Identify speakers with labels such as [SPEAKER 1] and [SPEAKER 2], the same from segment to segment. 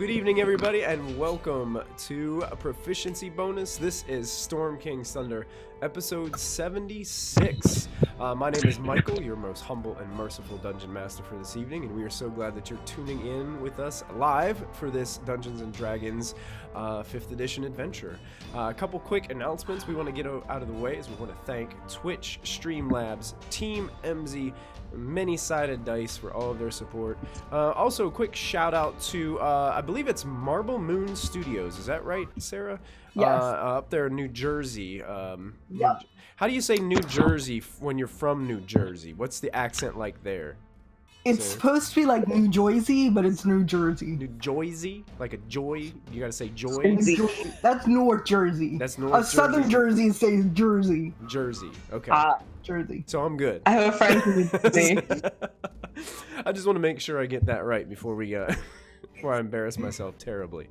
[SPEAKER 1] Good evening, everybody, and welcome to a Proficiency Bonus. This is Storm King's Thunder, episode 76. My name is Michael, your most humble and merciful Dungeon Master for this evening, and we are so glad that you're tuning in with us live for this Dungeons & Dragons 5th edition adventure. A couple quick announcements we want to get out of the way is we want to thank Twitch, Streamlabs, Team MZ, Many-Sided Dice for all of their support. Also, a quick shout out to, I believe it's Marble Moon Studios. Is that right, Sarah?
[SPEAKER 2] Yes.
[SPEAKER 1] Up there in New Jersey.
[SPEAKER 2] Yep.
[SPEAKER 1] How do you say New Jersey when you're from New Jersey? What's the accent like there?
[SPEAKER 2] It's supposed to be like New Jersey, but it's New Jersey.
[SPEAKER 1] New Jersey? Like a joy? You gotta say joy?
[SPEAKER 2] That's North Jersey.
[SPEAKER 1] That's North Jersey.
[SPEAKER 2] Southern Jersey says Jersey.
[SPEAKER 1] Jersey. Okay.
[SPEAKER 2] Jersey.
[SPEAKER 1] So I'm good.
[SPEAKER 3] I have a friend who's Jersey.
[SPEAKER 1] I just want to make sure I get that right before we before I embarrass myself terribly.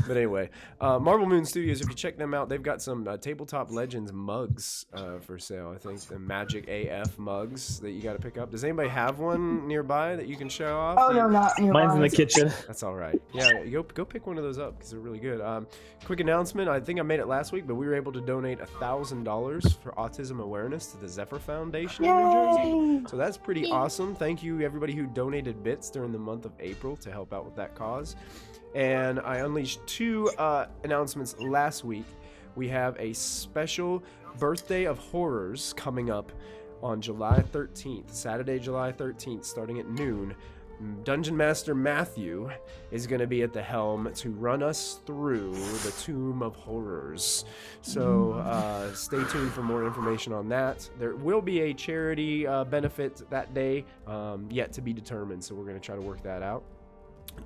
[SPEAKER 1] But anyway, Marble Moon Studios, if you check them out, they've got some Tabletop Legends mugs for sale. I think the Magic AF mugs that you got to pick up. Does anybody have one nearby that you can show off?
[SPEAKER 2] Oh, no, not nearby.
[SPEAKER 4] Mine's in the kitchen.
[SPEAKER 1] That's all right. Yeah, go pick one of those up because they're really good. Quick announcement. I think I made it last week, but we were able to donate $1,000 for autism awareness to the Zephyr Foundation in New Jersey. So that's pretty awesome. Thank you, everybody who donated bits during the month of April to help out with that cause. And I unleashed two announcements last week. We have a special Birthday of Horrors coming up on July 13th, Saturday, July 13th, starting at noon. Dungeon Master Matthew is going to be at the helm to run us through the Tomb of Horrors. So stay tuned for more information on that. There will be a charity benefit that day, yet to be determined, so we're going to try to work that out.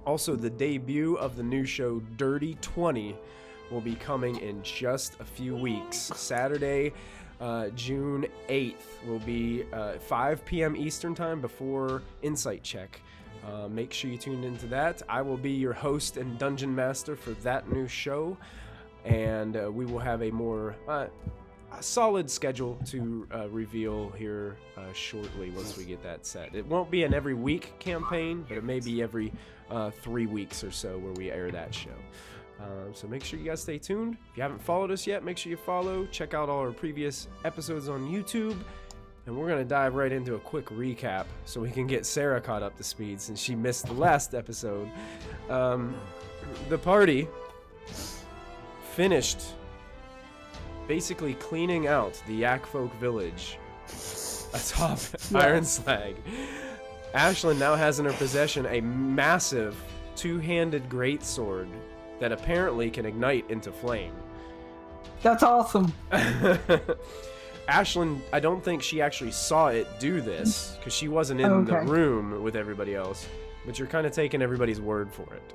[SPEAKER 1] Also, the debut of the new show Dirty 20 will be coming in just a few weeks. Saturday, June 8th will be 5 p.m. Eastern Time before Insight Check. Make sure you tune into that. I will be your host and Dungeon Master for that new show, and we will have a more solid schedule to reveal here shortly once we get that set. It won't be an every week campaign, but it may be every 3 weeks or so where we air that show. So make sure you guys stay tuned. If you haven't followed us yet, make sure you follow. Check out all our previous episodes on YouTube. And we're going to dive right into a quick recap so we can get Sarah caught up to speed since she missed the last episode. The party finished basically cleaning out the Yak Folk village atop Ironslag. Ashlyn now has in her possession a massive two-handed greatsword that apparently can ignite into flame.
[SPEAKER 2] That's awesome.
[SPEAKER 1] Ashlyn, I don't think she actually saw it do this because she wasn't in the room with everybody else, but you're kind of taking everybody's word for it.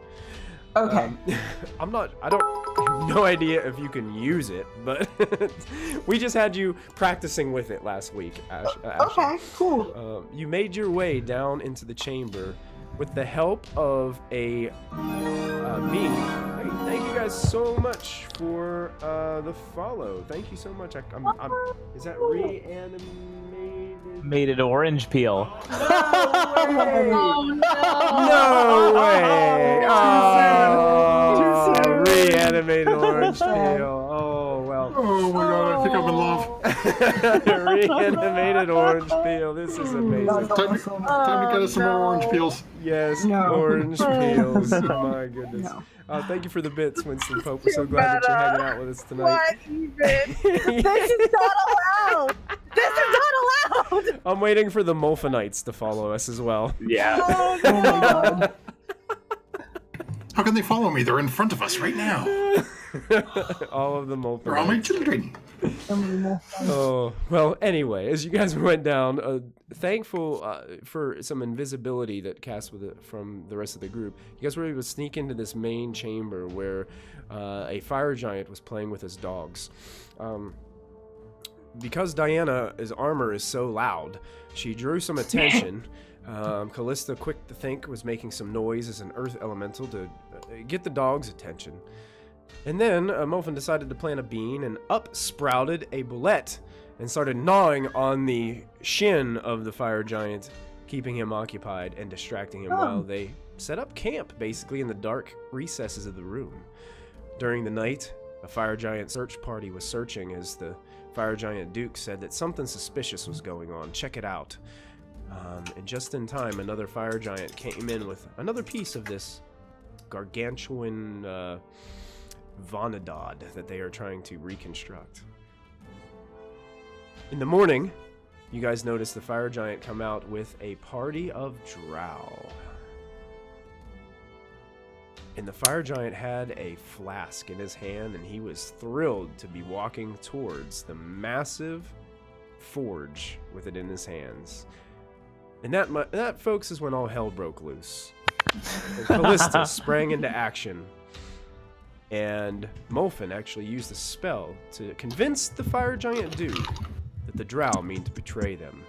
[SPEAKER 2] Okay.
[SPEAKER 1] I have no idea if you can use it, but we just had you practicing with it last week, Ashlyn.
[SPEAKER 2] Okay, cool.
[SPEAKER 1] You made your way down into the chamber with the help of a me. Thank you guys so much for the follow. Thank you so much. Is that reanimated?
[SPEAKER 4] Made it orange peel.
[SPEAKER 1] No way!
[SPEAKER 3] Oh no!
[SPEAKER 1] No way! Oh, reanimated orange peel. Oh well.
[SPEAKER 5] Oh my god, I think I'm in love.
[SPEAKER 1] Reanimated orange peel. This is amazing.
[SPEAKER 5] Time to get us some more orange peels.
[SPEAKER 1] Yes,
[SPEAKER 2] No.
[SPEAKER 1] orange peels. My goodness.
[SPEAKER 2] No.
[SPEAKER 1] Thank you for the bits, Winston Pope. We're so glad that you're hanging out with us tonight.
[SPEAKER 3] What even? This is not allowed! This is not allowed!
[SPEAKER 1] I'm waiting for the Molfinites to follow us as well.
[SPEAKER 4] Yeah.
[SPEAKER 3] Oh
[SPEAKER 2] Oh my god.
[SPEAKER 5] How can they follow me? They're in front of us right now.
[SPEAKER 1] All of the
[SPEAKER 5] They're all my
[SPEAKER 1] Molfinites.
[SPEAKER 5] children.
[SPEAKER 1] Oh, well, anyway, as you guys went down, thankful for some invisibility that cast from the rest of the group, you guys were able to sneak into this main chamber where a fire giant was playing with his dogs. Because Diana's armor is so loud, she drew some attention. Kallista, quick to think, was making some noise as an earth elemental to get the dog's attention. And then Molfin decided to plant a bean, and up sprouted a bullet and started gnawing on the shin of the fire giant, keeping him occupied and distracting him while they set up camp, basically, in the dark recesses of the room. During the night, a fire giant search party was searching as the fire giant Duke said that something suspicious was going on. Check it out. And just in time, another fire giant came in with another piece of this gargantuan Vonadod that they are trying to reconstruct. In the morning, you guys notice the fire giant come out with a party of Drow. And the fire giant had a flask in his hand, and he was thrilled to be walking towards the massive forge with it in his hands. And that, folks, is when all hell broke loose. Kallista sprang into action, and Molfin actually used a spell to convince the fire giant dude that the Drow mean to betray them.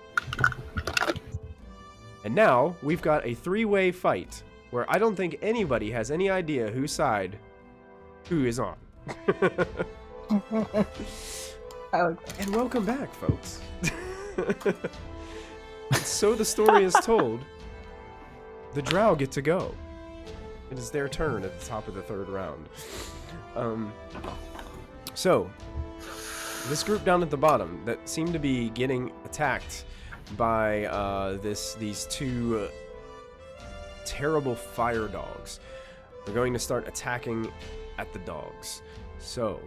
[SPEAKER 1] And now we've got a three-way fight where I don't think anybody has any idea whose side who is on. And welcome back, folks. So the story is told. The Drow get to go. It is their turn at the top of the third round. So, this group down at the bottom that seemed to be getting attacked by these two terrible fire dogs. We're going to start attacking at the dogs. So,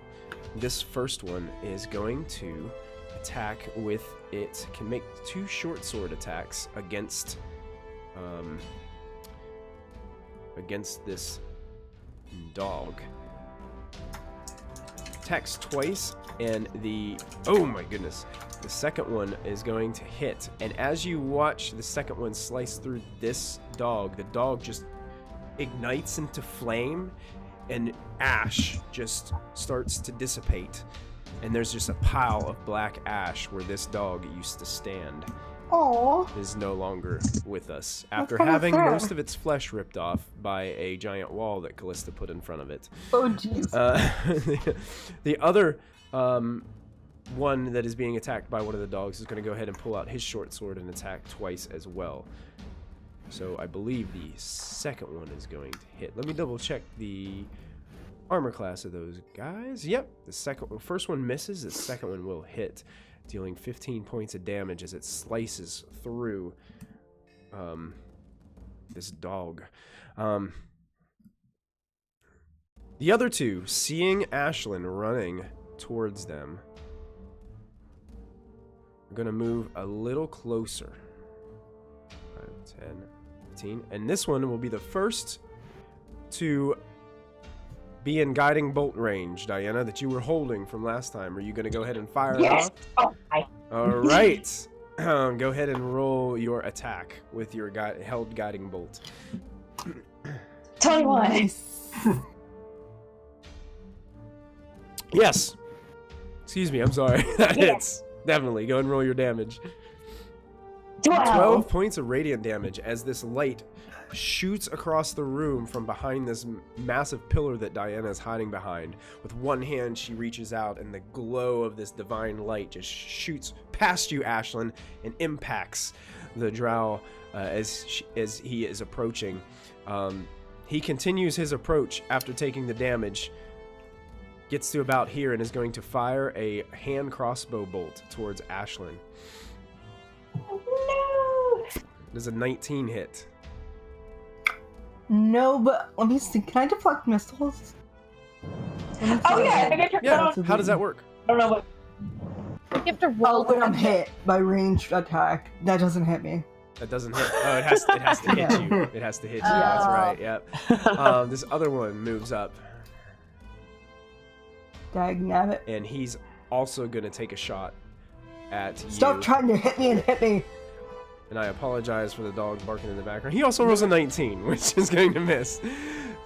[SPEAKER 1] this first one is going to attack with it. Can make 2 short sword attacks against this dog. Attacks twice, and oh my goodness, the second one is going to hit. And as you watch the second one slice through this dog, the dog just ignites into flame, and ash just starts to dissipate. And there's just a pile of black ash where this dog used to stand.
[SPEAKER 2] Aww.
[SPEAKER 1] Is no longer with us after
[SPEAKER 2] kinda
[SPEAKER 1] having
[SPEAKER 2] sad.
[SPEAKER 1] most of its flesh ripped off by a giant wall that Kallista put in front of it.
[SPEAKER 2] Oh, jeez.
[SPEAKER 1] The other one that is being attacked by one of the dogs is going to go ahead and pull out his short sword and attack twice as well. So I believe the second one is going to hit. Let me double check the armor class of those guys. Yep, the first one misses, the second one will hit, dealing 15 points of damage as it slices through this dog. The other two, seeing Ashlyn running towards them, are going to move a little closer. 5, 10, 15. And this one will be the first to be in guiding bolt range, Diana, that you were holding from last time. Are you going to go ahead and fire it off?
[SPEAKER 3] Oh, hi.
[SPEAKER 1] All right. Go ahead and roll your attack with your held guiding bolt.
[SPEAKER 3] 21.
[SPEAKER 2] Nice.
[SPEAKER 1] Yes. Excuse me, I'm sorry. That hits. Definitely. Go and roll your damage. 12 points of radiant damage as this light shoots across the room from behind this massive pillar that Diana is hiding behind. With one hand, she reaches out, and the glow of this divine light just shoots past you, Ashlyn, and impacts the Drow as he is approaching. He continues his approach after taking the damage, gets to about here, and is going to fire a hand crossbow bolt towards Ashlyn.
[SPEAKER 3] No.
[SPEAKER 1] Does a 19 hit?
[SPEAKER 2] No, but let me see. Can I deflect missiles?
[SPEAKER 3] Oh yeah, I think I turned that on.
[SPEAKER 1] How does that work?
[SPEAKER 3] I don't know what.
[SPEAKER 6] You have to
[SPEAKER 2] Oh,
[SPEAKER 6] roll.
[SPEAKER 2] when I'm hit by ranged attack, that doesn't hit me.
[SPEAKER 1] That doesn't hit. Oh, it has to hit you. It has to hit you. That's right. Yep. This other one moves up,
[SPEAKER 2] Dagnabbit.
[SPEAKER 1] and he's also going to take a shot at you.
[SPEAKER 2] Stop trying to hit me and hit me.
[SPEAKER 1] And I apologize for the dog barking in the background. He also rolls a 19, which is going to miss.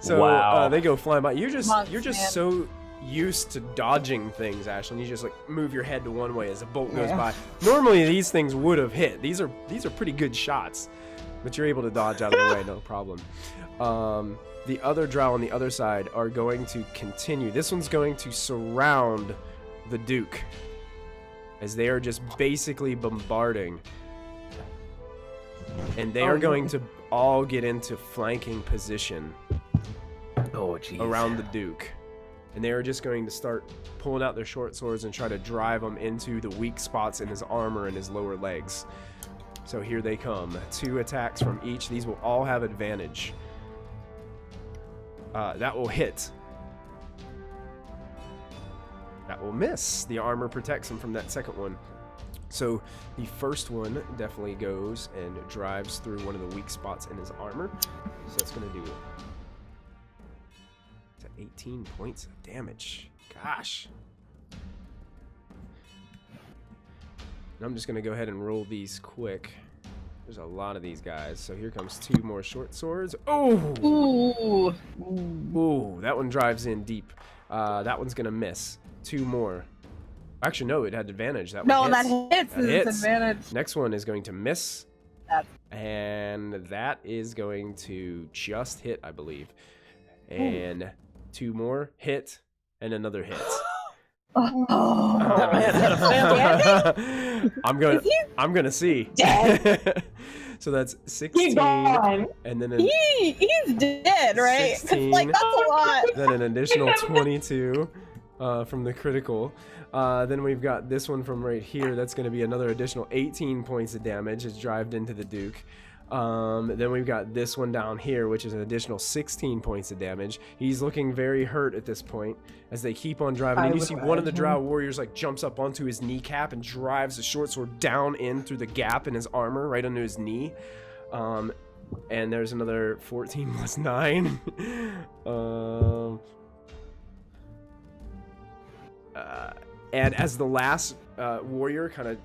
[SPEAKER 1] So
[SPEAKER 4] Wow.
[SPEAKER 1] they go flying by. You're just
[SPEAKER 6] Man.
[SPEAKER 1] so used to dodging things, Ashlyn. You just like move your head to one way as a bolt goes
[SPEAKER 2] Yeah.
[SPEAKER 1] by. Normally these things would have hit. These are pretty good shots, but you're able to dodge out of the way, no problem. The other Drow on the other side are going to continue. This one's going to surround the Duke as they are just basically bombarding. And they are going to all get into flanking position
[SPEAKER 4] Oh, jeez.
[SPEAKER 1] around the Duke. And they are just going to start pulling out their short swords and try to drive them into the weak spots in his armor and his lower legs. So here they come. 2 attacks from each. These will all have advantage. That will hit. That will miss. The armor protects him from that second one. So the first one definitely goes and drives through one of the weak spots in his armor. So that's going to do 18 points of damage. Gosh. And I'm just going to go ahead and roll these quick. There's a lot of these guys. So here comes 2 more short swords. Oh!
[SPEAKER 3] Ooh.
[SPEAKER 1] Ooh, that one drives in deep. That one's going to miss. 2 more. Actually, no, it had advantage. That
[SPEAKER 3] No,
[SPEAKER 1] one
[SPEAKER 3] that
[SPEAKER 1] hits.
[SPEAKER 3] hits.
[SPEAKER 1] That
[SPEAKER 3] It's
[SPEAKER 1] hits.
[SPEAKER 3] advantage.
[SPEAKER 1] Next one is going to miss.
[SPEAKER 3] That's-
[SPEAKER 1] And that is going to just hit, I believe. And 2 more. Hit. And another hit.
[SPEAKER 3] Oh.
[SPEAKER 4] That man had a family.
[SPEAKER 1] I'm gonna see.
[SPEAKER 3] Dead.
[SPEAKER 1] So that's 16.
[SPEAKER 3] He's gone.
[SPEAKER 1] And then
[SPEAKER 3] He's dead, right? 'Cause,
[SPEAKER 1] 16.
[SPEAKER 3] like, that's a lot.
[SPEAKER 1] then an additional 22 from the critical. Then we've got this one from right here. That's going to be another additional 18 points of damage. It's drived into the Duke. Then we've got this one down here, which is an additional 16 points of damage. He's looking very hurt at this point as they keep on driving. And you see one of the Drow warriors like jumps up onto his kneecap and drives the short sword down in through the gap in his armor right under his knee. And there's another 14 plus 9. And as the last warrior kind of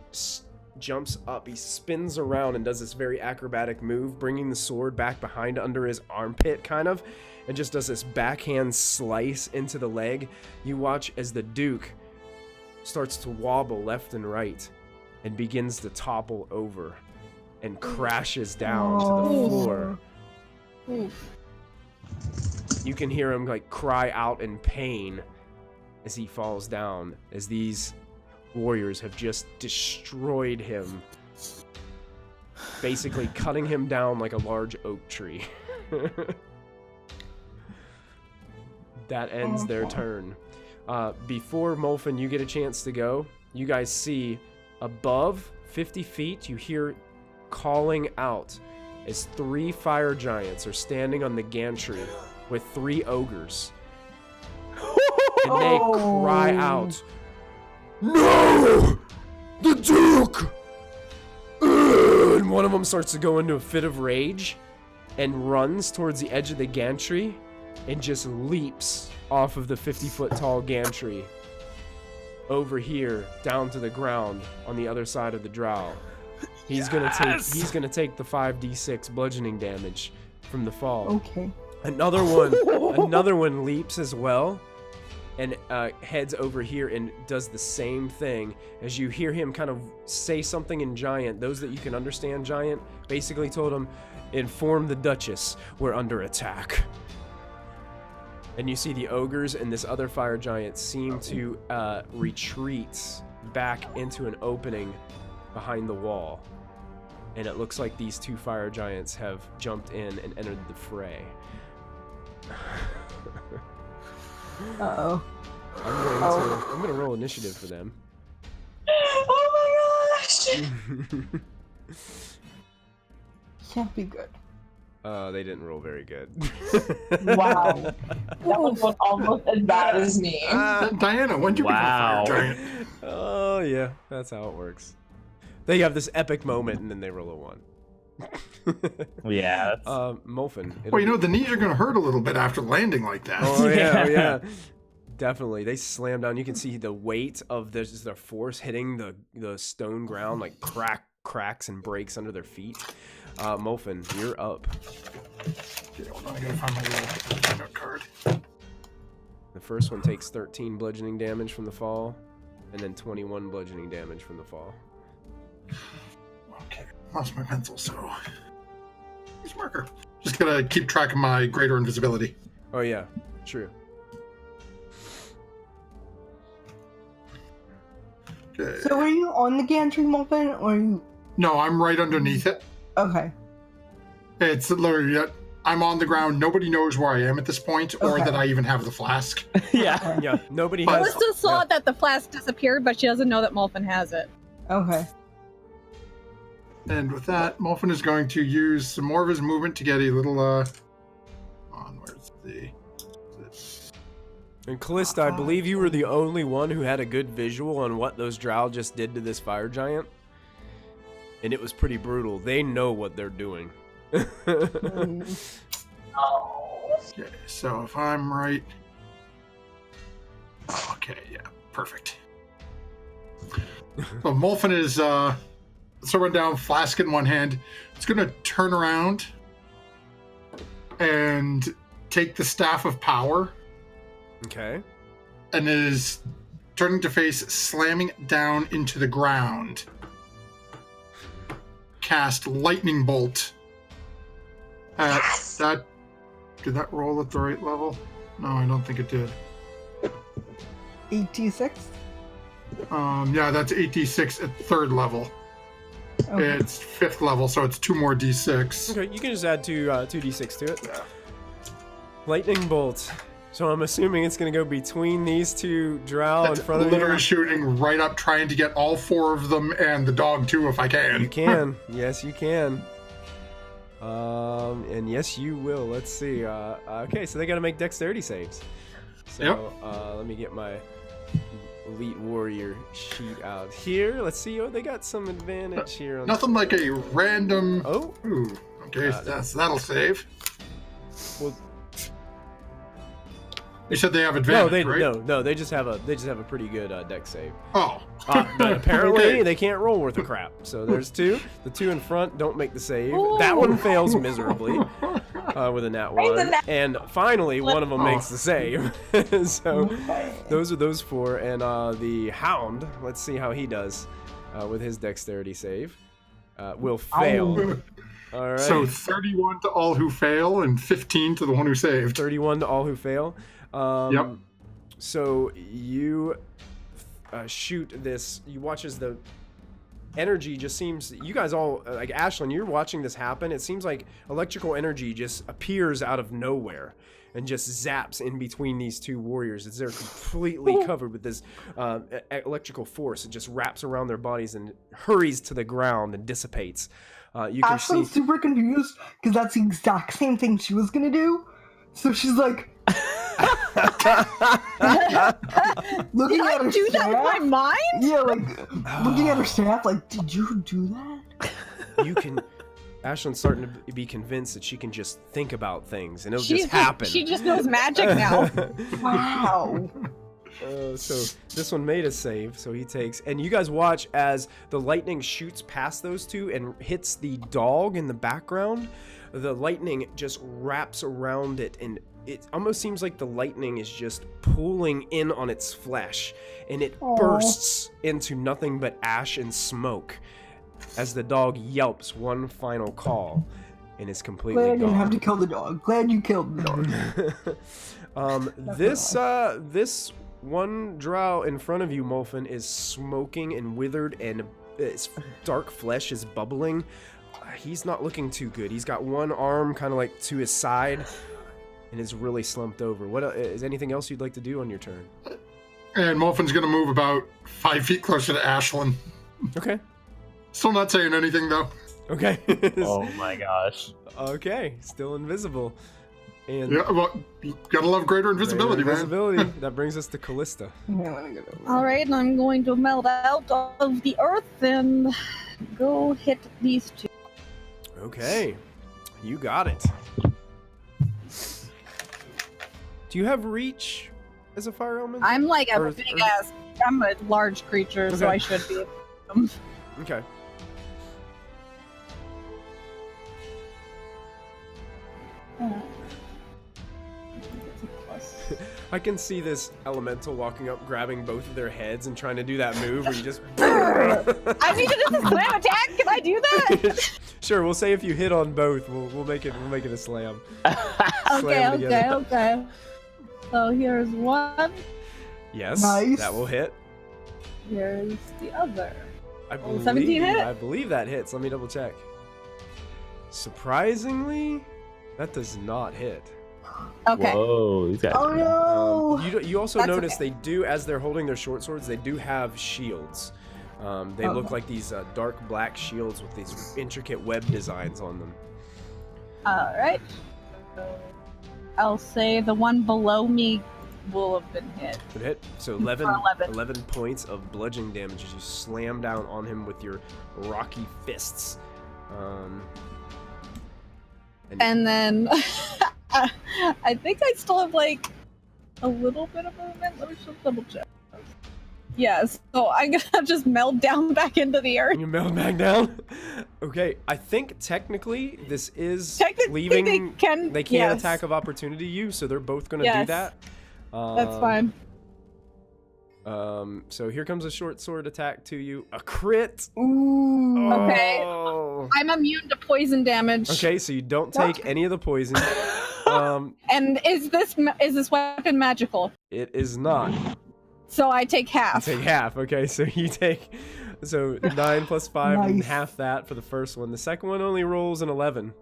[SPEAKER 1] jumps up, he spins around and does this very acrobatic move, bringing the sword back behind under his armpit, kind of, and just does this backhand slice into the leg. You watch as the Duke starts to wobble left and right and begins to topple over and crashes down to the floor. You can hear him like cry out in pain as he falls down, as these warriors have just destroyed him, basically cutting him down like a large oak tree. That ends their turn. Before Molfin, you get a chance to go. You guys see above 50 feet, you hear calling out as 3 fire giants are standing on the gantry with 3 ogres. And they cry out, "No! The Duke!" And one of them starts to go into a fit of rage and runs towards the edge of the gantry and just leaps off of the 50-foot tall gantry over here down to the ground on the other side of the Drow. He's gonna take the 5d6 bludgeoning damage from the fall.
[SPEAKER 2] Okay.
[SPEAKER 1] Another one leaps as well and heads over here and does the same thing. As you hear him kind of say something in Giant, those that you can understand Giant basically told him, "Inform the Duchess, we're under attack." And you see the ogres and this other fire giant seem to retreat back into an opening behind the wall. And it looks like these 2 fire giants have jumped in and entered the fray.
[SPEAKER 2] Uh-oh.
[SPEAKER 1] I'm gonna roll initiative for them.
[SPEAKER 3] Oh my gosh!
[SPEAKER 2] Can't be good.
[SPEAKER 1] They didn't roll very good.
[SPEAKER 6] Wow. That was almost as bad as me.
[SPEAKER 5] Diana, when'd you become a fire giant?
[SPEAKER 1] Oh yeah, that's how it works. They have this epic moment and then they roll a 1.
[SPEAKER 4] Yeah.
[SPEAKER 1] Molfin.
[SPEAKER 5] Well, you know, the knees are going to hurt a little bit after landing like that.
[SPEAKER 1] Oh yeah, yeah. Definitely. They slam down. You can see the weight of their force hitting the stone ground, like cracks and breaks under their feet. Molfin, you're up.
[SPEAKER 5] Okay, hold on, I gotta find my little note card.
[SPEAKER 1] The first one takes 13 bludgeoning damage from the fall, and then 21 bludgeoning damage from the fall.
[SPEAKER 5] Okay, lost my pencil, so use marker. Just gotta keep track of my greater invisibility.
[SPEAKER 1] Oh yeah, true.
[SPEAKER 5] Okay.
[SPEAKER 2] So are you on the gantry, Molfin, or are you...
[SPEAKER 5] No, I'm right underneath it.
[SPEAKER 2] Okay.
[SPEAKER 5] It's literally, I'm on the ground. Nobody knows where I am at this point, or
[SPEAKER 2] Okay.
[SPEAKER 5] that I even have the flask.
[SPEAKER 4] Yeah.
[SPEAKER 1] Yeah, nobody has.
[SPEAKER 3] Kallista saw that the flask disappeared, but she doesn't know that Molfin has it.
[SPEAKER 2] Okay.
[SPEAKER 5] And with that, Molfin is going to use some more of his movement to get a little, where's this?
[SPEAKER 1] And Kallista, I believe you were the only one who had a good visual on what those Drow just did to this fire giant. And it was pretty brutal. They know what they're doing.
[SPEAKER 6] Oh.
[SPEAKER 5] Okay, so if I'm right. Okay, yeah, perfect. So Molfin is throwing down flask in one hand. It's going to turn around and take the staff of power
[SPEAKER 1] Okay.
[SPEAKER 5] and is turning to face, slamming it down into the ground. Cast lightning bolt. Did that roll at the right level? No, I don't think it did.
[SPEAKER 2] 8d6?
[SPEAKER 5] Yeah, that's 8d6 at 3rd level.
[SPEAKER 2] Okay.
[SPEAKER 5] It's 5th level, so it's 2 more d6.
[SPEAKER 1] Okay, you can just add two 2d6 to it.
[SPEAKER 5] Yeah.
[SPEAKER 1] Lightning bolt. So I'm assuming it's gonna go between these two Drow in
[SPEAKER 5] That's
[SPEAKER 1] front of
[SPEAKER 5] literally
[SPEAKER 1] you.
[SPEAKER 5] shooting right up, trying to get all 4 of them and the dog too, if I can.
[SPEAKER 1] You can. Yes, you can. And yes, you will. Let's see. Okay, so they gotta make dexterity saves. So
[SPEAKER 5] Yep.
[SPEAKER 1] let me get my elite warrior sheet out here. Let's see. Oh, they got some advantage here. On
[SPEAKER 5] Nothing like a random.
[SPEAKER 1] Oh,
[SPEAKER 5] Ooh, okay, that'll save.
[SPEAKER 1] well,
[SPEAKER 5] You said they have
[SPEAKER 1] no,
[SPEAKER 5] advantage,
[SPEAKER 1] they
[SPEAKER 5] right?
[SPEAKER 1] no, they just have a pretty good dex save.
[SPEAKER 5] Oh,
[SPEAKER 1] But apparently
[SPEAKER 5] Okay.
[SPEAKER 1] they can't roll worth a crap. So there's 2. The 2 in front don't make the save. That one fails miserably with a nat 1. And finally, one of them makes the save. So those are those 4. And the Hound, let's see how he does with his dexterity save. Will fail. All right.
[SPEAKER 5] So 31 to all who fail and 15 to the one who saved.
[SPEAKER 1] 31 to all who fail.
[SPEAKER 5] Yep.
[SPEAKER 1] So you shoot this. You watch as the energy just seems. You guys all like Ashlyn. You're watching this happen. It seems like electrical energy just appears out of nowhere and just zaps in between these two warriors as they're completely covered with this electrical force. It just wraps around their bodies and hurries to the ground and dissipates. You can see.
[SPEAKER 2] Ashlyn's super confused because that's the exact same thing she was gonna do. So she's like, looking
[SPEAKER 3] Did
[SPEAKER 2] at
[SPEAKER 3] I
[SPEAKER 2] her
[SPEAKER 3] do that with my
[SPEAKER 2] staff.
[SPEAKER 3] mind?
[SPEAKER 2] Yeah, like looking at her staff, like, did you do that?
[SPEAKER 1] You can. Ashlyn's starting to be convinced that she can just think about things and it'll just happen.
[SPEAKER 3] She just knows magic now.
[SPEAKER 2] Wow.
[SPEAKER 1] So this one made a save, so he takes, and you guys watch as the lightning shoots past those two and hits the dog in the background. The lightning just wraps around it, and it almost seems like the lightning is just pulling in on its flesh, and it bursts into nothing but ash and smoke as the dog yelps one final call and is completely
[SPEAKER 2] Glad I didn't have
[SPEAKER 1] gone.
[SPEAKER 2] to kill the dog. Glad you killed the dog.
[SPEAKER 1] This one Drow in front of you, Molfin, is smoking and withered, and its dark flesh is bubbling. He's not looking too good. He's got one arm kind of like to his side and is really slumped over. What is anything else you'd like to do on your turn?
[SPEAKER 5] And Molfin's going to move about 5 feet closer to Ashlyn.
[SPEAKER 1] Okay.
[SPEAKER 5] Still not saying anything, though.
[SPEAKER 1] Okay.
[SPEAKER 4] Oh my gosh.
[SPEAKER 1] Okay. Still invisible. And
[SPEAKER 5] Yeah, well, you gotta love greater invisibility, man.
[SPEAKER 1] invisibility. That brings us to Kallista.
[SPEAKER 2] Yeah, let me get over.
[SPEAKER 3] All right, and I'm going to melt out of the earth and go hit these 2.
[SPEAKER 1] Okay. You got it. Do you have reach as a fire element?
[SPEAKER 3] I'm like a
[SPEAKER 1] Earth-
[SPEAKER 3] big ass. I'm a large creature, so
[SPEAKER 1] Okay.
[SPEAKER 3] I should be.
[SPEAKER 1] Okay. I can see this elemental walking up, grabbing both of their heads and trying to do that move where you just...
[SPEAKER 3] I need to do a slam attack. Can I do that?
[SPEAKER 1] Sure, we'll say if you hit on both, we'll make it a slam. Slam together.
[SPEAKER 3] Okay. So here's one.
[SPEAKER 1] Yes,
[SPEAKER 2] Nice.
[SPEAKER 1] that will hit.
[SPEAKER 3] Here's the other.
[SPEAKER 1] I believe,
[SPEAKER 3] 17 hit?
[SPEAKER 1] I believe that hits. Let me double check. Surprisingly, that does not hit.
[SPEAKER 3] Okay.
[SPEAKER 4] Whoa, these guys.
[SPEAKER 2] Oh no!
[SPEAKER 1] You also
[SPEAKER 3] That's
[SPEAKER 1] notice
[SPEAKER 3] okay.
[SPEAKER 1] they do, as they're holding their short swords, they do have shields. They look like these dark black shields with these intricate web designs on them.
[SPEAKER 3] All right. I'll say the one below me will have been hit.
[SPEAKER 1] Good hit. So 11,
[SPEAKER 3] For 11.
[SPEAKER 1] 11 points of bludgeoning damage as you slam down on him with your rocky fists.
[SPEAKER 3] And then I think I still have like a little bit of movement. Let me just double check. Yes, so I'm gonna just meld down back into the earth.
[SPEAKER 1] You melt back down. Okay, I think technically this is
[SPEAKER 3] Technically,
[SPEAKER 1] leaving.
[SPEAKER 3] they can
[SPEAKER 1] They attack of opportunity you, so they're both gonna do
[SPEAKER 3] Yes.
[SPEAKER 1] that.
[SPEAKER 3] That's fine.
[SPEAKER 1] So here comes a short sword attack to you. A crit.
[SPEAKER 2] Ooh.
[SPEAKER 3] Okay.
[SPEAKER 1] Oh.
[SPEAKER 3] I'm immune to poison damage.
[SPEAKER 1] Okay, so you don't take any of the poison.
[SPEAKER 3] And is this weapon magical?
[SPEAKER 1] It is not.
[SPEAKER 3] So I take half.
[SPEAKER 1] You take half. Okay, so you take 9 plus 5 and
[SPEAKER 2] Nice.
[SPEAKER 1] half that for the first one. The second one only rolls an 11.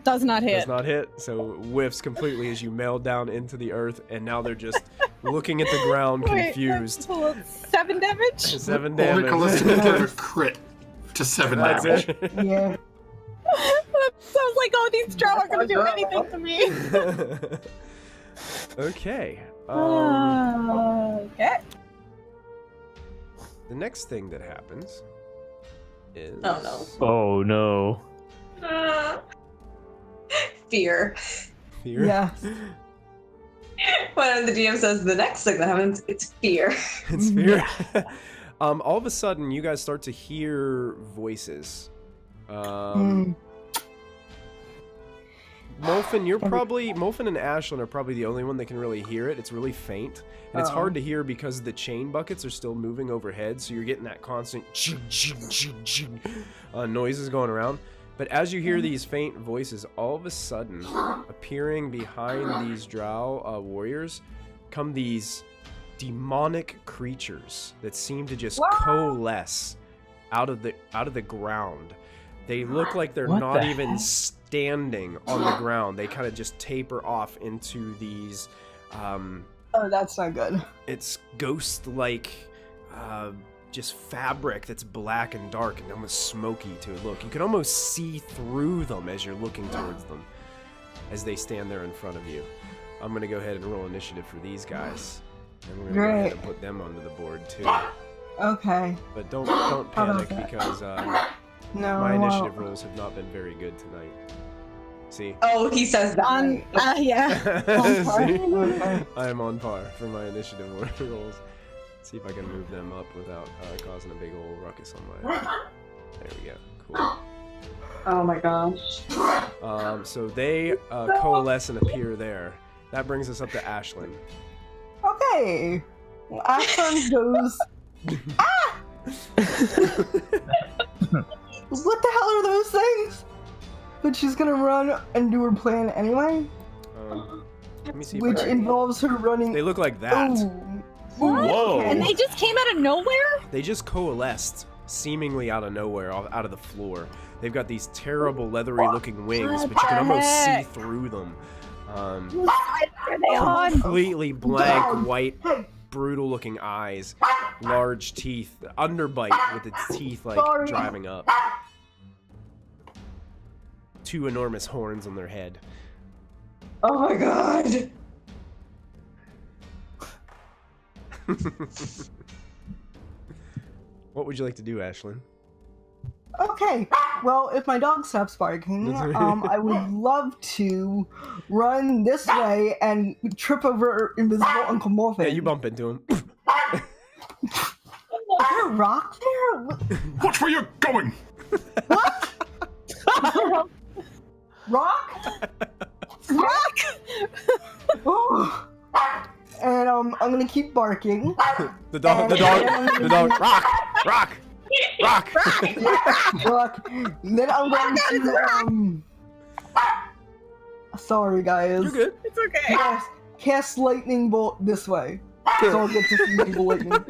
[SPEAKER 3] Does not hit.
[SPEAKER 1] Does not hit, so whiffs completely as you meld down into the earth, and now they're just looking at the ground
[SPEAKER 3] Wait,
[SPEAKER 1] confused.
[SPEAKER 3] that's 7 damage?
[SPEAKER 1] 7
[SPEAKER 5] Only
[SPEAKER 1] damage.
[SPEAKER 5] Kallista can give a crit to 7
[SPEAKER 1] That's
[SPEAKER 5] damage.
[SPEAKER 1] it.
[SPEAKER 2] Yeah.
[SPEAKER 3] So I was like, oh, these Drow aren't gonna do anything to me.
[SPEAKER 1] Okay.
[SPEAKER 3] Okay.
[SPEAKER 1] The next thing that happens is.
[SPEAKER 6] Oh
[SPEAKER 4] Oh no.
[SPEAKER 6] no. Fear.
[SPEAKER 1] Fear.
[SPEAKER 2] Yes.
[SPEAKER 6] When the DM says the next thing that happens, it's fear.
[SPEAKER 1] It's fear. All of a sudden, you guys start to hear voices. Molfin, Molfin and Ashlyn are probably the only one that can really hear it. It's really faint, and it's hard to hear because the chain buckets are still moving overhead, so you're getting that constant noises going around. But as you hear these faint voices, all of a sudden, appearing behind these Drow warriors, come these demonic creatures that seem to just coalesce out of the ground. They look like they're
[SPEAKER 4] What
[SPEAKER 1] not
[SPEAKER 4] the
[SPEAKER 1] even
[SPEAKER 4] heck?
[SPEAKER 1] standing on the ground. They kind of just taper off into these.
[SPEAKER 2] Oh, that's not good.
[SPEAKER 1] It's ghost-like, just fabric that's black and dark and almost smoky to look. You can almost see through them as you're looking towards them, as they stand there in front of you. I'm gonna go ahead and roll initiative for these guys, and we're gonna go ahead and put them onto the board too.
[SPEAKER 2] Okay.
[SPEAKER 1] But don't
[SPEAKER 2] about
[SPEAKER 1] panic
[SPEAKER 2] that?
[SPEAKER 1] because
[SPEAKER 2] No.
[SPEAKER 1] my
[SPEAKER 2] I won't.
[SPEAKER 1] initiative rolls have not been very good tonight. See?
[SPEAKER 6] Oh, he says that.
[SPEAKER 3] Yeah.
[SPEAKER 1] See?
[SPEAKER 2] Okay.
[SPEAKER 1] I am on par for my initiative rolls. See if I can move them up without causing a big old ruckus on my. There we go. Cool.
[SPEAKER 6] Oh my gosh.
[SPEAKER 1] So they coalesce and appear there. That brings us up to Ashlyn.
[SPEAKER 2] Okay. Well, Ashlyn goes. Ah! What the hell are those things? But she's gonna run and do her plan anyway,
[SPEAKER 1] Let me see. If
[SPEAKER 2] which
[SPEAKER 1] I can...
[SPEAKER 2] involves her running.
[SPEAKER 1] They look like that.
[SPEAKER 2] Ooh.
[SPEAKER 4] Whoa.
[SPEAKER 3] And they just came out of nowhere?
[SPEAKER 1] They just coalesced, seemingly out of nowhere, out of the floor. They've got these terrible, leathery-looking wings,
[SPEAKER 3] What
[SPEAKER 1] but you can
[SPEAKER 3] the
[SPEAKER 1] almost see
[SPEAKER 3] heck?
[SPEAKER 1] through them.
[SPEAKER 3] What side are they on?
[SPEAKER 1] Completely blank,
[SPEAKER 2] Dog.
[SPEAKER 1] white, brutal-looking eyes, large teeth, underbite with its teeth like
[SPEAKER 2] Sorry.
[SPEAKER 1] driving up. 2 enormous horns on their head.
[SPEAKER 6] Oh my god.
[SPEAKER 1] What would you like to do, Ashlyn?
[SPEAKER 2] Okay. Well, if my dog stops barking, I would love to run this way and trip over invisible Uncle Molfin.
[SPEAKER 1] Yeah, you bump into him.
[SPEAKER 2] Is there a rock there?
[SPEAKER 5] Watch where you're going!
[SPEAKER 2] What? Rock?
[SPEAKER 3] Rock!
[SPEAKER 2] Oh. And I'm gonna keep barking.
[SPEAKER 1] The dog, rock, rock, rock.
[SPEAKER 2] Rock. Then I'm going to Sorry, guys.
[SPEAKER 1] You're good.
[SPEAKER 3] It's okay.
[SPEAKER 2] Cast lightning bolt this way, so I'll get to see people lightning.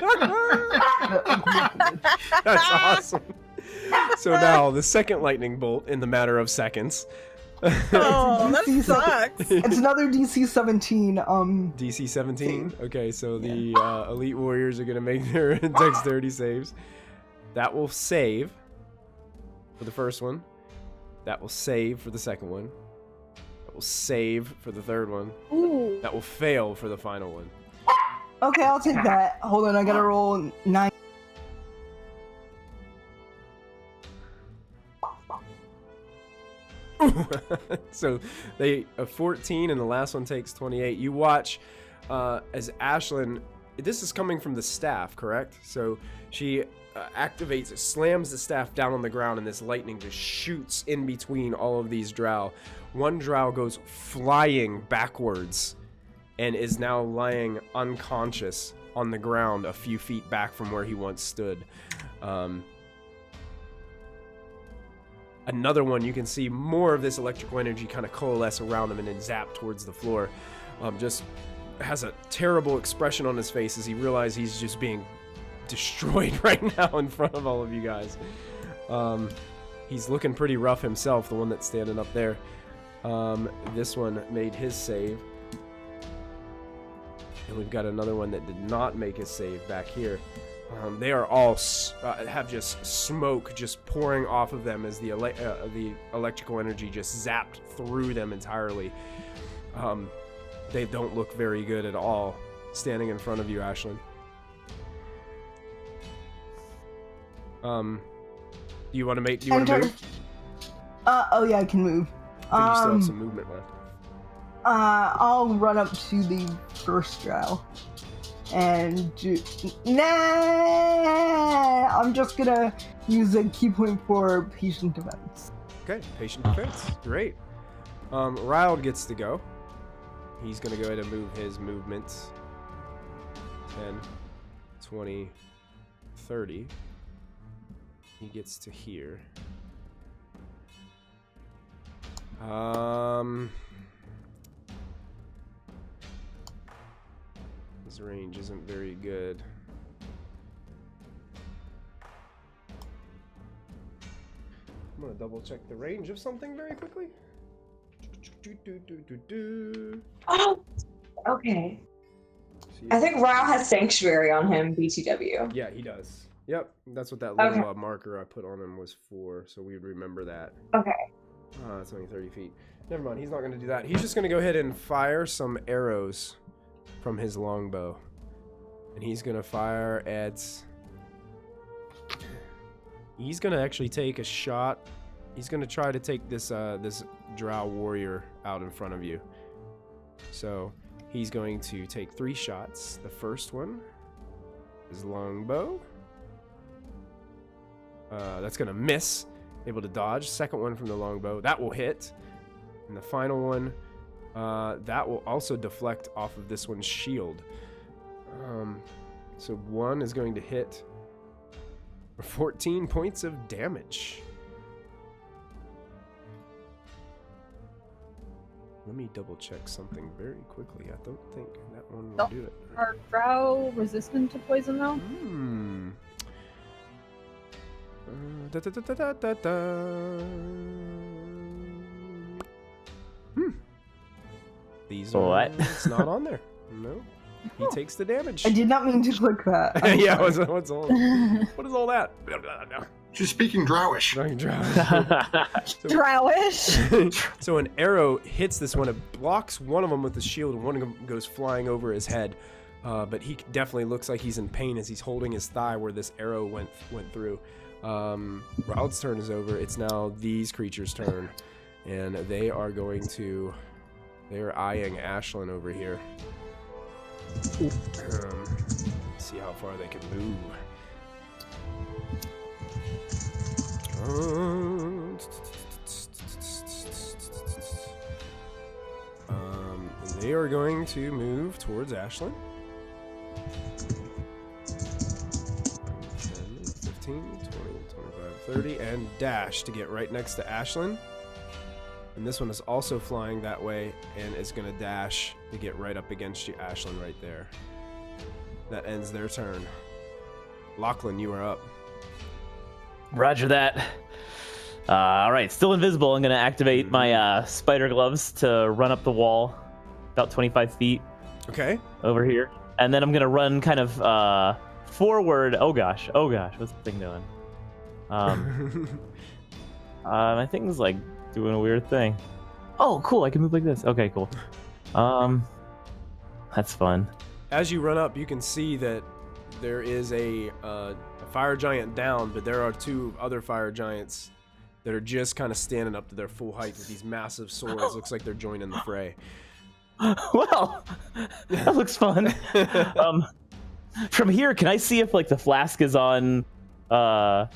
[SPEAKER 1] That's awesome. So now the second lightning bolt in the matter of seconds.
[SPEAKER 3] Oh, that
[SPEAKER 2] DC
[SPEAKER 3] sucks.
[SPEAKER 2] It's another DC 17.
[SPEAKER 1] DC 17. Okay, so the elite warriors are gonna make their dexterity saves. That will save for the first one. That will save for the second one. That will save for the third one.
[SPEAKER 3] Ooh.
[SPEAKER 1] That will fail for the final one.
[SPEAKER 2] Okay, I'll take that. Hold on, I gotta roll 9.
[SPEAKER 1] So they 14 and the last one takes 28. You watch as Ashlyn, this is coming from the staff, correct? So she activates it, slams the staff down on the ground, and this lightning just shoots in between all of these drow. One drow goes flying backwards and is now lying unconscious on the ground a few feet back from where he once stood. Another one, you can see more of this electrical energy kind of coalesce around him and then zap towards the floor. Just has a terrible expression on his face as he realizes he's just being destroyed right now in front of all of you guys. He's looking pretty rough himself, the one that's standing up there. This one made his save. And we've got another one that did not make his save back here. They are all have just smoke just pouring off of them as the electrical energy just zapped through them entirely. They don't look very good at all standing in front of you, Ashlyn. Do you want to make? Do you want to move?
[SPEAKER 2] Oh yeah, I can move.
[SPEAKER 1] I think you still have some movement left.
[SPEAKER 2] I'll run up to the first drow. And I'm just gonna use a key point for patient defense.
[SPEAKER 1] Okay, patient defense, great. Riled gets to go. He's gonna go ahead and move his movement 10, 20, 30. He gets to here. His range isn't very good. I'm gonna double check the range of something very quickly.
[SPEAKER 6] Oh, okay. I think Rao has Sanctuary on him, BTW.
[SPEAKER 1] Yeah, he does. Yep, that's what that little marker I put on him was for, so we'd remember that.
[SPEAKER 6] Okay.
[SPEAKER 1] It's only 30 feet. Never mind, he's not gonna do that. He's just gonna go ahead and fire some arrows from his longbow. And he's gonna fire at... He's gonna actually take a shot. He's gonna try to take this this drow warrior out in front of you. So he's going to take 3 shots. The first one is longbow. That's gonna miss. Able to dodge. Second one from the longbow. That will hit. And the final one, that will also deflect off of this one's shield. So one is going to hit for 14 points of damage. Let me double check something very quickly. I don't think that one will do it.
[SPEAKER 3] Are drow resistant to poison though?
[SPEAKER 1] These are
[SPEAKER 4] What?
[SPEAKER 1] It's not on there. No. He takes the damage.
[SPEAKER 2] I did not mean to click that.
[SPEAKER 1] Yeah, what's all what is all that?
[SPEAKER 5] She's speaking Drowish.
[SPEAKER 3] Drowish.
[SPEAKER 1] So an arrow hits this one. It blocks one of them with the shield, and one of them goes flying over his head. But he definitely looks like he's in pain as he's holding his thigh where this arrow went through. Raud's turn is over. It's now these creatures' turn, and they are going to. They are eyeing Ashlyn over here. See how far they can move. They are going to move towards Ashlyn. 10, 15, 20, 25, 30, and dash to get right next to Ashlyn. And this one is also flying that way and is going to dash to get right up against you, Ashlyn, right there. That ends their turn. Lachlan, you are up.
[SPEAKER 4] Roger that. All right, still invisible. I'm gonna activate my spider gloves to run up the wall, about 25 feet
[SPEAKER 1] Okay.
[SPEAKER 4] over here, and then I'm gonna run kind of forward. Oh gosh, what's the thing doing? My thing's like doing a weird thing. Oh, cool! I can move like this. Okay, cool. That's fun.
[SPEAKER 1] As you run up, you can see that there is a fire giant down, but there are 2 other fire giants that are just kind of standing up to their full height with these massive swords. Looks like they're joining the fray.
[SPEAKER 4] Well, that looks fun. From here, can I see if like the flask is on the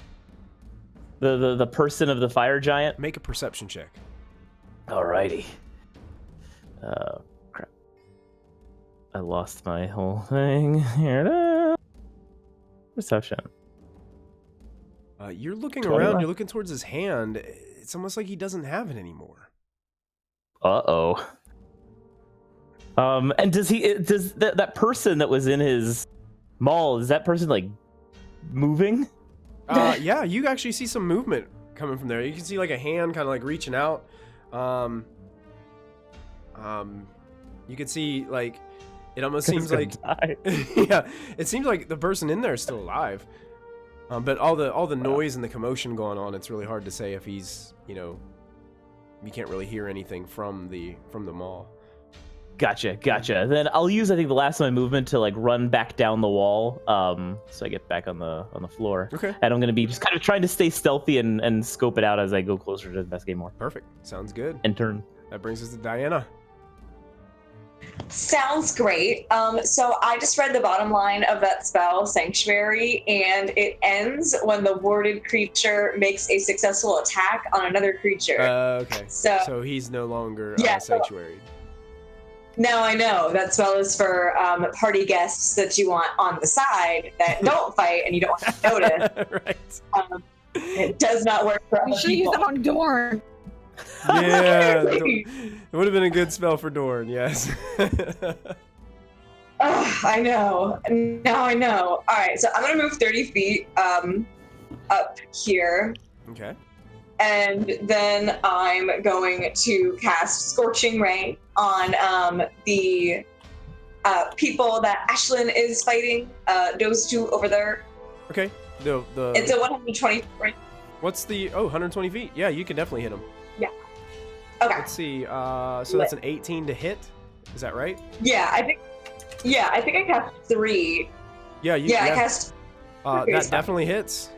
[SPEAKER 4] person of the fire giant?
[SPEAKER 1] Make a perception check.
[SPEAKER 4] Alrighty. Crap. I lost my whole thing. Here it is. Perception.
[SPEAKER 1] You're looking
[SPEAKER 4] 21.
[SPEAKER 1] around. You're looking towards his hand. It's almost like he doesn't have it anymore.
[SPEAKER 4] Uh-oh. And does that person that was in his maul, is that person like moving?
[SPEAKER 1] Yeah, you actually see some movement coming from there. You can see like a hand kind of like reaching out. You can see like it almost seems like yeah, it seems like the person in there is still alive. But all the noise and the commotion going on, it's really hard to say if he's, you can't really hear anything from the mall.
[SPEAKER 4] Gotcha. Then I'll use, I think, the last of my movement to like run back down the wall, so I get back on the floor.
[SPEAKER 1] Okay.
[SPEAKER 4] And I'm gonna be just kind of trying to stay stealthy and scope it out as I go closer to investigate more.
[SPEAKER 1] Perfect. Sounds good.
[SPEAKER 4] And turn.
[SPEAKER 1] That brings us to Diana.
[SPEAKER 6] Sounds great. So I just read the bottom line of that spell, Sanctuary, and it ends when the warded creature makes a successful attack on another creature.
[SPEAKER 1] Okay.
[SPEAKER 6] So
[SPEAKER 1] he's no longer Sanctuary.
[SPEAKER 6] Now I know that spell is for party guests that you want on the side that don't fight and you don't want to notice.
[SPEAKER 1] Right.
[SPEAKER 6] It does not work for
[SPEAKER 3] You
[SPEAKER 6] other
[SPEAKER 3] should use
[SPEAKER 6] people.
[SPEAKER 3] that on Dorn.
[SPEAKER 1] Yeah. It would have been a good spell for Dorn, yes.
[SPEAKER 6] I know. Now I know. All right, so I'm going to move 30 feet up here.
[SPEAKER 1] Okay.
[SPEAKER 6] And then I'm going to cast Scorching Ray on the people that Ashlyn is fighting, those 2 over there.
[SPEAKER 1] Okay.
[SPEAKER 6] It's a 120 range.
[SPEAKER 1] What's the 120 feet? Yeah, you can definitely hit him.
[SPEAKER 6] Yeah. Okay.
[SPEAKER 1] Let's see. So that's an 18 to hit. Is that right?
[SPEAKER 6] Yeah, I think I cast 3.
[SPEAKER 1] Yeah.
[SPEAKER 6] I cast.
[SPEAKER 1] That definitely hits.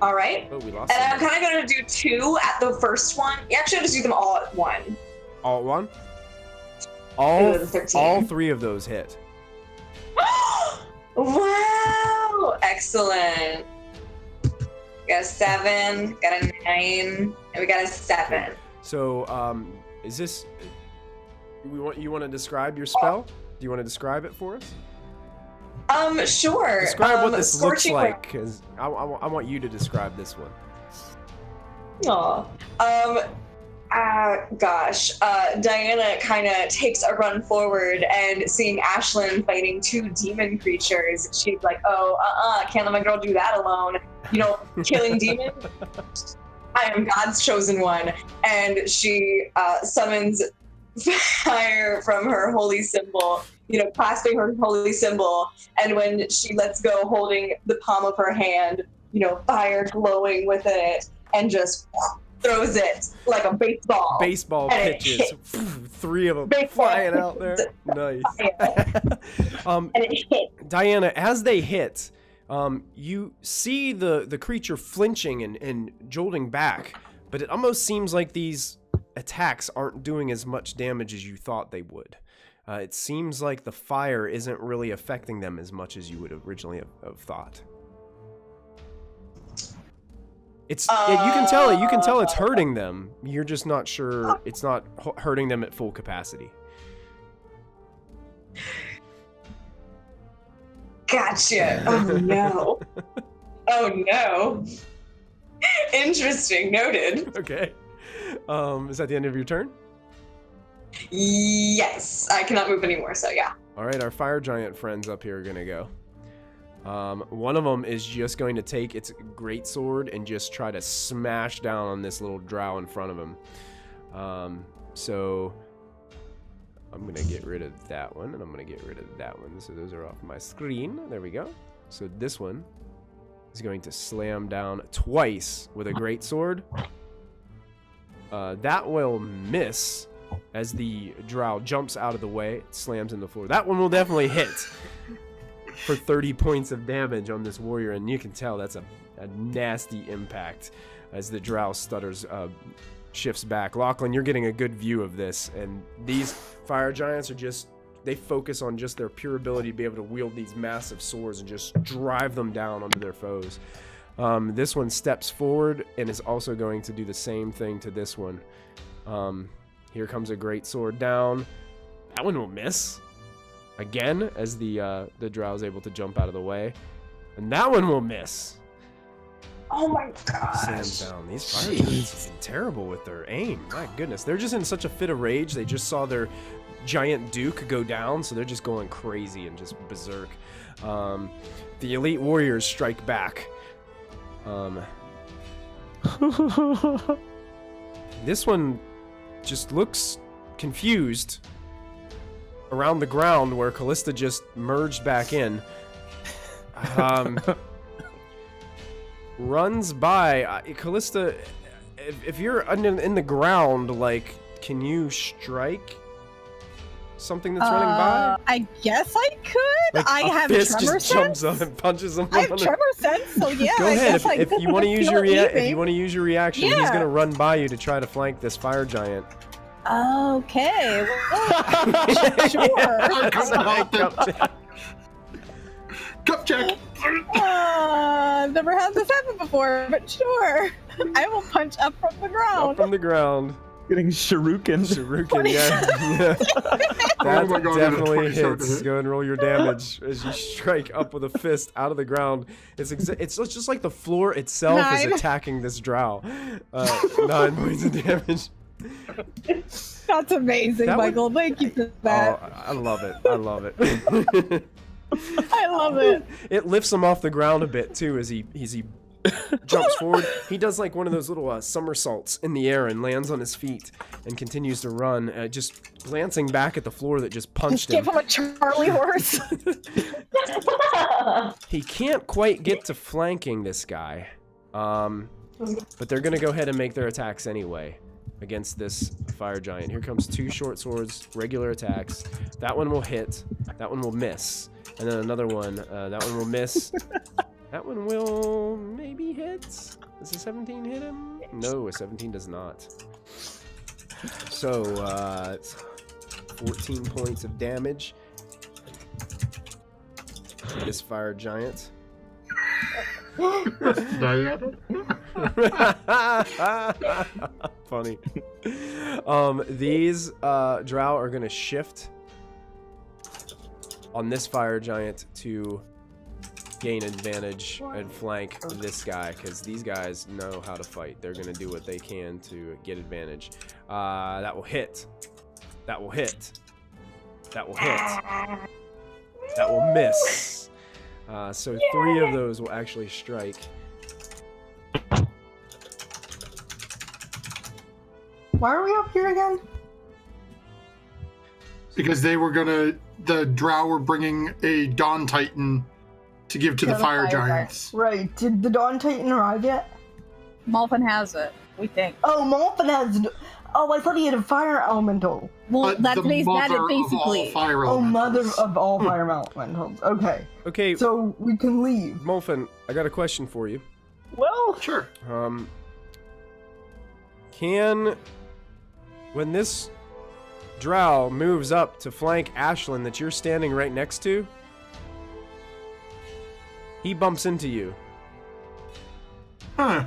[SPEAKER 6] All right.
[SPEAKER 1] Oh, we lost.
[SPEAKER 6] And I'm kind of going to do 2 at the first one. Actually, I'll just do them all at one.
[SPEAKER 1] All at one?
[SPEAKER 6] Ooh, 13.
[SPEAKER 1] All 3 of those hit.
[SPEAKER 6] Wow! Excellent. Got a 7, got a 9, and we got a 7.
[SPEAKER 1] So, is this? You want to describe your spell? Do you want to describe it for us?
[SPEAKER 6] Sure.
[SPEAKER 1] Describe what this looks
[SPEAKER 6] Scorching
[SPEAKER 1] like, because I want you to describe this one.
[SPEAKER 6] Aw. Gosh. Diana kind of takes a run forward, and seeing Ashlyn fighting 2 demon creatures, she's like, can't let my girl do that alone. Killing demons? I am God's chosen one. And she summons fire from her holy symbol, clasping her holy symbol. And when she lets go, holding the palm of her hand, fire glowing with it, and just throws it like a baseball.
[SPEAKER 1] Baseball pitches. 3 of them flying out there. Nice.
[SPEAKER 6] And it hit.
[SPEAKER 1] Diana, as they hit, you see the creature flinching and jolting back, but it almost seems like these attacks aren't doing as much damage as you thought they would. It seems like the fire isn't really affecting them as much as you would originally have thought. You can tell it. You can tell it's hurting them. You're just not sure it's not hurting them at full capacity.
[SPEAKER 6] Gotcha. Oh no. Oh no. Interesting. Noted.
[SPEAKER 1] Okay. Is that the end of your turn?
[SPEAKER 6] Yes. I cannot move anymore, so yeah.
[SPEAKER 1] All right, our fire giant friends up here are gonna go. One of them is just going to take its greatsword and just try to smash down on this little drow in front of him. So I'm going to get rid of that one, and I'm going to get rid of that one. So those are off my screen. There we go. So this one is going to slam down twice with a greatsword. That will miss as the drow jumps out of the way, slams in the floor. That one will definitely hit for 30 points of damage on this warrior, and you can tell that's a nasty impact as the drow stutters, shifts back. Lachlan, you're getting a good view of this, and these fire giants are just, they focus on just their pure ability to be able to wield these massive swords and just drive them down onto their foes. This one steps forward and is also going to do the same thing to this one. Here comes a great sword down. That one will miss again as the drow is able to jump out of the way, and that one will miss.
[SPEAKER 6] Oh my gosh.
[SPEAKER 1] Slams down. These fire giants have been terrible with their aim. My goodness, they're just in such a fit of rage. They just saw their giant duke go down, so they're just going crazy and just berserk. The elite warriors strike back. This one just looks confused around the ground where Kallista just merged back in. Runs by. Kallista, if you're in the ground, like, can you strike something that's running by?
[SPEAKER 3] I guess I could.
[SPEAKER 1] Like,
[SPEAKER 3] I
[SPEAKER 1] a
[SPEAKER 3] have
[SPEAKER 1] fist
[SPEAKER 3] tremor
[SPEAKER 1] just
[SPEAKER 3] sense.
[SPEAKER 1] jumps up and punches him.
[SPEAKER 3] I have tremor sense, so yeah.
[SPEAKER 1] Go
[SPEAKER 3] I
[SPEAKER 1] ahead.
[SPEAKER 3] guess
[SPEAKER 1] If you want to use your reaction, he's
[SPEAKER 3] Yeah.
[SPEAKER 1] gonna run by you to try to flank this fire giant.
[SPEAKER 3] Okay. Well, sure.
[SPEAKER 5] Cup check.
[SPEAKER 3] I've never had this happen before, but sure. I will punch up from the
[SPEAKER 1] Up
[SPEAKER 3] ground.
[SPEAKER 1] from the ground.
[SPEAKER 4] Getting shuriken.
[SPEAKER 1] Shuriken, yeah. That
[SPEAKER 5] Oh my God,
[SPEAKER 1] definitely
[SPEAKER 5] 27 to
[SPEAKER 1] hits.
[SPEAKER 5] hit.
[SPEAKER 1] Go ahead and roll your damage as you strike up with a fist out of the ground. It's just like the floor itself is
[SPEAKER 3] 9.
[SPEAKER 1] attacking this drow. 9 points of damage.
[SPEAKER 3] That's amazing,
[SPEAKER 1] That
[SPEAKER 3] Michael. Thank you for that.
[SPEAKER 1] Oh, I love it. I love it.
[SPEAKER 3] I love it.
[SPEAKER 1] It lifts him off the ground a bit too as he jumps forward. He does like one of those little somersaults in the air and lands on his feet and continues to run, just glancing back at the floor that just punched
[SPEAKER 3] Give
[SPEAKER 1] him.
[SPEAKER 3] him a Charlie horse.
[SPEAKER 1] He can't quite get to flanking this guy, but they're gonna go ahead and make their attacks anyway against this fire giant. Here comes 2 short swords, regular attacks. That one will hit. That one will miss. And then another one. That one will miss. That one will maybe hit. Does a 17 hit him? No, a 17 does not. So, it's 14 points of damage to this fire giant.
[SPEAKER 5] Diana?
[SPEAKER 1] Funny. These drow are gonna shift on this fire giant to gain advantage and flank this guy, because these guys know how to fight. They're gonna do what they can to get advantage. That will hit. That will hit. That will hit. That will miss. So 3 of those will actually strike.
[SPEAKER 2] Why are we up here again?
[SPEAKER 5] Because the drow were bringing a Dawn Titan to give to the fire giants.
[SPEAKER 2] Right. Did the Dawn Titan arrive yet?
[SPEAKER 3] Molfin has it, we think.
[SPEAKER 2] Oh, Molfin has. Oh, I thought he had a fire elemental.
[SPEAKER 3] Well,
[SPEAKER 5] But
[SPEAKER 3] that's
[SPEAKER 5] the
[SPEAKER 3] what he's mad
[SPEAKER 5] mother
[SPEAKER 3] at, basically.
[SPEAKER 5] Of all fire
[SPEAKER 2] Oh, mother
[SPEAKER 5] elementals.
[SPEAKER 2] of all fire elementals. Okay.
[SPEAKER 1] Okay,
[SPEAKER 2] So we can leave.
[SPEAKER 1] Molfin, I got a question for you.
[SPEAKER 5] Well, sure.
[SPEAKER 1] When this drow moves up to flank Ashlyn that you're standing right next to, he bumps into you.
[SPEAKER 5] Huh.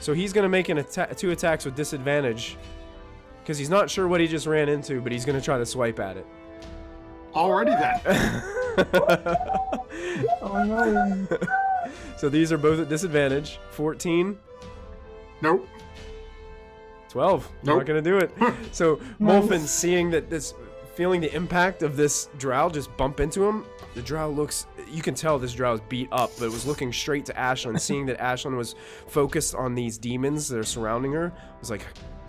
[SPEAKER 1] So he's going to make 2 attacks with disadvantage because he's not sure what he just ran into, but he's going to try to swipe at it.
[SPEAKER 5] Alrighty then.
[SPEAKER 2] Oh no.
[SPEAKER 1] So these are both at disadvantage. 14,
[SPEAKER 5] Nope.
[SPEAKER 1] 12.
[SPEAKER 5] Nope.
[SPEAKER 1] Not going to do it. So Molfin, seeing that this feeling the impact of this drow just bump into him, the drow looks, you can tell this drow is beat up, but it was looking straight to Ashlyn, seeing that Ashlyn was focused on these demons that are surrounding her, was like,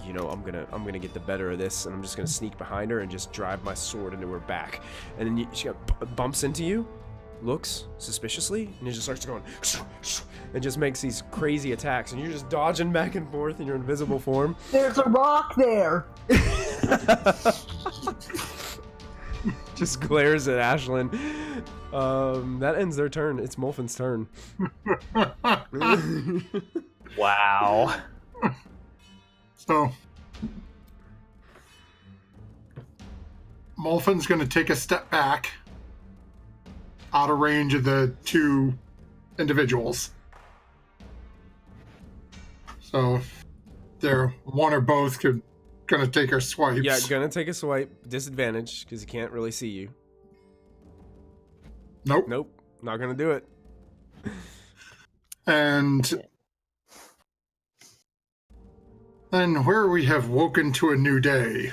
[SPEAKER 1] you know, I'm gonna get the better of this, and I'm just gonna sneak behind her and just drive my sword into her back. And then she bumps into you, looks suspiciously, and it just starts going, and just makes these crazy attacks, and you're just dodging back and forth in your invisible form.
[SPEAKER 2] There's a rock there.
[SPEAKER 1] Just glares at Ashlyn. That ends their turn. It's Molfin's turn.
[SPEAKER 4] Wow.
[SPEAKER 5] So, Molfin's going to take a step back out of range of the two individuals. So, they're one or both going to take her swipes.
[SPEAKER 1] Yeah, gonna take a swipe. Disadvantage, because he can't really see you.
[SPEAKER 5] Nope.
[SPEAKER 1] Nope, not gonna do it.
[SPEAKER 5] And then where we have woken to a new day,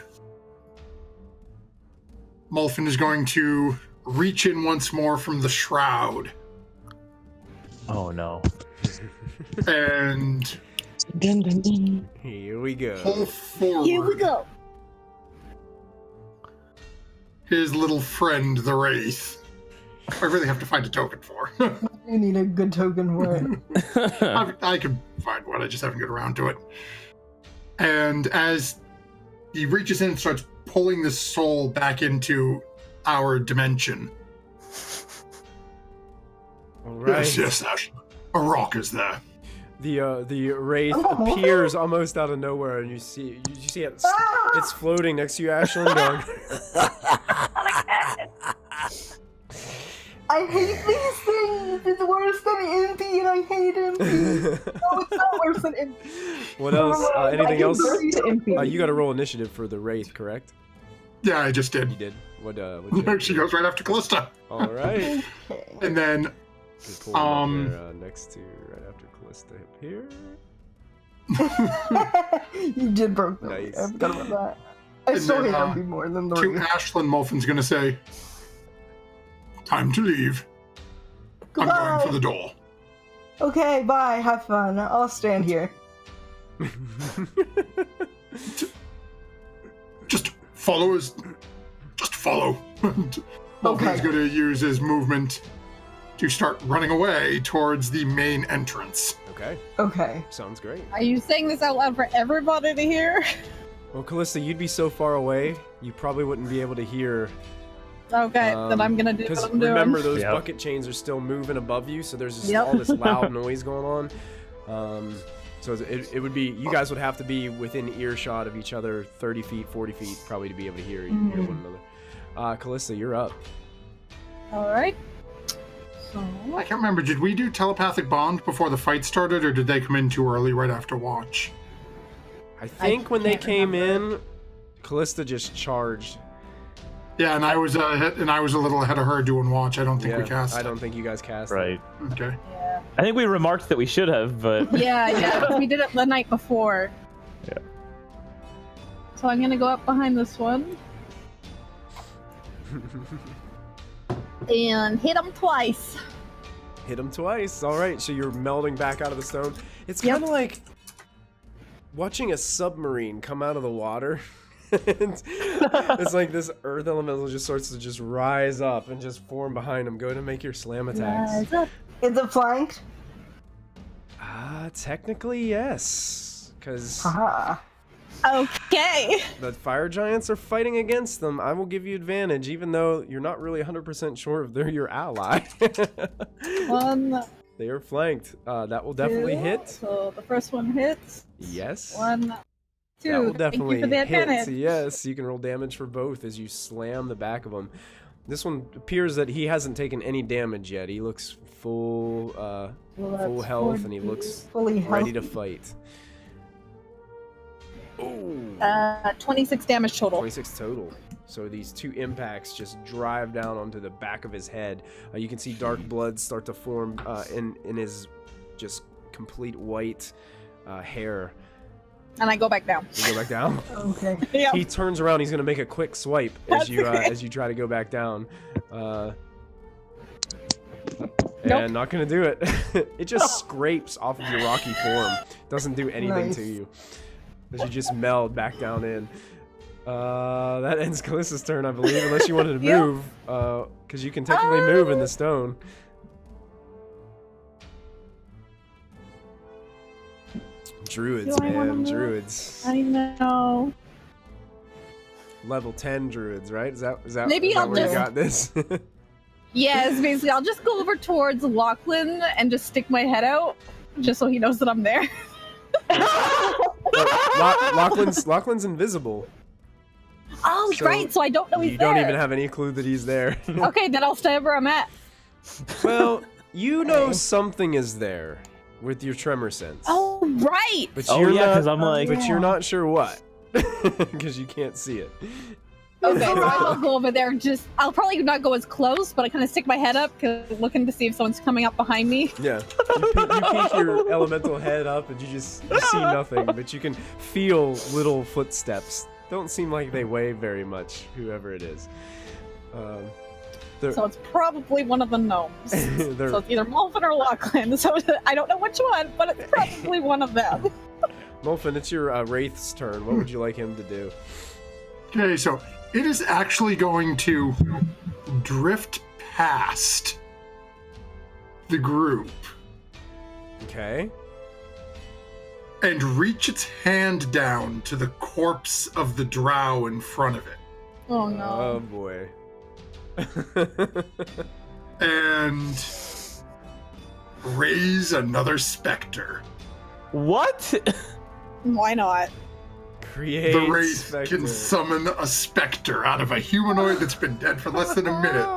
[SPEAKER 5] Molfin is going to reach in once more from the shroud.
[SPEAKER 4] Oh no.
[SPEAKER 5] And
[SPEAKER 2] Dun, dun, dun.
[SPEAKER 1] Here we go.
[SPEAKER 5] pull forward
[SPEAKER 2] Here we go.
[SPEAKER 5] his little friend, the Wraith. I really have to find a token for.
[SPEAKER 2] You need a good token for it.
[SPEAKER 5] I can find one, I just haven't got around to it. And as he reaches in and starts pulling the soul back into our dimension.
[SPEAKER 1] All right.
[SPEAKER 5] Yes, Ash. A rock is there.
[SPEAKER 1] The wraith
[SPEAKER 2] Oh, Molfin.
[SPEAKER 1] appears almost out of nowhere, and you see it. It's floating next to you, Ashlyn. Going,
[SPEAKER 2] I hate these things. It's worse than Impy, and I hate Impy. No, it's not worse than Impy.
[SPEAKER 1] what else? Anything else?
[SPEAKER 2] Impy.
[SPEAKER 1] You got to roll initiative for the wraith, correct?
[SPEAKER 5] Yeah, I just
[SPEAKER 1] You
[SPEAKER 5] did.
[SPEAKER 1] did. What?
[SPEAKER 5] She goes right after Kallista.
[SPEAKER 1] All right.
[SPEAKER 5] And then
[SPEAKER 1] We pull him up there, next to right after Kallista here.
[SPEAKER 2] You did broke them.
[SPEAKER 1] Nice.
[SPEAKER 2] I forgot about that. I
[SPEAKER 5] And
[SPEAKER 2] still
[SPEAKER 5] then,
[SPEAKER 2] hate Impy more than the
[SPEAKER 5] to
[SPEAKER 2] Wraith.
[SPEAKER 5] Ashlyn, Molfin's gonna say, time to leave. I'm going for the door.
[SPEAKER 2] Okay, bye. Have fun. I'll stand here.
[SPEAKER 5] Just follow his... Just follow. Molfin's
[SPEAKER 2] Okay.
[SPEAKER 5] gonna use his movement to start running away towards the main entrance.
[SPEAKER 1] Okay,
[SPEAKER 2] Okay.
[SPEAKER 1] sounds great.
[SPEAKER 3] Are you saying this out loud for everybody to hear?
[SPEAKER 1] Well, Kallista, you'd be so far away, you probably wouldn't be able to hear.
[SPEAKER 3] Okay, then I'm gonna do
[SPEAKER 1] Because
[SPEAKER 3] what I'm doing.
[SPEAKER 1] remember, those
[SPEAKER 4] Yep.
[SPEAKER 1] bucket chains are still moving above you, so there's just
[SPEAKER 3] Yep.
[SPEAKER 1] all this loud noise going on. So it would be, you guys would have to be within earshot of each other, 30 feet, 40 feet, probably to be able to hear one another. Kallista, you're up.
[SPEAKER 3] Alright. So,
[SPEAKER 5] I can't remember, did we do telepathic bond before the fight started, or did they come in too early right after watch?
[SPEAKER 1] I think when they
[SPEAKER 3] can't
[SPEAKER 1] came in, Kallista just charged.
[SPEAKER 5] Yeah, and I was a little ahead of her doing watch. I don't think we cast.
[SPEAKER 1] I don't think you guys cast. it.
[SPEAKER 4] Right.
[SPEAKER 5] Okay.
[SPEAKER 3] yeah.
[SPEAKER 4] I think we remarked that we should have, but
[SPEAKER 3] Yeah, we did it the night before.
[SPEAKER 4] Yeah.
[SPEAKER 3] So I'm gonna go up behind this one. And hit him twice.
[SPEAKER 1] Hit him twice. All right, so you're melding back out of the stone. It's
[SPEAKER 3] Yep.
[SPEAKER 1] kind of like watching a submarine come out of the water. It's like this earth elemental just starts to just rise up and just form behind him. Go ahead and make your slam attacks.
[SPEAKER 3] Rise up.
[SPEAKER 2] Is it flanked?
[SPEAKER 1] Technically, yes. Because
[SPEAKER 2] Haha.
[SPEAKER 3] Okay.
[SPEAKER 1] the fire giants are fighting against them. I will give you advantage, even though you're not really 100% sure if they're your ally.
[SPEAKER 3] 1,
[SPEAKER 1] They are flanked. That will definitely
[SPEAKER 3] 2.
[SPEAKER 1] hit.
[SPEAKER 3] So the first one hits.
[SPEAKER 1] Yes.
[SPEAKER 3] 1, 2.
[SPEAKER 1] That will
[SPEAKER 3] Thank
[SPEAKER 1] definitely
[SPEAKER 3] you for the
[SPEAKER 1] hit.
[SPEAKER 3] advantage.
[SPEAKER 1] Yes, you can roll damage for both as you slam the back of him. This one appears that he hasn't taken any damage yet. He looks full full health, and he looks
[SPEAKER 2] fully
[SPEAKER 1] ready to
[SPEAKER 2] healthy.
[SPEAKER 1] fight. Ooh.
[SPEAKER 3] 26 damage total.
[SPEAKER 1] 26 total. So these two impacts just drive down onto the back of his head. You can see dark blood start to form in his just complete white hair.
[SPEAKER 3] And I go back down.
[SPEAKER 1] You go back down.
[SPEAKER 2] Okay.
[SPEAKER 3] Yeah.
[SPEAKER 1] He turns around. He's gonna make a quick swipe as you try to go back down. And not gonna do it. It just scrapes off of your rocky form. Doesn't do anything to you. As you just meld back down in. That ends Kallista's turn, I believe, unless you wanted to move. Because you can technically move in the stone. Druids, man, druids.
[SPEAKER 3] I know.
[SPEAKER 1] Level 10 druids, right? Is that
[SPEAKER 3] Maybe
[SPEAKER 1] is that
[SPEAKER 3] I'll
[SPEAKER 1] where
[SPEAKER 3] just-
[SPEAKER 1] you got this?
[SPEAKER 3] Yes, basically, I'll just go over towards Lachlan and just stick my head out, just so he knows that I'm there.
[SPEAKER 1] Lachlan's invisible.
[SPEAKER 3] Oh,
[SPEAKER 1] So
[SPEAKER 3] right, so I don't know he's
[SPEAKER 1] You
[SPEAKER 3] there.
[SPEAKER 1] don't even have any clue that he's there.
[SPEAKER 3] Okay, then I'll stay where I'm at.
[SPEAKER 1] Well, you know something is there with your tremor sense.
[SPEAKER 3] Oh, right!
[SPEAKER 1] But
[SPEAKER 4] Oh
[SPEAKER 1] you're
[SPEAKER 4] yeah,
[SPEAKER 1] not,
[SPEAKER 4] because I'm like,
[SPEAKER 1] but you're not sure what. Because you can't see it.
[SPEAKER 3] Okay, so I'll go over there. I'll probably not go as close, but I kind of stick my head up, looking to see if someone's coming up behind me.
[SPEAKER 1] Yeah. You peek your elemental head up and you see nothing, but you can feel little footsteps. Don't seem like they weigh very much, whoever it is.
[SPEAKER 3] So it's probably one of the gnomes. So it's either Molfin or Lachlan. So I don't know which one, but it's probably one of them.
[SPEAKER 1] Molfin, it's your Wraith's turn. What would you like him to do?
[SPEAKER 5] Okay, so it is actually going to drift past the group
[SPEAKER 1] Okay.
[SPEAKER 5] and reach its hand down to the corpse of the drow in front of it.
[SPEAKER 3] Oh
[SPEAKER 1] Oh
[SPEAKER 3] no.
[SPEAKER 1] boy.
[SPEAKER 5] And raise another specter.
[SPEAKER 4] what?
[SPEAKER 3] Why not?
[SPEAKER 1] Create
[SPEAKER 5] The Wraith
[SPEAKER 1] specter.
[SPEAKER 5] can summon a specter out of a humanoid that's been dead for less than a minute.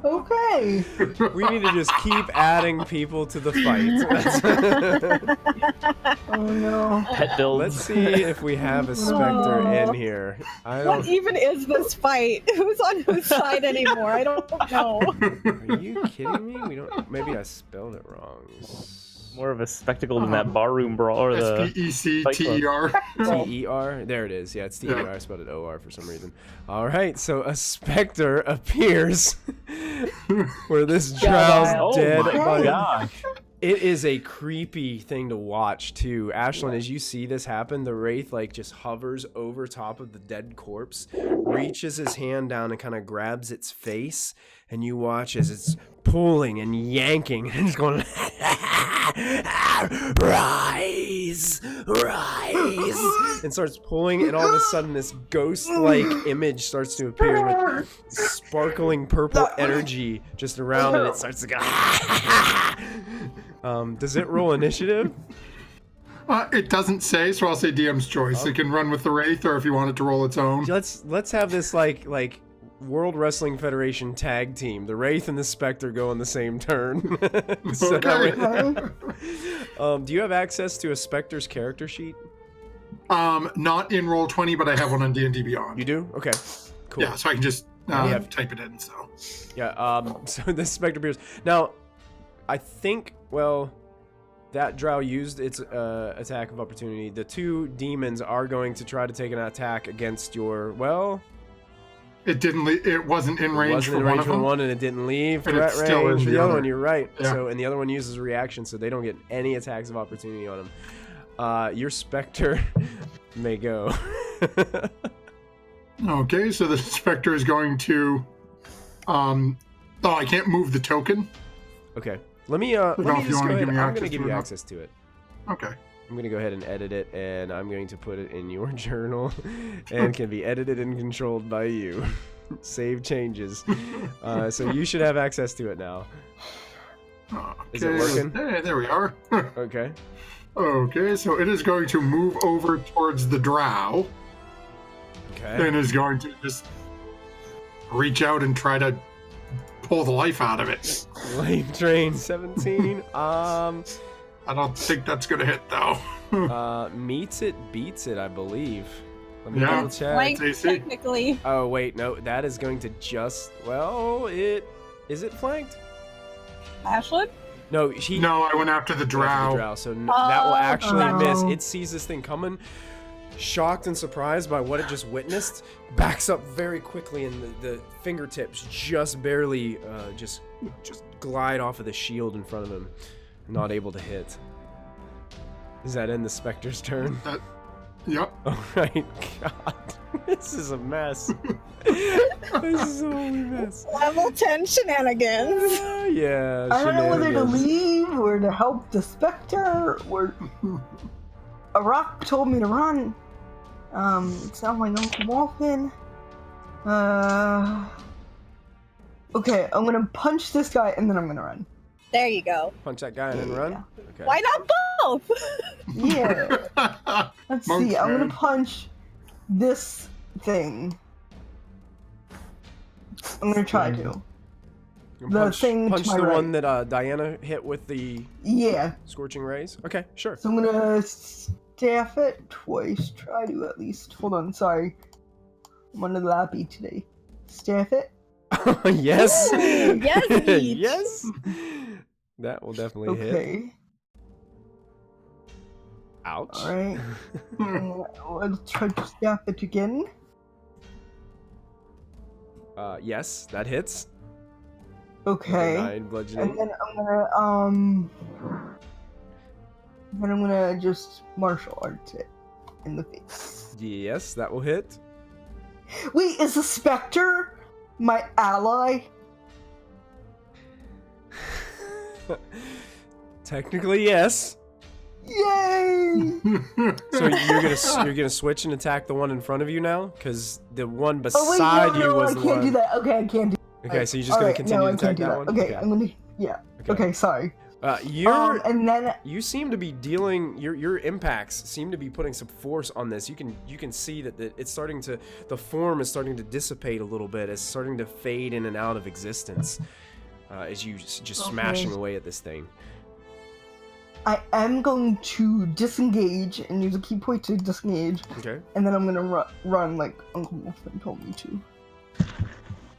[SPEAKER 2] Okay.
[SPEAKER 1] We need to just keep adding people to the fight.
[SPEAKER 2] Oh no.
[SPEAKER 4] Pet builds.
[SPEAKER 1] Let's see if we have a specter in here. I
[SPEAKER 3] What
[SPEAKER 1] don't.
[SPEAKER 3] even is this fight? Who's on whose side anymore? I don't know.
[SPEAKER 1] Are you kidding me? We don't. Maybe I spelled it wrong.
[SPEAKER 4] More of a spectacle than that barroom brawl or the.
[SPEAKER 5] SPECTER.
[SPEAKER 1] T-E-R? There it is. Yeah, it's T-E-R. I spelled it O-R for some reason. All right, so a specter appears where this drow's
[SPEAKER 4] Oh
[SPEAKER 1] dead
[SPEAKER 4] my
[SPEAKER 1] body.
[SPEAKER 4] gosh.
[SPEAKER 1] It is a creepy thing to watch, too. Ashlyn, as you see this happen, the Wraith, like, just hovers over top of the dead corpse, reaches his hand down and kind of grabs its face, and you watch as it's pulling and yanking, and it's going, rise, rise, and starts pulling, and all of a sudden this ghost-like image starts to appear with sparkling purple energy just around, and it starts to go, does it roll initiative?
[SPEAKER 5] It doesn't say, so I'll say DM's choice. It can run with the Wraith, or if you want it to roll its own.
[SPEAKER 1] Let's have this like World Wrestling Federation tag team. The Wraith and the Spectre go on the same turn. So that way- do you have access to a Spectre's character sheet?
[SPEAKER 5] Not in Roll20, but I have one on D&D Beyond.
[SPEAKER 1] You do? Okay. Cool.
[SPEAKER 5] Yeah, so I can just
[SPEAKER 1] Yeah.
[SPEAKER 5] type it in. So
[SPEAKER 1] Yeah, so this Spectre appears. Now, I think, well, that Drow used its attack of opportunity. The two demons are going to try to take an attack against your, well...
[SPEAKER 5] it didn't. It wasn't in range
[SPEAKER 1] wasn't
[SPEAKER 5] for
[SPEAKER 1] in
[SPEAKER 5] one
[SPEAKER 1] range
[SPEAKER 5] of
[SPEAKER 1] for
[SPEAKER 5] them.
[SPEAKER 1] one, and it didn't leave
[SPEAKER 5] And
[SPEAKER 1] threat
[SPEAKER 5] it's still
[SPEAKER 1] range
[SPEAKER 5] in
[SPEAKER 1] for
[SPEAKER 5] the
[SPEAKER 1] the other
[SPEAKER 5] other.
[SPEAKER 1] one. You're right.
[SPEAKER 5] Yeah.
[SPEAKER 1] So, and the other one uses a reaction, so they don't get any attacks of opportunity on them. Your Spectre may go.
[SPEAKER 5] Okay, so the Spectre is going to. Oh, I can't move the token.
[SPEAKER 1] Okay. Let me
[SPEAKER 5] know
[SPEAKER 1] just
[SPEAKER 5] if you
[SPEAKER 1] go
[SPEAKER 5] wanna
[SPEAKER 1] ahead.
[SPEAKER 5] give me
[SPEAKER 1] I'm going to
[SPEAKER 5] access
[SPEAKER 1] give
[SPEAKER 5] to
[SPEAKER 1] you
[SPEAKER 5] it now.
[SPEAKER 1] access to it.
[SPEAKER 5] Okay.
[SPEAKER 1] I'm going to go ahead and edit it, and I'm going to put it in your journal, and can be edited and controlled by you. Save changes. So you should have access to it now. Is it working?
[SPEAKER 5] Hey, there we are.
[SPEAKER 1] Okay.
[SPEAKER 5] Okay, so it is going to move over towards the Drow
[SPEAKER 1] Okay.
[SPEAKER 5] and is going to just reach out and try to pull the life out of it.
[SPEAKER 1] Lane Train 17.
[SPEAKER 5] I don't think that's going to hit though.
[SPEAKER 1] Meets it, beats it, I believe. Let me
[SPEAKER 5] Yeah.
[SPEAKER 1] double check.
[SPEAKER 3] Like,
[SPEAKER 5] AC.
[SPEAKER 3] technically.
[SPEAKER 1] Oh wait, no, that is going to just. Well, is it flanked?
[SPEAKER 3] Ashlyn?
[SPEAKER 1] No, she.
[SPEAKER 5] No, I went after the
[SPEAKER 1] After
[SPEAKER 5] Drow.
[SPEAKER 1] the Drow, so that will actually
[SPEAKER 2] Oh.
[SPEAKER 1] miss. It sees this thing coming, shocked and surprised by what it just witnessed, backs up very quickly, and the fingertips just barely just glide off of the shield in front of him, not able to hit. Does that end the Spectre's turn?
[SPEAKER 5] Yep.
[SPEAKER 1] All right. God, this is a mess. This is a holy mess.
[SPEAKER 3] Level 10 shenanigans.
[SPEAKER 1] Yeah.
[SPEAKER 2] I don't know whether to
[SPEAKER 1] shenanigans.
[SPEAKER 2] leave or to help the Spectre or a rock told me to run. It's not my Uncle Molfin. Okay, I'm gonna punch this guy and then I'm gonna run.
[SPEAKER 3] There you go.
[SPEAKER 1] Punch that guy and then run.
[SPEAKER 2] Yeah.
[SPEAKER 1] Okay.
[SPEAKER 3] Why not both?
[SPEAKER 2] Yeah. Let's
[SPEAKER 5] Monk's
[SPEAKER 2] see. I'm gonna
[SPEAKER 5] turn.
[SPEAKER 2] punch this thing. I'm gonna try to.
[SPEAKER 1] You
[SPEAKER 2] The
[SPEAKER 1] punch,
[SPEAKER 2] thing to
[SPEAKER 1] punch
[SPEAKER 2] my
[SPEAKER 1] the
[SPEAKER 2] right.
[SPEAKER 1] one that Diana hit with the
[SPEAKER 2] Yeah.
[SPEAKER 1] scorching rays. Okay, sure.
[SPEAKER 2] So I'm gonna staff it twice. Try to at least. Hold on. Sorry. I'm under the lappy today. Staff it.
[SPEAKER 1] Yes.
[SPEAKER 3] Ooh, yes, Peach.
[SPEAKER 1] Yes. That will definitely hit.
[SPEAKER 2] Okay.
[SPEAKER 1] Ouch.
[SPEAKER 2] All right. Let's try to staff it again.
[SPEAKER 1] Yes, that hits.
[SPEAKER 2] Okay.
[SPEAKER 1] 9 bludgeoning.
[SPEAKER 2] And then I'm gonna just martial arts it in the face.
[SPEAKER 1] Yes, that will hit.
[SPEAKER 2] Wait, is the Spectre my ally?
[SPEAKER 1] Technically, yes.
[SPEAKER 2] Yay!
[SPEAKER 1] So you're gonna switch and attack the one in front of you now, because the one
[SPEAKER 2] Oh wait,
[SPEAKER 1] beside
[SPEAKER 2] no,
[SPEAKER 1] you was
[SPEAKER 2] I
[SPEAKER 1] the
[SPEAKER 2] can't
[SPEAKER 1] one.
[SPEAKER 2] do that. Okay, I can't do.
[SPEAKER 1] Okay, so you're just gonna
[SPEAKER 2] Alright,
[SPEAKER 1] continue
[SPEAKER 2] no,
[SPEAKER 1] to attack
[SPEAKER 2] I can't do
[SPEAKER 1] that
[SPEAKER 2] that.
[SPEAKER 1] one.
[SPEAKER 2] Okay, I'm gonna. Yeah. Okay, sorry. And then
[SPEAKER 1] You seem to be dealing your impacts seem to be putting some force on this. You can see that it's starting to, the form is starting to dissipate a little bit. It's starting to fade in and out of existence as you just smashing away at this thing.
[SPEAKER 2] I am going to disengage and use a key point to disengage,
[SPEAKER 1] Okay.
[SPEAKER 2] and then I'm gonna run like Uncle Molfin told me to.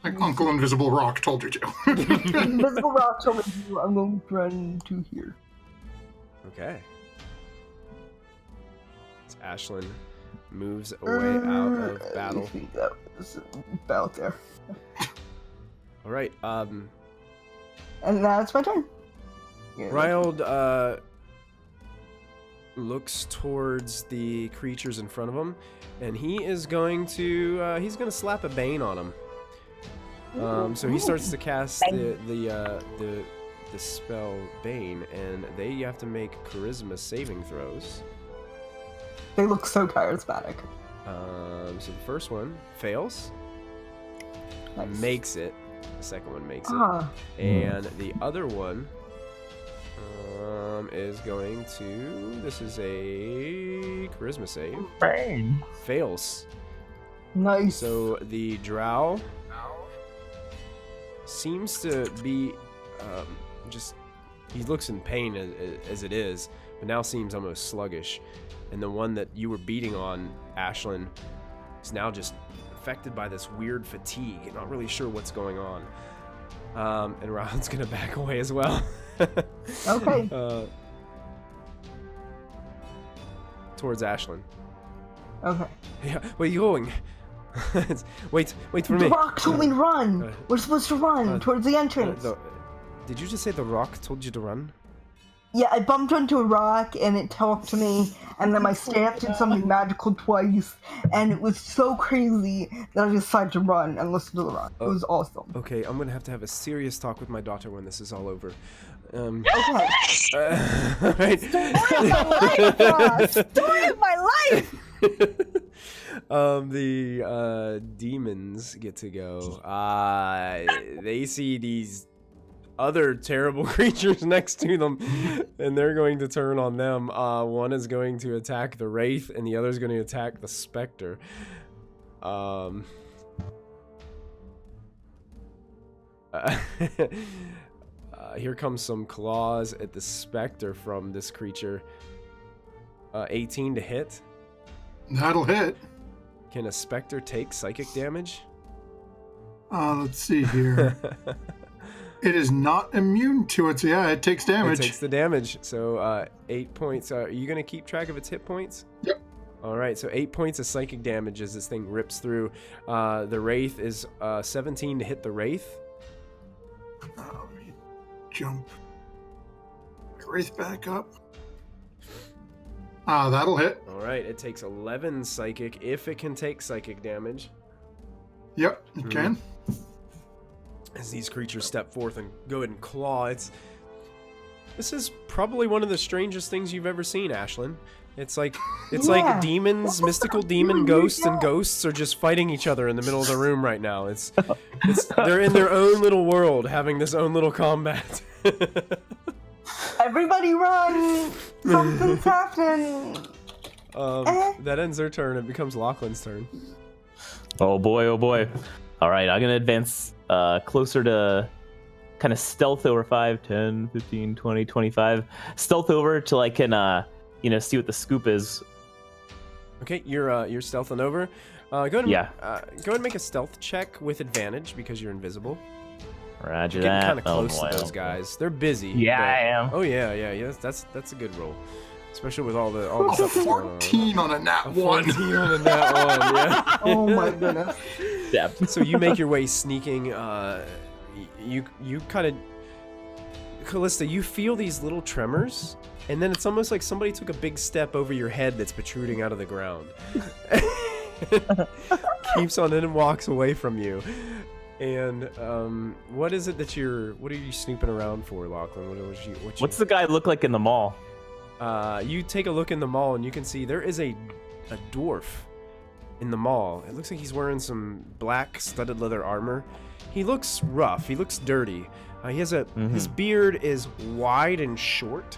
[SPEAKER 5] Like Uncle Invisible Rock told you to.
[SPEAKER 2] Invisible Rock told me to. I'm going to run to here.
[SPEAKER 1] Okay. So Ashlyn moves away out of
[SPEAKER 2] I
[SPEAKER 1] battle.
[SPEAKER 2] think that was about there.
[SPEAKER 1] All right.
[SPEAKER 2] And that's my turn. Yeah,
[SPEAKER 1] Ryled looks towards the creatures in front of him, and he is going to he's going to slap a bane on him. So he starts to cast the spell Bane, and they have to make charisma saving throws.
[SPEAKER 2] They look so charismatic.
[SPEAKER 1] So the first one fails,
[SPEAKER 2] Nice.
[SPEAKER 1] makes it. The second one makes it,
[SPEAKER 2] Ah,
[SPEAKER 1] and the other one is going to. This is a charisma save.
[SPEAKER 4] Bang.
[SPEAKER 1] Fails.
[SPEAKER 2] nice.
[SPEAKER 1] So the Drow seems to be just. He looks in pain as it is, but now seems almost sluggish. And the one that you were beating on, Ashlyn, is now just affected by this weird fatigue and not really sure what's going on. And Ron's gonna back away as well.
[SPEAKER 2] Okay.
[SPEAKER 1] Towards Ashlyn.
[SPEAKER 2] Okay.
[SPEAKER 1] Yeah, where are you going? wait for me.
[SPEAKER 2] The rock told me to run.
[SPEAKER 1] Uh,
[SPEAKER 2] We're supposed to run towards the entrance.
[SPEAKER 1] Did you just say the rock told you to run?
[SPEAKER 2] Yeah, I bumped into a rock and it talked to me, and then my staff did something magical twice, and it was so crazy that I decided to run and listen to the rock. It was awesome.
[SPEAKER 1] Okay, I'm gonna have a serious talk with my daughter when this is all over.
[SPEAKER 2] Okay.
[SPEAKER 1] All right.
[SPEAKER 3] Story of my life!
[SPEAKER 1] The demons get to go. They see these other terrible creatures next to them, and they're going to turn on them. One is going to attack the Wraith, and the other is going to attack the Spectre. Here comes some claws at the Spectre from this creature. 18 to hit.
[SPEAKER 5] That'll hit.
[SPEAKER 1] Can a Spectre take psychic damage?
[SPEAKER 5] Let's see here. It is not immune to it, so yeah, it takes damage.
[SPEAKER 1] It takes the damage. So 8 points. Are you going to keep track of its hit points?
[SPEAKER 5] Yep.
[SPEAKER 1] All right, so 8 points of psychic damage as this thing rips through. The Wraith is 17 to hit the Wraith.
[SPEAKER 5] Jump. Wraith back up. That'll hit.
[SPEAKER 1] All right, it takes 11 psychic if it can take psychic damage.
[SPEAKER 5] Yep, it can.
[SPEAKER 1] As these creatures step forth and go ahead and claw, this is probably one of the strangest things you've ever seen, Ashlyn. It's like demons, mystical demon ghosts, and ghosts are just fighting each other in the middle of the room right now. They're in their own little world, having this own little combat.
[SPEAKER 2] Everybody run! Something's happening.
[SPEAKER 1] That ends their turn. It becomes Lachlan's turn.
[SPEAKER 4] Oh boy, oh boy. All right, I'm gonna advance closer to kind of stealth over 5, 10, 15, 20, 25. Stealth over till I can, see what the scoop is.
[SPEAKER 1] Okay, you're stealthing over. Go ahead and make a stealth check with advantage because you're invisible.
[SPEAKER 4] Roger
[SPEAKER 1] You're getting
[SPEAKER 4] that.
[SPEAKER 1] kind of close to those guys. They're busy.
[SPEAKER 4] Yeah, I am.
[SPEAKER 1] Oh yeah. That's a good roll, especially with all the stuff that's going on.
[SPEAKER 5] 14 on a nat 1.
[SPEAKER 1] 14 on a nat 1. Yeah.
[SPEAKER 2] Oh my goodness.
[SPEAKER 4] Yeah.
[SPEAKER 1] So you make your way sneaking. You kind of, Kallista, you feel these little tremors, and then it's almost like somebody took a big step over your head that's protruding out of the ground. Keeps on in and walks away from you. And what is it that what are you snooping around for, Lachlan?
[SPEAKER 4] What's the guy look like in the mall?
[SPEAKER 1] You take a look in the mall and you can see there is a dwarf in the mall. It looks like he's wearing some black studded leather armor. He looks rough. He looks dirty. He has his beard is wide and short.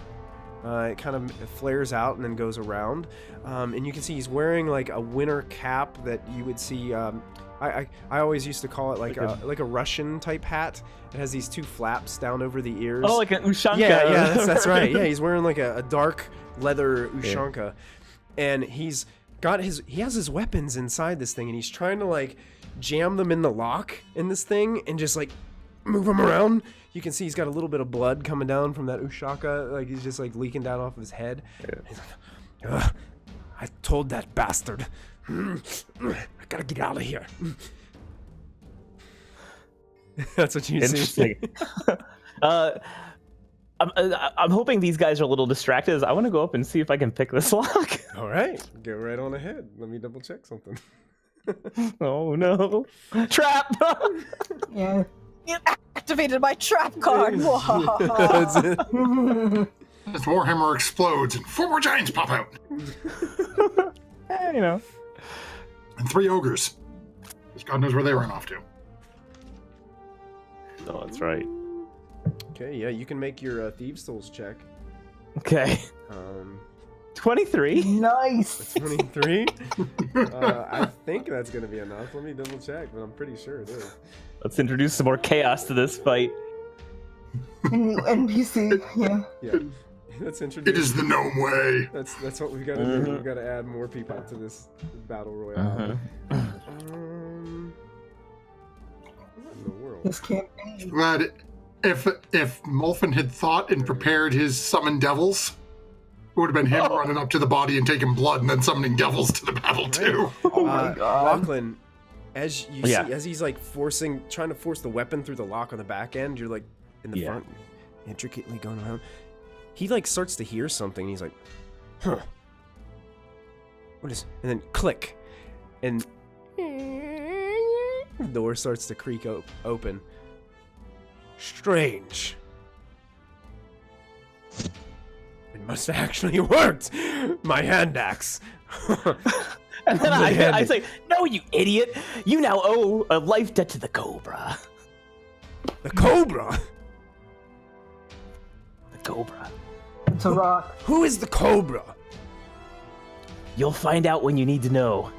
[SPEAKER 1] It kind of flares out and then goes around. And you can see he's wearing like a winter cap that you would see. I always used to call it like a Russian type hat. It has these two flaps down over the ears.
[SPEAKER 4] Oh, like an ushanka.
[SPEAKER 1] Yeah, that's right. Yeah, he's wearing like a dark leather ushanka, and he has his weapons inside this thing, and he's trying to like jam them in the lock in this thing and just like move them around. You can see he's got a little bit of blood coming down from that ushanka, like he's just like leaking down off of his head. Yeah. He's like, I told that bastard. I gotta get out of here. That's what you see.
[SPEAKER 4] I'm hoping these guys are a little distracted. I want to go up and see if I can pick this lock.
[SPEAKER 1] All right, go right on ahead. Let me double check something.
[SPEAKER 4] Oh no! Trap!
[SPEAKER 2] Yeah.
[SPEAKER 3] You activated my trap card.
[SPEAKER 1] That's it.
[SPEAKER 5] As Warhammer explodes and 4 more giants pop out. And 3 ogres. God knows where they ran off to.
[SPEAKER 4] Oh, that's right.
[SPEAKER 1] Okay, yeah, you can make your Thieves' Tools check.
[SPEAKER 4] Okay. 23.
[SPEAKER 2] Nice.
[SPEAKER 1] 23. I think that's gonna be enough. Let me double check, but I'm pretty sure it is.
[SPEAKER 4] Let's introduce some more chaos to this fight.
[SPEAKER 2] NPC, yeah.
[SPEAKER 1] Yeah. Let's introduce.
[SPEAKER 5] It is the gnome way.
[SPEAKER 1] That's what we've got to do. We've got to add more people to this battle royale. What in the world?
[SPEAKER 2] This campaign.
[SPEAKER 5] Glad if Molfin had thought and prepared his summon devils, it would have been him running up to the body and taking blood and then summoning devils to the battle too.
[SPEAKER 2] Oh my god.
[SPEAKER 1] Lachlan, as you see, as he's like trying to force the weapon through the lock on the back end, you're like in the front, intricately going around. He like starts to hear something. He's like, "Huh? What is?" And then click, and the door starts to creak open. Strange. It must have actually worked. My hand axe.
[SPEAKER 4] And then I say, "No, you idiot! You now owe a life debt to the Cobra."
[SPEAKER 1] The Cobra.
[SPEAKER 4] The Cobra.
[SPEAKER 2] It's a rock.
[SPEAKER 1] Who is the Cobra?
[SPEAKER 4] You'll find out when you need to know.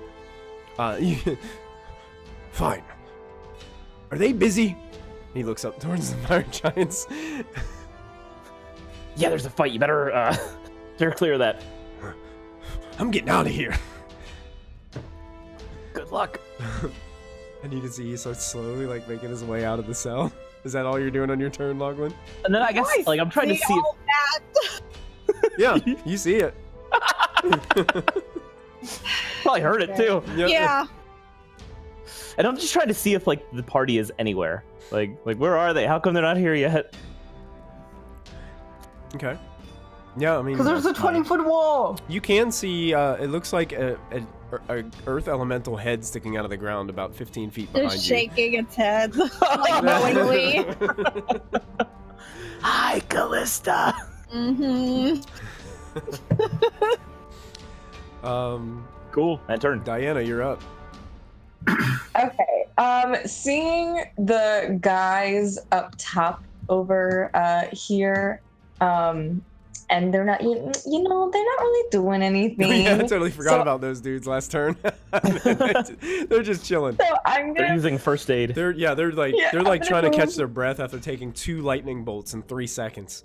[SPEAKER 1] Fine. Are they busy? He looks up towards the fire giants.
[SPEAKER 4] Yeah, there's a fight. You better steer clear of that.
[SPEAKER 1] I'm getting out of here.
[SPEAKER 4] Good luck.
[SPEAKER 1] And you can see he starts slowly like making his way out of the cell. Is that all you're doing on your turn, Lachlan?
[SPEAKER 4] And then I guess like I'm trying to see.
[SPEAKER 1] Yeah, you see it.
[SPEAKER 4] Probably heard it too.
[SPEAKER 1] Yep.
[SPEAKER 3] Yeah.
[SPEAKER 4] And I'm just trying to see if like the party is anywhere. Like where are they? How come they're not here yet?
[SPEAKER 1] Okay. Yeah, I mean,
[SPEAKER 2] Because there's a 20-foot wall.
[SPEAKER 1] you can see. It looks like a earth elemental head sticking out of the ground about 15 feet behind
[SPEAKER 3] Just
[SPEAKER 1] you.
[SPEAKER 3] shaking its head, like knowingly.
[SPEAKER 4] Hi, Kallista.
[SPEAKER 3] Mm-hmm.
[SPEAKER 4] Cool. And turn.
[SPEAKER 1] Diana, you're up.
[SPEAKER 6] Okay. Seeing the guys up top over here, and they're not, you know, they're not really doing anything.
[SPEAKER 1] Yeah, I totally forgot
[SPEAKER 6] So-
[SPEAKER 1] about those dudes last turn. They're just chilling.
[SPEAKER 6] So I'm
[SPEAKER 4] They're
[SPEAKER 6] gonna.
[SPEAKER 4] using first aid.
[SPEAKER 1] They're
[SPEAKER 6] Yeah,
[SPEAKER 1] like
[SPEAKER 6] I'm
[SPEAKER 1] trying to
[SPEAKER 6] gonna
[SPEAKER 1] catch
[SPEAKER 6] go-
[SPEAKER 1] their breath after taking 2 lightning bolts in 3 seconds.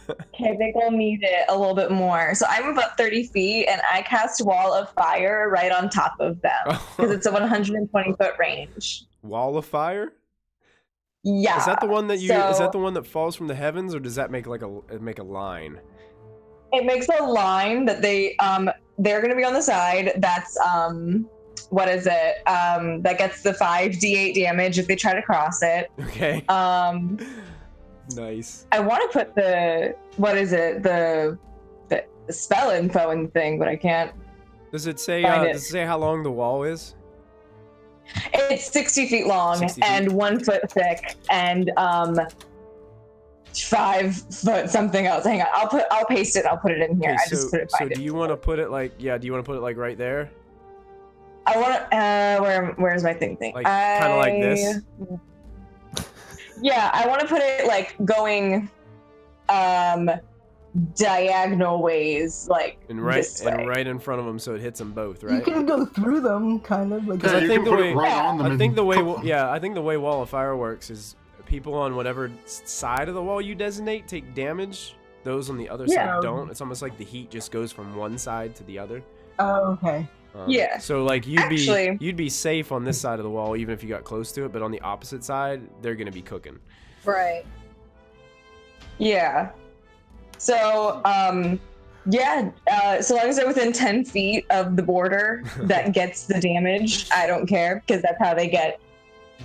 [SPEAKER 6] Okay, they gonna need it a little bit more. So I'm about 30 feet, and I cast Wall of Fire right on top of them because it's a 120-foot range.
[SPEAKER 1] Wall of fire?
[SPEAKER 6] Yeah.
[SPEAKER 1] Is that the one that you?
[SPEAKER 6] so
[SPEAKER 1] Is that the one that falls from the heavens, or does that make like a line?
[SPEAKER 6] It makes a line that they're gonna be on the side. That's what is it? That gets the 5d8 damage if they try to cross it.
[SPEAKER 1] Okay. Nice.
[SPEAKER 6] I want to put the the spell info in the thing, but I can't.
[SPEAKER 1] Does it say?
[SPEAKER 6] Find it.
[SPEAKER 1] Does it say how long the wall is?
[SPEAKER 6] It's 60 feet long
[SPEAKER 1] 60 feet.
[SPEAKER 6] and 1 foot thick and 5 foot something else. Hang on, I'll paste it. I'll put it in here.
[SPEAKER 1] Okay,
[SPEAKER 6] I just couldn't
[SPEAKER 1] so
[SPEAKER 6] find it.
[SPEAKER 1] do you want to put it like? Yeah. Do you want to put it like right there?
[SPEAKER 6] I want to. Where's my thing?
[SPEAKER 1] Like kind of like this.
[SPEAKER 6] Yeah, I want to put it like going diagonal ways, like
[SPEAKER 1] And right
[SPEAKER 6] this way.
[SPEAKER 1] and right in front of them, so it hits them both,
[SPEAKER 2] You
[SPEAKER 1] right?
[SPEAKER 2] can go through them, kind of like.
[SPEAKER 1] Because
[SPEAKER 5] Yeah,
[SPEAKER 1] I
[SPEAKER 5] you
[SPEAKER 1] think
[SPEAKER 5] can
[SPEAKER 1] the
[SPEAKER 5] put
[SPEAKER 1] way
[SPEAKER 5] it right on them.
[SPEAKER 1] I think
[SPEAKER 5] and
[SPEAKER 1] the way
[SPEAKER 5] cook 'em.
[SPEAKER 1] I think the way Wall of Fire works is people on whatever side of the wall you designate take damage. Those on the other
[SPEAKER 6] Yeah.
[SPEAKER 1] side don't. It's almost like the heat just goes from one side to the other.
[SPEAKER 2] Oh, okay.
[SPEAKER 6] Yeah.
[SPEAKER 1] So like
[SPEAKER 6] Actually-
[SPEAKER 1] you'd be safe on this side of the wall even if you got close to it, but on the opposite side they're gonna be cooking.
[SPEAKER 3] Right.
[SPEAKER 6] Yeah. So, so long as they're within 10 feet of the border that gets the damage, I don't care, because that's how they get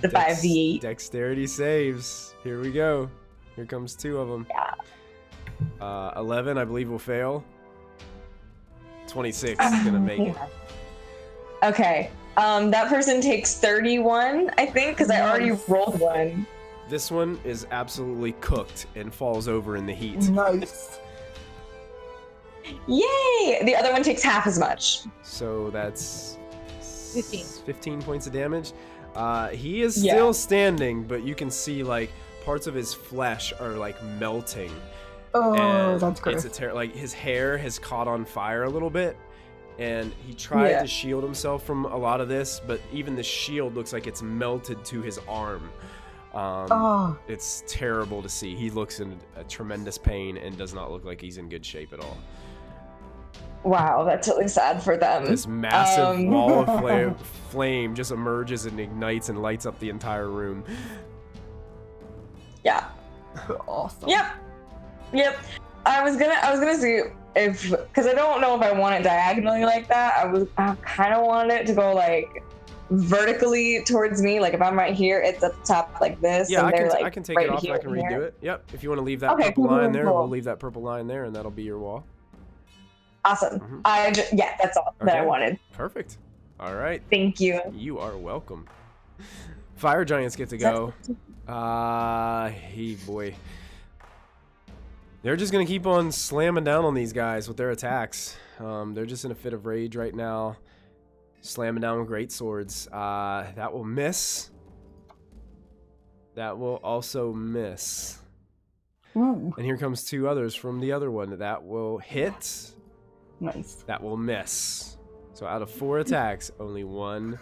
[SPEAKER 6] the 5d8.
[SPEAKER 1] Dexterity saves. Here we go. Here comes 2 of them.
[SPEAKER 6] Yeah.
[SPEAKER 1] 11, I believe, will fail. 26 is gonna make it.
[SPEAKER 6] Okay. That person takes 31, I think, because I already
[SPEAKER 2] Nice.
[SPEAKER 6] rolled one.
[SPEAKER 1] This one is absolutely cooked and falls over in the heat.
[SPEAKER 2] Nice.
[SPEAKER 6] Yay! The other one takes half as much.
[SPEAKER 1] So that's
[SPEAKER 3] 15.
[SPEAKER 1] 15 points of damage. He is
[SPEAKER 6] Yeah.
[SPEAKER 1] still standing, but you can see like parts of his flesh are like melting.
[SPEAKER 2] Oh,
[SPEAKER 1] And
[SPEAKER 2] that's great.
[SPEAKER 1] it's like his hair has caught on fire a little bit, and he tried
[SPEAKER 6] Yeah.
[SPEAKER 1] to shield himself from a lot of this, but even the shield looks like it's melted to his arm.
[SPEAKER 2] Oh,
[SPEAKER 1] It's terrible to see. He looks in a tremendous pain and does not look like he's in good shape at all.
[SPEAKER 6] Wow, that's really sad for them.
[SPEAKER 1] This massive wall of
[SPEAKER 2] Um.
[SPEAKER 1] flame just emerges and ignites and lights up the entire room.
[SPEAKER 6] Yeah.
[SPEAKER 2] awesome.
[SPEAKER 6] Yep. I was gonna see if, because I don't know if I want it diagonally like that. I kind of wanted it to go like vertically towards me. Like if I'm right here, it's at the top like this.
[SPEAKER 1] Yeah,
[SPEAKER 6] and
[SPEAKER 1] I
[SPEAKER 6] they're,
[SPEAKER 1] can,
[SPEAKER 6] like,
[SPEAKER 1] I can take
[SPEAKER 6] right
[SPEAKER 1] it off and I
[SPEAKER 6] here
[SPEAKER 1] can
[SPEAKER 6] and
[SPEAKER 1] redo
[SPEAKER 6] here.
[SPEAKER 1] it. Yep. If you want to leave that
[SPEAKER 6] Okay,
[SPEAKER 1] purple line there,
[SPEAKER 6] cool.
[SPEAKER 1] we'll leave that purple line there, and that'll be your wall.
[SPEAKER 6] Awesome.
[SPEAKER 1] Mhm.
[SPEAKER 6] Yeah, that's all that I
[SPEAKER 1] Okay.
[SPEAKER 6] wanted.
[SPEAKER 1] Perfect. All right.
[SPEAKER 6] Thank you.
[SPEAKER 1] You are welcome. Fire giants get to go. Boy. They're just gonna keep on slamming down on these guys with their attacks. They're just in a fit of rage right now, slamming down with great swords. That will miss. That will also miss.
[SPEAKER 2] Ooh,
[SPEAKER 1] And here comes 2 others from the other one. That will hit.
[SPEAKER 2] nice.
[SPEAKER 1] That will miss. So out of 4 attacks, only 1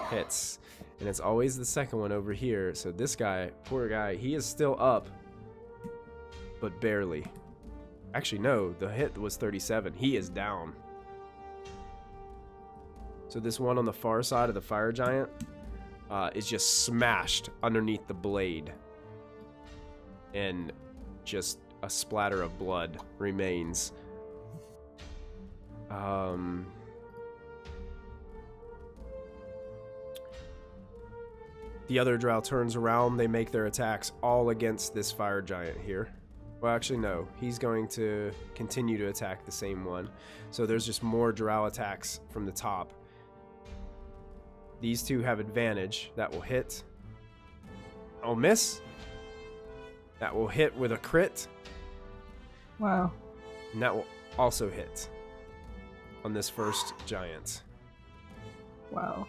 [SPEAKER 1] hits. And it's always the second one over here. So this guy, poor guy, he is still up, but barely. Actually, no, the hit was 37. He is down. So this one on the far side of the fire giant is just smashed underneath the blade. And just a splatter of blood remains. the other Drow turns around. They make their attacks all against this fire giant here. Well, actually, no. He's going to continue to attack the same one. So there's just more Drow attacks from the top. These two have advantage. That will hit. I'll miss. That will hit with a crit.
[SPEAKER 2] Wow.
[SPEAKER 1] And that will also hit on this first giant.
[SPEAKER 2] Wow.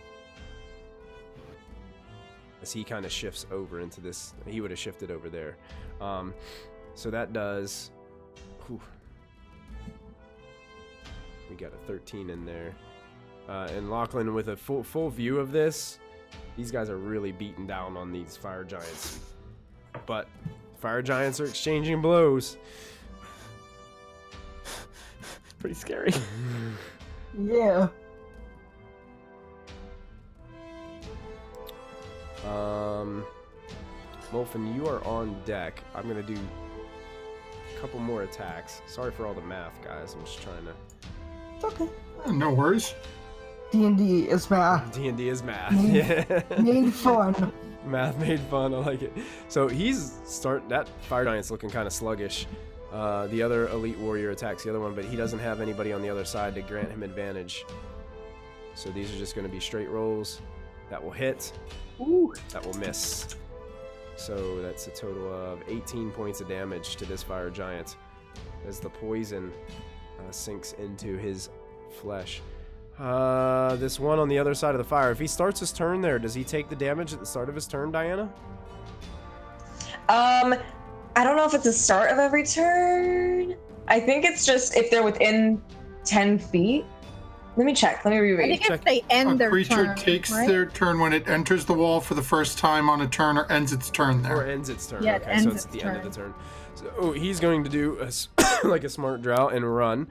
[SPEAKER 1] As he kind of shifts over into this. He would have shifted over there. So that does... Whew. We got a 13 in there. And Lachlan, with a full view of this, these guys are really beaten down on these fire giants. But fire giants are exchanging blows.
[SPEAKER 4] It's pretty scary.
[SPEAKER 2] Yeah.
[SPEAKER 1] Molfin, you are on deck. I'm gonna do a couple more attacks. Sorry for all the math, guys. I'm just trying to...
[SPEAKER 2] It's okay.
[SPEAKER 5] No worries.
[SPEAKER 2] D&D is math.
[SPEAKER 1] D&D is math. Yeah.
[SPEAKER 2] Made fun.
[SPEAKER 1] Math made fun. I like it. So that fire giant's looking kind of sluggish. The other elite warrior attacks the other one, but he doesn't have anybody on the other side to grant him advantage. So these are just going to be straight rolls. That will hit.
[SPEAKER 2] Ooh.
[SPEAKER 1] That will miss. So that's a total of 18 points of damage to this fire giant as the poison sinks into his flesh. This one on the other side of the fire. If he starts his turn there, does he take the damage at the start of his turn, Diana?
[SPEAKER 6] I don't know if it's the start of every turn. I think it's just if they're within 10 feet. Let me check. Let me
[SPEAKER 3] I
[SPEAKER 6] reread.
[SPEAKER 3] think if they end
[SPEAKER 5] A
[SPEAKER 3] their
[SPEAKER 5] creature
[SPEAKER 3] turn,
[SPEAKER 5] takes
[SPEAKER 3] right?
[SPEAKER 5] their turn when it enters the wall for the first time on a turn or ends its turn
[SPEAKER 1] Or
[SPEAKER 5] there.
[SPEAKER 1] ends its turn.
[SPEAKER 3] Yeah, it
[SPEAKER 1] okay, so
[SPEAKER 3] ends
[SPEAKER 1] it's
[SPEAKER 3] its
[SPEAKER 1] the end of
[SPEAKER 3] turn.
[SPEAKER 1] the turn. So he's going to do like a smart drow and run.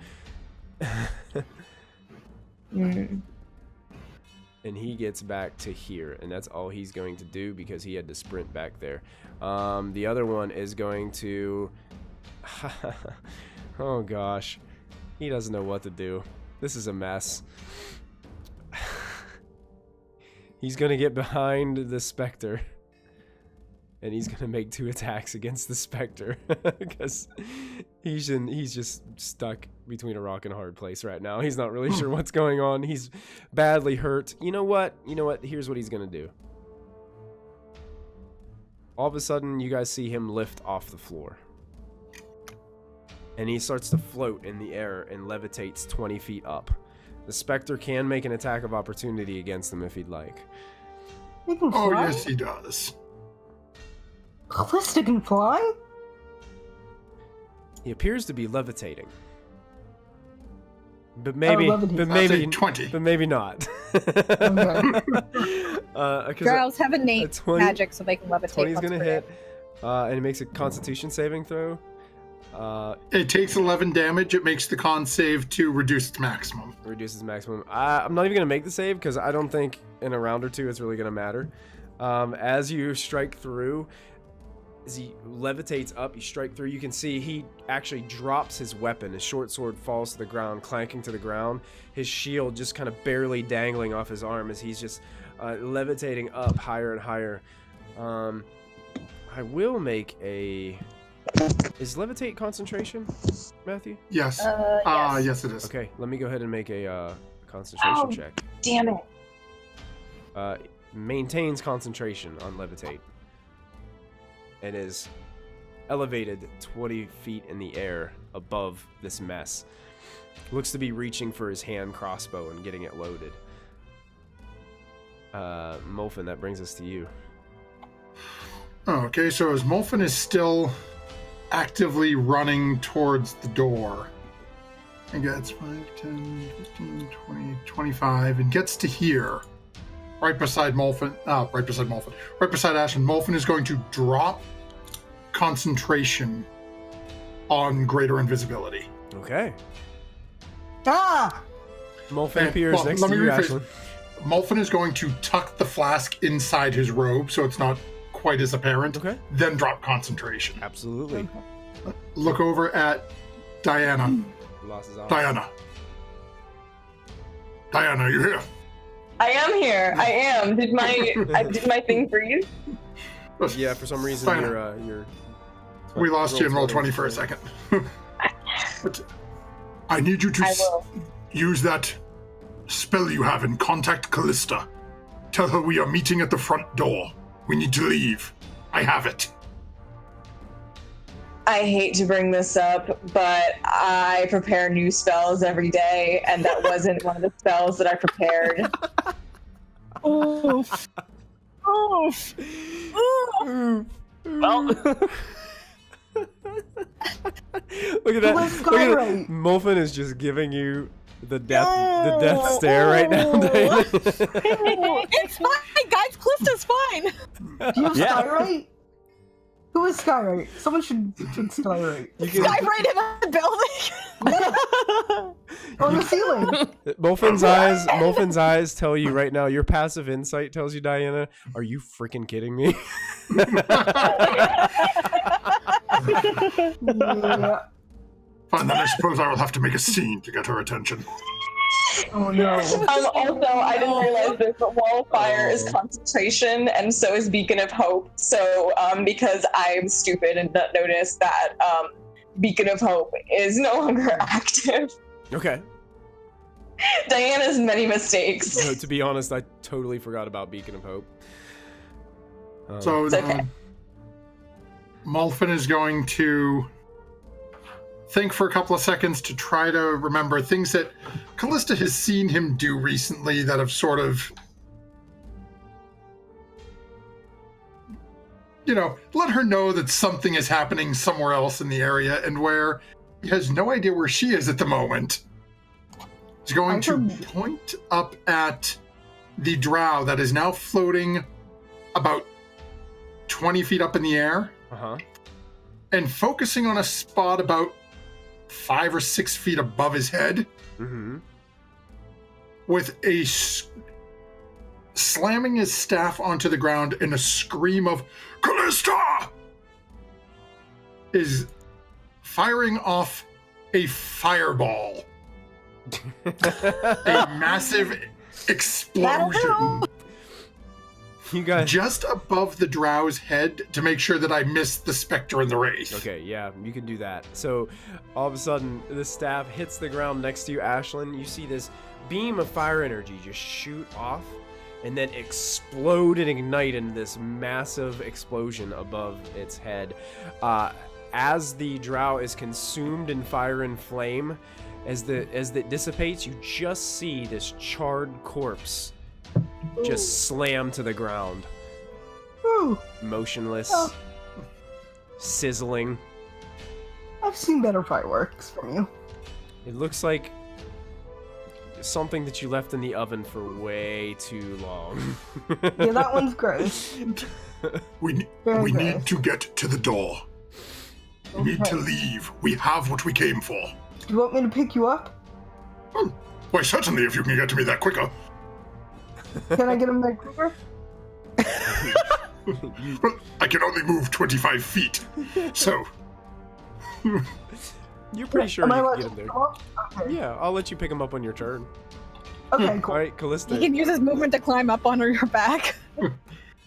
[SPEAKER 6] Mm.
[SPEAKER 1] And he gets back to here, and that's all he's going to do because he had to sprint back there. The other one is going to... Oh gosh. He doesn't know what to do. This is a mess. He's going to get behind the Spectre. And he's going to make 2 attacks against the Spectre. Because he's just stuck between a rock and a hard place right now. He's not really sure what's going on. He's badly hurt. You know what? Here's what he's going to do. All of a sudden, you guys see him lift off the floor. And he starts to float in the air and levitates 20 feet up. The Spectre can make an attack of opportunity against him if he'd like.
[SPEAKER 2] He can
[SPEAKER 5] Oh,
[SPEAKER 2] fly?
[SPEAKER 5] yes, he does.
[SPEAKER 2] Kallista can fly?
[SPEAKER 1] He appears to be levitating. But maybe,
[SPEAKER 2] levitate.
[SPEAKER 1] but
[SPEAKER 5] I'll
[SPEAKER 1] maybe,
[SPEAKER 5] take 20.
[SPEAKER 1] but maybe not.
[SPEAKER 2] Okay.
[SPEAKER 1] 'Cause
[SPEAKER 3] Drows have innate
[SPEAKER 1] a 20
[SPEAKER 3] magic, so they can levitate.
[SPEAKER 1] 20's
[SPEAKER 3] once
[SPEAKER 1] gonna
[SPEAKER 3] per
[SPEAKER 1] hit,
[SPEAKER 3] day.
[SPEAKER 1] and he makes a Constitution saving throw.
[SPEAKER 5] It takes 11 damage. It makes the con save to reduce its maximum.
[SPEAKER 1] Reduces maximum. I'm not even gonna make the save because I don't think in a round or two it's really gonna matter. As you strike through, as he levitates up, you strike through. You can see he actually drops his weapon. His short sword falls to the ground, clanking to the ground. His shield just kind of barely dangling off his arm as he's just levitating up higher and higher. I will make a... Is levitate concentration, Matthew?
[SPEAKER 5] Yes.
[SPEAKER 3] Yes.
[SPEAKER 5] Yes, it is.
[SPEAKER 1] Okay, let me go ahead and make a concentration
[SPEAKER 6] Oh.
[SPEAKER 1] check.
[SPEAKER 6] Damn it.
[SPEAKER 1] Maintains concentration on levitate. And is elevated 20 feet in the air above this mess. Looks to be reaching for his hand crossbow and getting it loaded. Molfin, that brings us to you.
[SPEAKER 5] Okay, so as Molfin is still actively running towards the door, and gets 5, 10, 15, 20, 25, and gets to here, right beside Molfin, right beside Ashlyn. Molfin is going to drop concentration on greater invisibility.
[SPEAKER 1] Okay.
[SPEAKER 2] Ah!
[SPEAKER 1] Molfin appears
[SPEAKER 5] well,
[SPEAKER 1] next
[SPEAKER 5] let
[SPEAKER 1] to
[SPEAKER 5] me
[SPEAKER 1] you,
[SPEAKER 5] rephrase.
[SPEAKER 1] Ashlyn.
[SPEAKER 5] Molfin is going to tuck the flask inside his robe so it's not quite as apparent,
[SPEAKER 1] Okay.
[SPEAKER 5] then drop concentration.
[SPEAKER 1] Absolutely.
[SPEAKER 5] Look over at Diana.
[SPEAKER 1] Lost his arm.
[SPEAKER 5] Diana, you here?
[SPEAKER 6] I am here. I am. I did my thing for you.
[SPEAKER 1] Yeah, for some reason
[SPEAKER 5] Fine.
[SPEAKER 1] you're
[SPEAKER 5] We lost you in Roll20 for a second. But I need you to
[SPEAKER 6] I will.
[SPEAKER 5] use that spell you have and contact Kallista. Tell her we are meeting at the front door. We need to leave. I have it.
[SPEAKER 6] I hate to bring this up, but I prepare new spells every day, and that wasn't one of the spells that I prepared.
[SPEAKER 3] Oof. Oof. Oof.
[SPEAKER 4] Well,
[SPEAKER 1] Look at that.
[SPEAKER 2] Let's
[SPEAKER 1] Look at
[SPEAKER 2] go.
[SPEAKER 1] that. Molfin is just giving you the death stare right now. Diana.
[SPEAKER 3] It's fine, guys. Callista's fine.
[SPEAKER 2] Do you have
[SPEAKER 4] Yeah.
[SPEAKER 2] Skyrite? Who is Skyrite? Someone should Skyrite.
[SPEAKER 1] You can,
[SPEAKER 3] Dive right in the building.
[SPEAKER 2] On the ceiling.
[SPEAKER 1] Molfin's eyes tell you right now. Your passive insight tells you, Diana. Are you freaking kidding me?
[SPEAKER 2] Yeah.
[SPEAKER 5] Fine, then I suppose I will have to make a scene to get her attention.
[SPEAKER 2] Oh no.
[SPEAKER 6] Also, I didn't realize this, but Wall of Fire is concentration, and so is Beacon of Hope. So, because I'm stupid and not noticed that Beacon of Hope is no longer active.
[SPEAKER 1] Okay.
[SPEAKER 6] Diana's many mistakes.
[SPEAKER 1] So, to be honest, I totally forgot about Beacon of Hope.
[SPEAKER 5] So,
[SPEAKER 6] It's okay.
[SPEAKER 5] Molfin is going to think for a couple of seconds to try to remember things that Kallista has seen him do recently that have sort of, let her know that something is happening somewhere else in the area and where he has no idea where she is at the moment. He's going to point up at the drow that is now floating about 20 feet up in the air
[SPEAKER 1] Uh-huh.
[SPEAKER 5] and focusing on a spot about 5 or 6 feet above his head
[SPEAKER 1] Mm-hmm.
[SPEAKER 5] with a slamming his staff onto the ground in a scream of Kallista is firing off a fireball. A massive explosion
[SPEAKER 1] You guys.
[SPEAKER 5] just above the drow's head to make sure that I missed the specter and the wraith.
[SPEAKER 1] Okay, yeah, you can do that. So, all of a sudden, the staff hits the ground next to you, Ashlyn. You see this beam of fire energy just shoot off and then explode and ignite in this massive explosion above its head. As the drow is consumed in fire and flame, as it dissipates, you just see this charred corpse just slam to the ground.
[SPEAKER 2] Ooh,
[SPEAKER 1] Motionless.
[SPEAKER 2] Oh.
[SPEAKER 1] Sizzling.
[SPEAKER 2] I've seen better fireworks from you.
[SPEAKER 1] It looks like something that you left in the oven for way too long.
[SPEAKER 2] Yeah, that one's gross.
[SPEAKER 5] We
[SPEAKER 2] Very
[SPEAKER 5] need
[SPEAKER 2] gross.
[SPEAKER 5] to get to the door. We need to
[SPEAKER 2] Okay.
[SPEAKER 5] leave. We have what we came for.
[SPEAKER 2] Do you want me to pick you up?
[SPEAKER 5] Why, certainly, if you can get to me that quicker.
[SPEAKER 2] Can I get him there quicker?
[SPEAKER 5] Well, I can only move 25 feet, so
[SPEAKER 1] You're pretty sure
[SPEAKER 2] Am I
[SPEAKER 1] you
[SPEAKER 2] allowed
[SPEAKER 1] can get
[SPEAKER 2] to
[SPEAKER 1] him there.
[SPEAKER 2] come up? Okay.
[SPEAKER 1] Yeah, I'll let you pick him up on your turn.
[SPEAKER 2] Okay, cool.
[SPEAKER 1] Alright, Kallista.
[SPEAKER 3] He can use his movement to climb up on your back.
[SPEAKER 5] no, I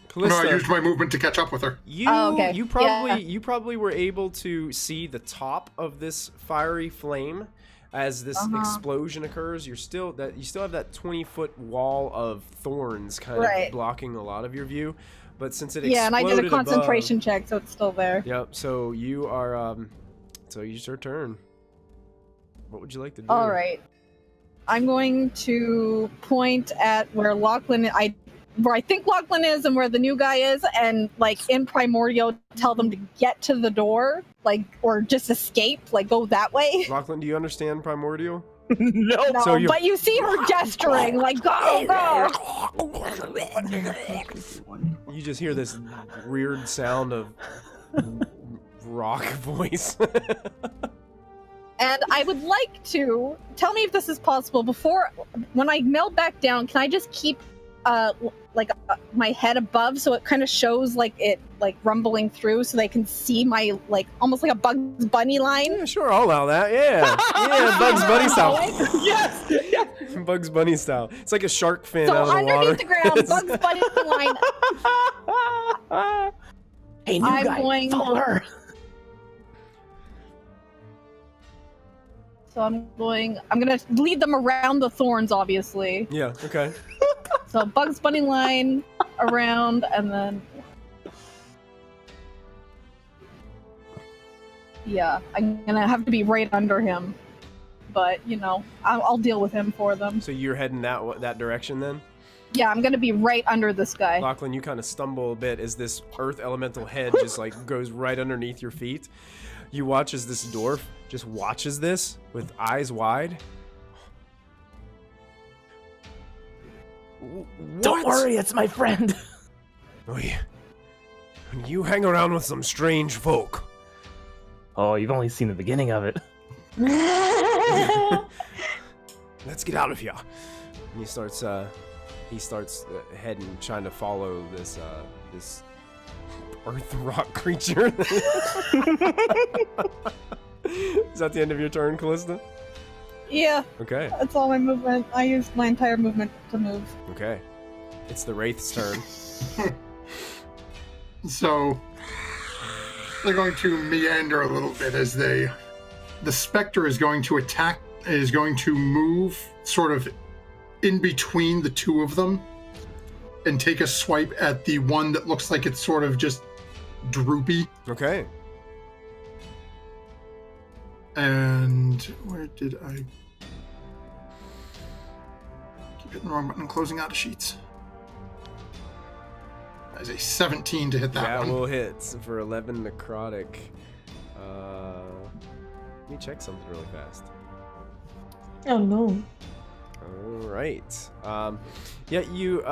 [SPEAKER 1] Kallista,
[SPEAKER 5] used my movement to catch up with her.
[SPEAKER 1] you,
[SPEAKER 3] Oh, okay.
[SPEAKER 1] you probably were able to see the top of this fiery flame as this explosion occurs. You still have that 20-foot wall of thorns kind
[SPEAKER 3] Right.
[SPEAKER 1] of blocking a lot of your view. But since it
[SPEAKER 3] Yeah, and I did a
[SPEAKER 1] exploded above-
[SPEAKER 3] concentration check, so it's still there.
[SPEAKER 1] Yep. So you are so it's your turn. What would you like to do?
[SPEAKER 3] All right. I'm going to point at where I think Lachlan is and where the new guy is, and like in Primordial, tell them to get to the door, or just escape, go that way.
[SPEAKER 1] Lachlan, do you understand Primordial?
[SPEAKER 4] no.
[SPEAKER 3] No,
[SPEAKER 1] So you-
[SPEAKER 3] but you see her gesturing, go, go.
[SPEAKER 1] You just hear this weird sound of rock voice.
[SPEAKER 3] And I would like to tell me if this is possible. When I melt back down, can I just keep my head above, so it kind of shows like it like rumbling through, so they can see my like almost like a Bugs Bunny line.
[SPEAKER 1] Yeah, sure, I'll allow that. Yeah, yeah, Bugs Bunny style.
[SPEAKER 4] Yes. Yes.
[SPEAKER 1] Bugs Bunny style. It's like a shark fin
[SPEAKER 3] So
[SPEAKER 1] out of the water.
[SPEAKER 3] underneath the ground, Bugs Bunny line.
[SPEAKER 4] Hey, new
[SPEAKER 3] I'm
[SPEAKER 4] guy,
[SPEAKER 3] going-
[SPEAKER 4] follow her.
[SPEAKER 3] So I'm gonna lead them around the thorns, obviously.
[SPEAKER 1] Yeah. Okay.
[SPEAKER 3] So Bugs Bunny line around, and then yeah, I'm gonna have to be right under him, but you know, I'll deal with him for them.
[SPEAKER 1] So you're heading that direction then?
[SPEAKER 3] Yeah, I'm gonna be right under this guy.
[SPEAKER 1] Lachlan, you kind of stumble a bit as this earth elemental head just like goes right underneath your feet. You watch as this dwarf just watches this with eyes wide.
[SPEAKER 4] Don't worry, it's my friend.
[SPEAKER 1] Oh, yeah. You hang around with some strange folk.
[SPEAKER 4] Oh, you've only seen the beginning of it.
[SPEAKER 1] Let's get out of here. And he starts heading, trying to follow this earth rock creature. Is that the end of your turn, Kallista?
[SPEAKER 3] Yeah,
[SPEAKER 1] Okay.
[SPEAKER 3] that's all my movement. I used my entire movement to move.
[SPEAKER 1] Okay. It's the Wraith's turn.
[SPEAKER 5] So they're going to meander a little bit as the specter is going to move sort of in between the two of them and take a swipe at the one that looks like it's sort of just droopy.
[SPEAKER 1] Okay.
[SPEAKER 5] And where did I keep hitting the wrong button and closing out of sheets? That is a 17 to hit that one.
[SPEAKER 1] Will hit for 11 necrotic. Let me check something really fast.
[SPEAKER 6] Oh no.
[SPEAKER 1] All right. Yeah, you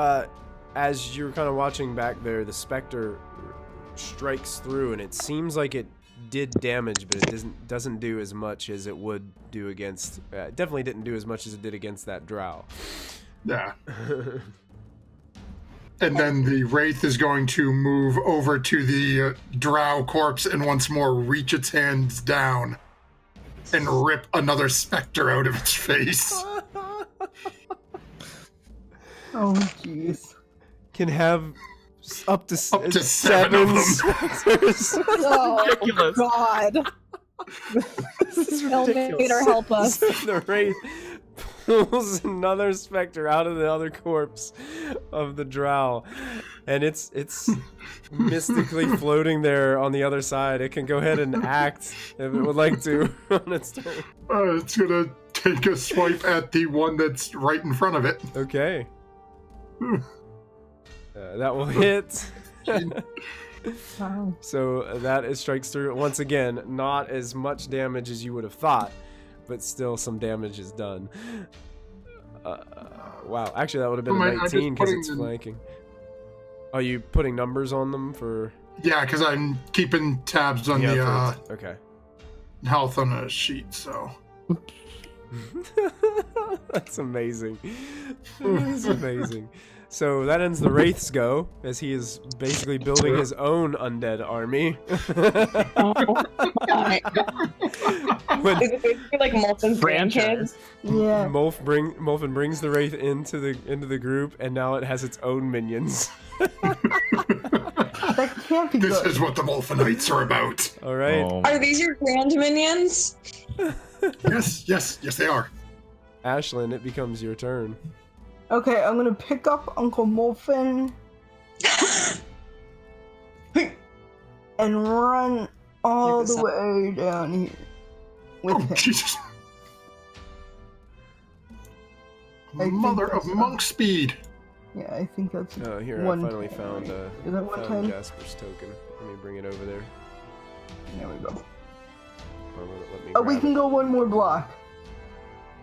[SPEAKER 1] as you're kind of watching back there, the specter strikes through, and it seems like it did damage, but it doesn't do as much as it would do against. Definitely didn't do as much as it did against that drow.
[SPEAKER 5] Yeah. And then the Wraith is going to move over to the drow corpse and once more reach its hands down and rip another specter out of its face.
[SPEAKER 2] Oh, jeez.
[SPEAKER 1] Can have up to
[SPEAKER 5] seven of them.
[SPEAKER 1] specters.
[SPEAKER 3] Oh
[SPEAKER 4] Ridiculous.
[SPEAKER 3] God!
[SPEAKER 1] This is ridiculous.
[SPEAKER 3] Elevator, help us.
[SPEAKER 1] The Wraith pulls another specter out of the other corpse of the drow, and it's mystically floating there on the other side. It can go ahead and act if it would like to on its turn.
[SPEAKER 5] It's gonna take a swipe at the one that's right in front of it.
[SPEAKER 1] Okay. That will hit.
[SPEAKER 2] Wow.
[SPEAKER 1] So that strikes through. Once again, not as much damage as you would have thought, but still some damage is done. Wow, actually that would have been a 19 because it's flanking. Are you putting numbers on them for?
[SPEAKER 5] Yeah, because I'm keeping tabs on
[SPEAKER 1] Okay.
[SPEAKER 5] health on a sheet, so.
[SPEAKER 1] That's amazing. That's amazing. So that ends the Wraith's go, as he is basically building his own undead army. When
[SPEAKER 6] Is it basically like Molfin's grandkids?
[SPEAKER 2] Yeah.
[SPEAKER 1] Molfin brings the Wraith into the group, and now it has its own minions.
[SPEAKER 2] That can't be
[SPEAKER 5] This
[SPEAKER 2] good.
[SPEAKER 5] is what the Molfinites are about.
[SPEAKER 1] All right.
[SPEAKER 4] Oh.
[SPEAKER 6] Are these your grand minions?
[SPEAKER 5] Yes, they are.
[SPEAKER 1] Ashlyn, it becomes your turn.
[SPEAKER 2] Okay, I'm gonna pick up Uncle Molfin and run all the way down here with
[SPEAKER 5] Oh,
[SPEAKER 2] him.
[SPEAKER 5] Jesus.
[SPEAKER 2] I think
[SPEAKER 5] Mother of
[SPEAKER 2] that's
[SPEAKER 5] monk speed.
[SPEAKER 2] Yeah, I think that's
[SPEAKER 1] Oh, here, I
[SPEAKER 2] 110.
[SPEAKER 1] finally found
[SPEAKER 2] Is that 110?
[SPEAKER 1] Jasper's token. Let me bring it over there.
[SPEAKER 2] There we go.
[SPEAKER 1] Or let me
[SPEAKER 2] Oh, we
[SPEAKER 1] grab
[SPEAKER 2] can
[SPEAKER 1] it.
[SPEAKER 2] go one more block.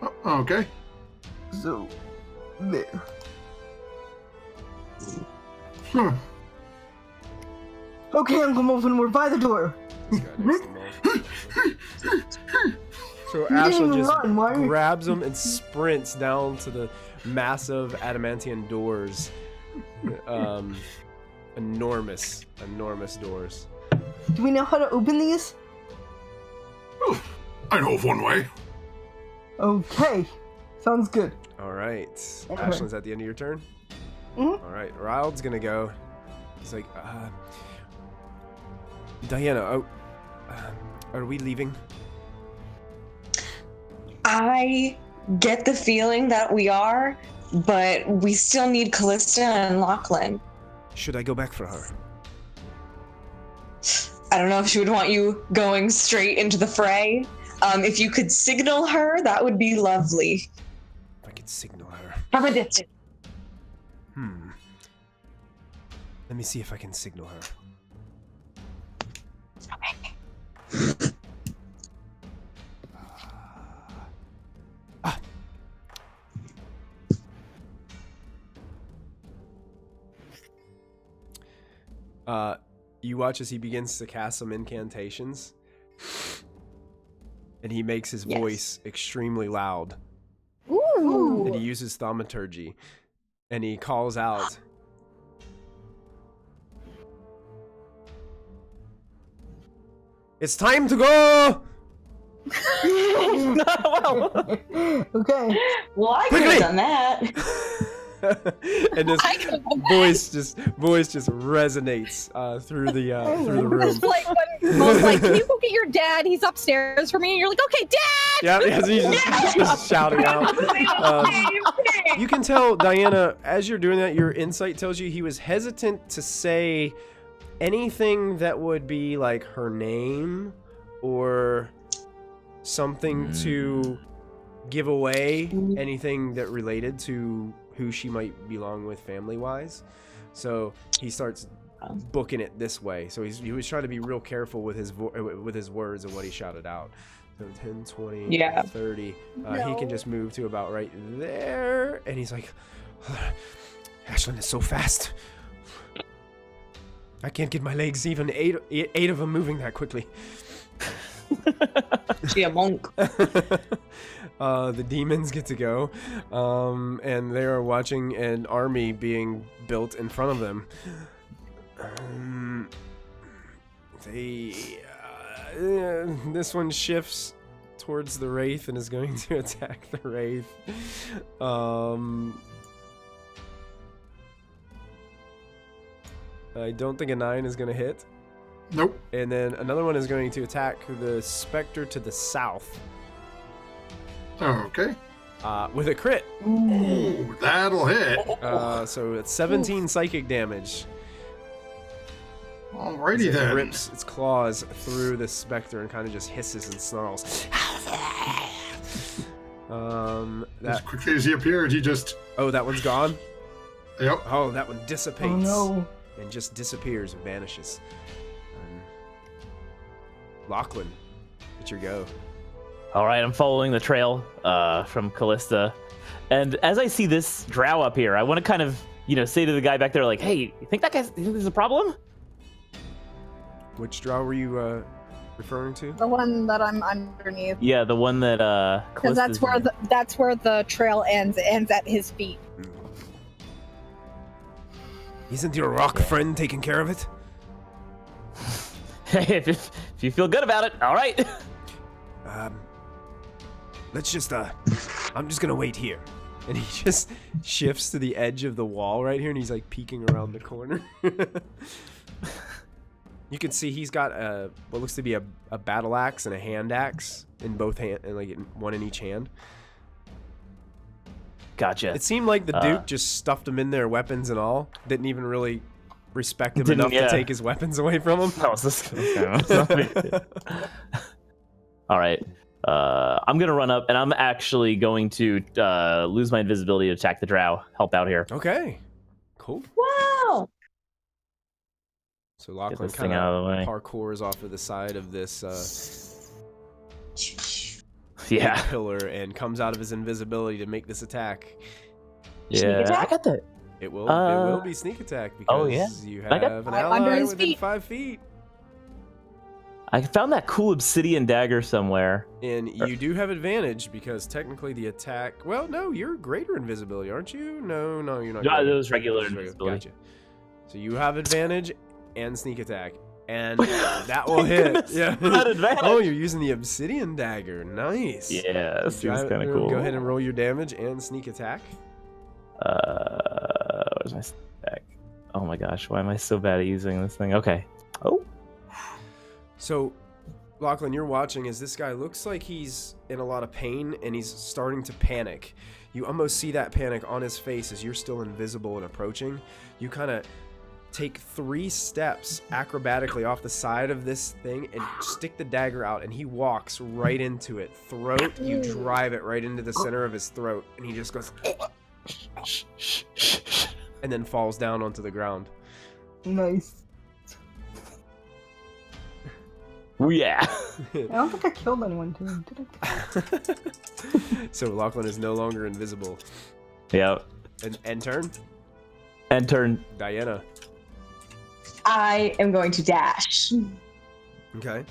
[SPEAKER 5] Oh, okay.
[SPEAKER 2] So, there.
[SPEAKER 5] Hmm.
[SPEAKER 2] Okay, Uncle Molfin, we're by the door.
[SPEAKER 1] This guy next to Molfin. So
[SPEAKER 2] You didn't
[SPEAKER 1] Ashlyn
[SPEAKER 2] even
[SPEAKER 1] just
[SPEAKER 2] run, why?
[SPEAKER 1] grabs him and sprints down to the massive adamantium doors. Enormous doors.
[SPEAKER 2] Do we know how to open these?
[SPEAKER 5] Oh, I know of one way.
[SPEAKER 2] Okay. Sounds good.
[SPEAKER 1] All right.
[SPEAKER 2] Okay.
[SPEAKER 1] Ashlyn's at the end of your turn?
[SPEAKER 2] Mhm.
[SPEAKER 1] All right. Ryald's going to go. He's like, Diana, are we leaving?
[SPEAKER 6] I get the feeling that we are, but we still need Kallista and Lachlan.
[SPEAKER 1] Should I go back for her?
[SPEAKER 6] I don't know if she would want you going straight into the fray. If you could signal her, that would be lovely.
[SPEAKER 1] If I could signal her.
[SPEAKER 6] From a distance.
[SPEAKER 1] Let me see if I can signal her. You watch as he begins to cast some incantations, and he makes his voice extremely loud.
[SPEAKER 3] Ooh.
[SPEAKER 1] And he uses thaumaturgy, and he calls out, "It's time to go!"
[SPEAKER 2] Okay.
[SPEAKER 6] Well, I could
[SPEAKER 1] Quickly!
[SPEAKER 6] have done that.
[SPEAKER 1] And this voice just resonates through the room.
[SPEAKER 3] It's like when Mo's like, "Can you go get your dad? He's upstairs for me." And you're like, "Okay, Dad."
[SPEAKER 1] Yeah, he's just shouting out. You can tell, Diana, as you're doing that, your insight tells you he was hesitant to say anything that would be like her name or something to give away anything that related to who she might belong with family-wise. So he starts booking it this way. So he was trying to be real careful with his words and what he shouted out. So 10, 20, 30. He can just move to about right there. And he's like, Ashlyn is so fast. I can't get my legs even eight of them moving that quickly.
[SPEAKER 6] She a monk.
[SPEAKER 1] The demons get to go, and they are watching an army being built in front of them. This one shifts towards the Wraith and is going to attack the Wraith. I don't think a 9 is going to hit.
[SPEAKER 5] Nope.
[SPEAKER 1] And then another one is going to attack the Spectre to the south.
[SPEAKER 5] Okay.
[SPEAKER 1] With a crit.
[SPEAKER 5] Ooh, that'll hit.
[SPEAKER 1] So it's 17 psychic damage.
[SPEAKER 5] Alrighty
[SPEAKER 1] It
[SPEAKER 5] then.
[SPEAKER 1] rips its claws through the Spectre and kind of just hisses and snarls.
[SPEAKER 5] As
[SPEAKER 1] That
[SPEAKER 5] quickly as he appeared, he just.
[SPEAKER 1] that one's gone.
[SPEAKER 5] Yep.
[SPEAKER 1] Oh, that one dissipates.
[SPEAKER 2] Oh no.
[SPEAKER 1] And just disappears and vanishes. Lachlan, it's your go.
[SPEAKER 4] All right, I'm following the trail from Kallista, and as I see this drow up here, I want to kind of, say to the guy back there, like, "Hey, you think there's a problem?"
[SPEAKER 1] Which Drow were you referring to?
[SPEAKER 3] The one that I'm underneath.
[SPEAKER 4] Yeah, the one that
[SPEAKER 3] Because that's where the trail ends. It ends at his feet.
[SPEAKER 1] Isn't your rock friend taking care of it?
[SPEAKER 4] if you feel good about it, all right.
[SPEAKER 1] Let's just I'm just gonna wait here. And he just shifts to the edge of the wall right here, and he's like peeking around the corner. You can see he's got what looks to be a battle axe and a hand axe in both hands, and like one in each hand.
[SPEAKER 4] Gotcha.
[SPEAKER 1] It seemed like the Duke just stuffed him in there, weapons and all. Didn't even really respect him
[SPEAKER 4] Didn't-
[SPEAKER 1] enough
[SPEAKER 4] yeah.
[SPEAKER 1] to take his weapons away from him.
[SPEAKER 4] That was this. All right. I'm gonna run up, and I'm actually going to lose my invisibility to attack the drow. Help out here.
[SPEAKER 1] Okay, cool.
[SPEAKER 6] Wow.
[SPEAKER 1] So Lachlan
[SPEAKER 4] this thing
[SPEAKER 1] kind
[SPEAKER 4] out of
[SPEAKER 1] of
[SPEAKER 4] the way.
[SPEAKER 1] parkours off of the side of this
[SPEAKER 4] Yeah.
[SPEAKER 1] pillar and comes out of his invisibility to make this attack.
[SPEAKER 4] Yeah.
[SPEAKER 6] attack?
[SPEAKER 4] I got that.
[SPEAKER 1] It will be sneak attack because
[SPEAKER 4] Oh, yeah.
[SPEAKER 1] you
[SPEAKER 4] I got-
[SPEAKER 1] have an
[SPEAKER 3] Under
[SPEAKER 1] ally
[SPEAKER 3] his
[SPEAKER 1] within
[SPEAKER 3] feet.
[SPEAKER 1] 5 feet.
[SPEAKER 4] I found that cool obsidian dagger somewhere.
[SPEAKER 1] And you do have advantage because technically the attack. Well, no, you're greater invisibility, aren't you? No, you're not.
[SPEAKER 4] No,
[SPEAKER 1] greater.
[SPEAKER 4] it was regular
[SPEAKER 1] Just
[SPEAKER 4] invisibility.
[SPEAKER 1] Gotcha. So you have advantage and sneak attack, and that will hit. Yeah.
[SPEAKER 4] That advantage.
[SPEAKER 1] Oh, you're using the obsidian dagger. Nice.
[SPEAKER 4] Yeah, this seems kind of cool.
[SPEAKER 1] Go ahead and roll your damage and sneak attack.
[SPEAKER 4] Where's my sneak attack? Oh my gosh, why am I so bad at using this thing? Okay. Oh.
[SPEAKER 1] So, Lachlan, you're watching as this guy looks like he's in a lot of pain and he's starting to panic. You almost see that panic on his face as you're still invisible and approaching. You kind of take 3 steps acrobatically off the side of this thing and stick the dagger out, and he walks right into it. Throat, you drive it right into the center of his throat, and he just goes and then falls down onto the ground.
[SPEAKER 2] Nice.
[SPEAKER 4] Yeah.
[SPEAKER 2] I don't think I killed anyone, too. Did I?
[SPEAKER 1] So Lachlan is no longer invisible.
[SPEAKER 4] Yep.
[SPEAKER 1] And turn?
[SPEAKER 4] And turn.
[SPEAKER 1] Diana.
[SPEAKER 6] I am going to dash.
[SPEAKER 1] Okay.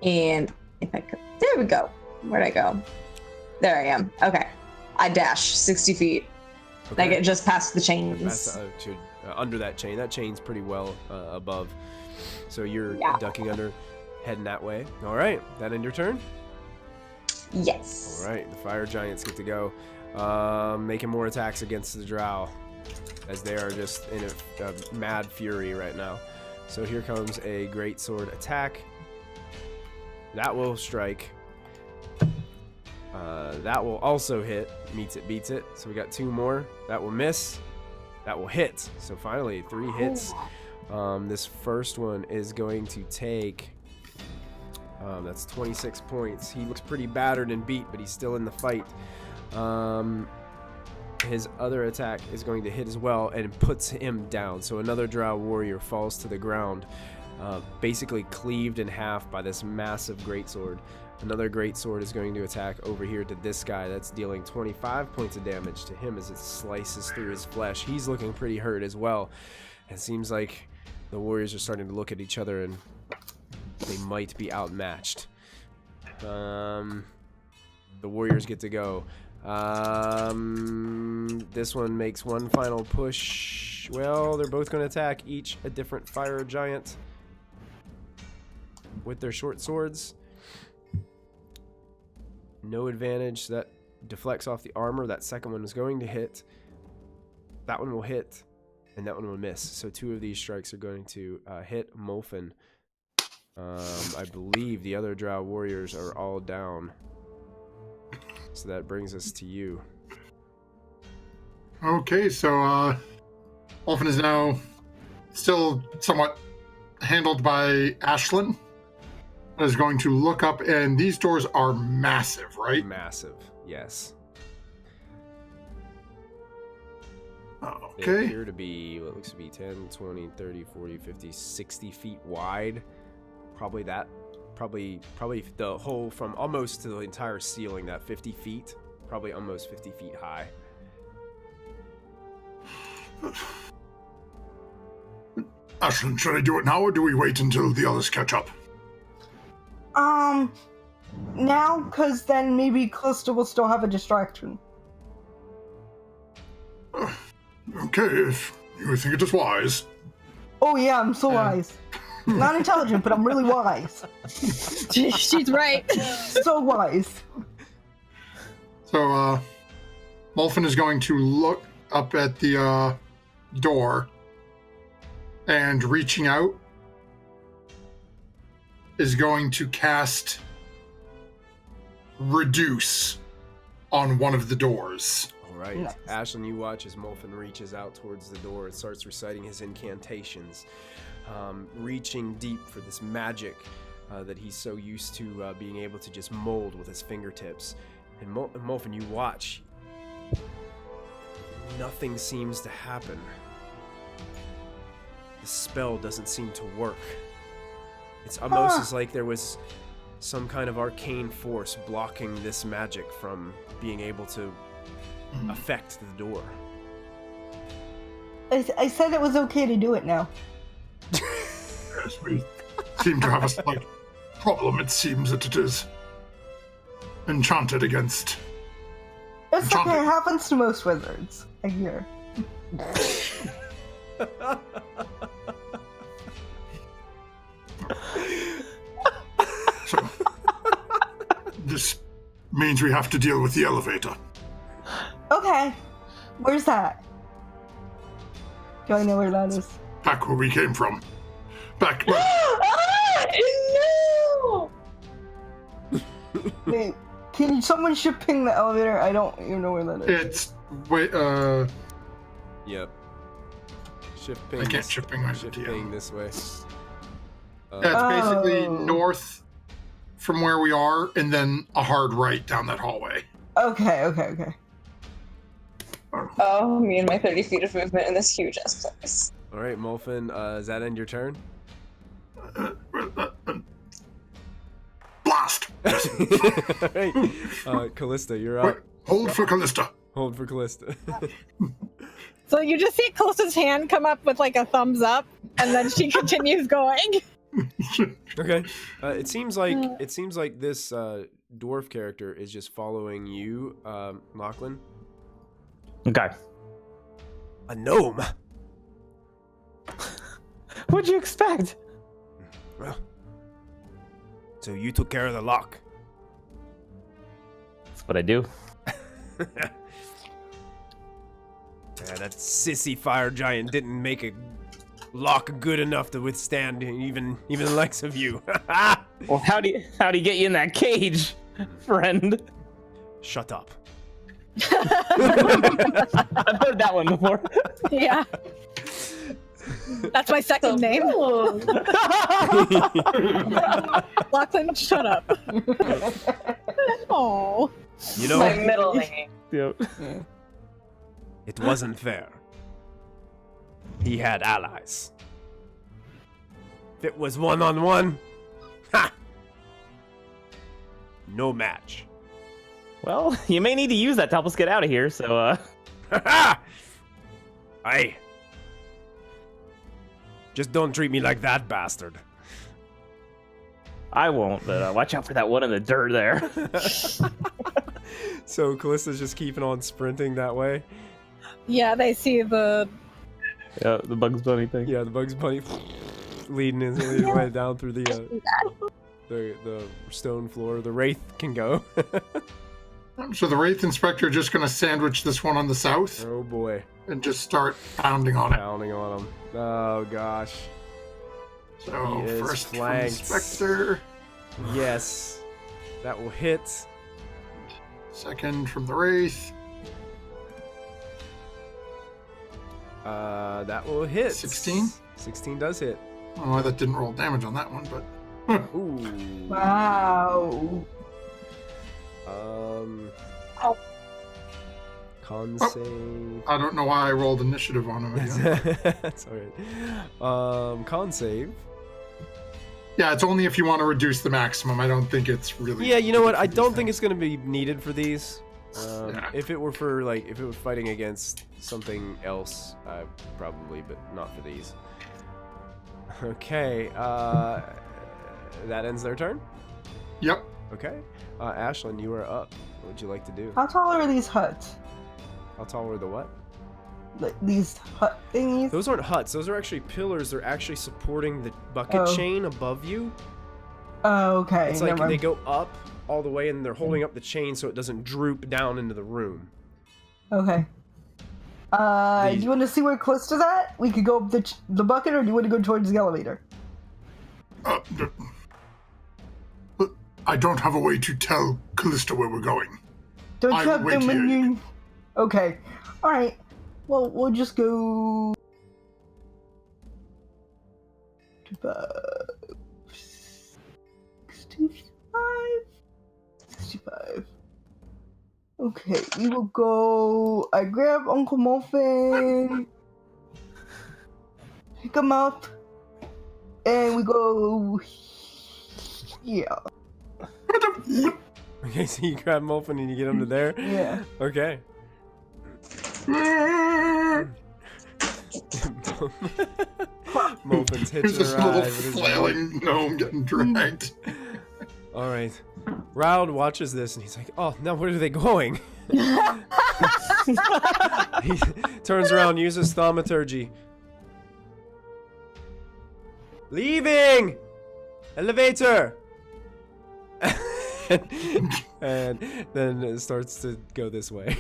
[SPEAKER 6] And if I could, there we go. Where'd I go? There I am. Okay. I dash 60 feet.
[SPEAKER 1] Okay.
[SPEAKER 6] I get just past the chains.
[SPEAKER 1] That's, under that chain. That chain's pretty well above. So you're ducking under, heading that way. All right. That end your turn?
[SPEAKER 6] Yes.
[SPEAKER 1] All right. The fire giants get to go. Making more attacks against the Drow, as they are just in a mad fury right now. So here comes a greatsword attack. That will strike. That will also hit. Meets it, beats it. So we got 2 more. That will miss. That will hit. So finally, 3 hits. This first one is going to take. That's 26 points. He looks pretty battered and beat, but he's still in the fight. His other attack is going to hit as well and puts him down. So another Drow warrior falls to the ground, basically cleaved in half by this massive greatsword. Another greatsword is going to attack over here to this guy. That's dealing 25 points of damage to him as it slices through his flesh. He's looking pretty hurt as well. It seems like the warriors are starting to look at each other and they might be outmatched. The warriors get to go. This one makes one final push. Well, they're both going to attack each a different fire giant with their short swords. No advantage. So that deflects off the armor. That second one is going to hit. That one will hit, and that one will miss. So 2 of these strikes are going to hit Molfin. I believe the other Drow warriors are all down. So that brings us to you.
[SPEAKER 5] Okay, so Molfin is now still somewhat handled by Ashlyn. Is going to look up, and these doors are massive, right?
[SPEAKER 1] Massive, yes.
[SPEAKER 5] Okay.
[SPEAKER 1] They appear to be what looks to be 10, 20, 30, 40, 50, 60 feet wide. Probably the whole from almost to the entire ceiling, that 50 feet. Probably almost 50 feet high.
[SPEAKER 5] Ashlyn, should I do it now, or do we wait until the others catch up?
[SPEAKER 2] Now, because then maybe Kallista will still have a distraction.
[SPEAKER 5] Okay, if you think it is wise.
[SPEAKER 2] Oh yeah, I'm so wise. Not intelligent, but I'm really wise.
[SPEAKER 3] She's right.
[SPEAKER 2] So wise.
[SPEAKER 5] So, Molfin is going to look up at the door, and reaching out is going to cast Reduce on one of the doors.
[SPEAKER 1] All right.
[SPEAKER 2] Nice.
[SPEAKER 1] Ashlyn, you watch as Molfin reaches out towards the door and starts reciting his incantations, reaching deep for this magic that he's so used to being able to just mold with his fingertips. And Molfin, you watch. Nothing seems to happen. The spell doesn't seem to work. It's almost as like there was some kind of arcane force blocking this magic from being able to affect the door.
[SPEAKER 2] I said it was okay to do it now.
[SPEAKER 5] Yes, we seem to have a slight problem. It seems that it is enchanted against.
[SPEAKER 2] It's okay,
[SPEAKER 5] Enchanted.
[SPEAKER 2] it happens to most wizards. I hear.
[SPEAKER 5] So, this means we have to deal with the elevator.
[SPEAKER 2] Okay. Where's that? Do I know where that is?
[SPEAKER 5] Back where we came from. Back where...
[SPEAKER 6] No!
[SPEAKER 2] Wait, can someone ping the elevator? I don't even know where that is.
[SPEAKER 5] It's... Wait,
[SPEAKER 1] Yep. Shift ping.
[SPEAKER 5] I can't shift ping my
[SPEAKER 1] Shift
[SPEAKER 5] DM.
[SPEAKER 1] ping this way.
[SPEAKER 5] Yeah, it's basically
[SPEAKER 2] Oh.
[SPEAKER 5] north from where we are, and then a hard right down that hallway.
[SPEAKER 2] Okay.
[SPEAKER 6] Oh, me and my 30 feet of movement in this huge ass place.
[SPEAKER 1] All right, Molfin. Does that end your turn?
[SPEAKER 5] Blast!
[SPEAKER 1] All right. Kallista, you're
[SPEAKER 5] Wait,
[SPEAKER 1] up.
[SPEAKER 5] hold for Kallista.
[SPEAKER 1] Hold for Kallista.
[SPEAKER 3] So you just see Callista's hand come up with like a thumbs up, and then she continues going.
[SPEAKER 1] Okay. It seems like this dwarf character is just following you, Lachlan.
[SPEAKER 4] Okay.
[SPEAKER 1] A gnome.
[SPEAKER 4] What'd you expect?
[SPEAKER 1] Well, so you took care of the lock.
[SPEAKER 4] That's what I do.
[SPEAKER 1] Yeah, that sissy fire giant didn't make a lock good enough to withstand even the likes of you.
[SPEAKER 4] Well, how'd he get you in that cage, friend?
[SPEAKER 1] Shut up.
[SPEAKER 4] I've heard that one before.
[SPEAKER 3] Yeah. That's my second name. Lachlan, shut up. Oh.
[SPEAKER 1] You
[SPEAKER 6] My
[SPEAKER 1] know,
[SPEAKER 6] middle name.
[SPEAKER 4] Yep.
[SPEAKER 1] it wasn't fair. He had allies. If it was one-on-one, ha! No match.
[SPEAKER 4] Well, you may need to use that to help us get out of here, so,
[SPEAKER 1] Ha! Aye. Just don't treat me like that, bastard.
[SPEAKER 4] I won't, but watch out for that one in the dirt there.
[SPEAKER 1] So Kallista's just keeping on sprinting that way.
[SPEAKER 3] Yeah, they see the.
[SPEAKER 4] Yeah, the Bugs Bunny thing.
[SPEAKER 1] Yeah, the Bugs Bunny leading his way down through the stone floor. The Wraith can go.
[SPEAKER 5] So the Wraith Inspector just going to sandwich this one on the south
[SPEAKER 1] Oh boy,
[SPEAKER 5] and just start pounding on it.
[SPEAKER 1] pounding on him. Oh gosh.
[SPEAKER 5] So
[SPEAKER 1] He is
[SPEAKER 5] first from the
[SPEAKER 1] flanked.
[SPEAKER 5] Spectre,
[SPEAKER 1] Yes, that will hit.
[SPEAKER 5] second from the Wraith,
[SPEAKER 1] That will hit.
[SPEAKER 5] 16?
[SPEAKER 1] 16 does hit.
[SPEAKER 5] oh, that didn't roll damage on that one, but
[SPEAKER 1] Ooh.
[SPEAKER 2] Wow.
[SPEAKER 6] Ow.
[SPEAKER 1] Con
[SPEAKER 5] Oh.
[SPEAKER 1] save.
[SPEAKER 5] I don't know why I rolled initiative on him again.
[SPEAKER 1] That's alright. Con save.
[SPEAKER 5] Yeah, it's only if you want to reduce the maximum. I don't think it's really.
[SPEAKER 1] Yeah, you know what? I
[SPEAKER 5] needed for
[SPEAKER 1] don't
[SPEAKER 5] these
[SPEAKER 1] think
[SPEAKER 5] things.
[SPEAKER 1] it's gonna be needed for these.
[SPEAKER 5] Yeah.
[SPEAKER 1] If it were fighting against something else, probably, but not for these. Okay, that ends their turn.
[SPEAKER 5] Yep.
[SPEAKER 1] Okay, Ashlyn, you are up. What would you like to do?
[SPEAKER 2] How tall are these huts?
[SPEAKER 1] How tall were the what?
[SPEAKER 2] Like these hut thingies?
[SPEAKER 1] Those aren't huts. Those are actually pillars. They're actually supporting the bucket
[SPEAKER 2] Oh.
[SPEAKER 1] chain above you.
[SPEAKER 2] Oh, okay.
[SPEAKER 1] It's like
[SPEAKER 2] never
[SPEAKER 1] they
[SPEAKER 2] mind.
[SPEAKER 1] go up all the way, and they're holding up the chain so it doesn't droop down into the room.
[SPEAKER 2] Okay. Do
[SPEAKER 1] These-
[SPEAKER 2] you want to see where Callista's at? We could go up the bucket, or do you want to go towards the elevator?
[SPEAKER 5] But I don't have a way to tell Kallista where we're going.
[SPEAKER 2] Don't
[SPEAKER 5] I
[SPEAKER 2] you have
[SPEAKER 5] will
[SPEAKER 2] them
[SPEAKER 5] wait
[SPEAKER 2] when
[SPEAKER 5] here.
[SPEAKER 2] you... Okay. Alright. Well, we'll just go... 65. Okay, we will go... I grab Uncle Molfin, pick him up, and we go... Yeah.
[SPEAKER 1] Okay, so you grab Molfin and you get him to there?
[SPEAKER 2] Yeah.
[SPEAKER 1] Okay. Molfin's hitching
[SPEAKER 5] There's this
[SPEAKER 1] a
[SPEAKER 5] little
[SPEAKER 1] ride with his
[SPEAKER 5] flailing gnome getting dragged.
[SPEAKER 1] All right. Raud watches this and he's like, "Oh, now where are they going?" He turns around, uses thaumaturgy. Leaving! Elevator! And then it starts to go this way.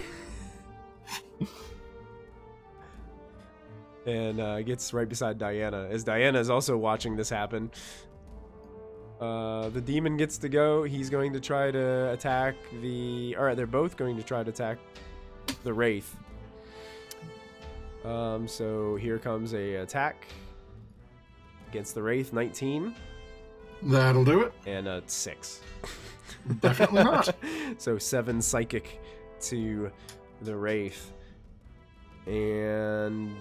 [SPEAKER 1] And gets right beside Diana, as Diana is also watching this happen. The demon gets to go. He's going to try to attack the... Alright, they're both going to try to attack the Wraith. So here comes a attack against the Wraith, 19.
[SPEAKER 5] That'll do it.
[SPEAKER 1] And a 6.
[SPEAKER 5] Definitely not.
[SPEAKER 1] So 7 psychic to the Wraith. And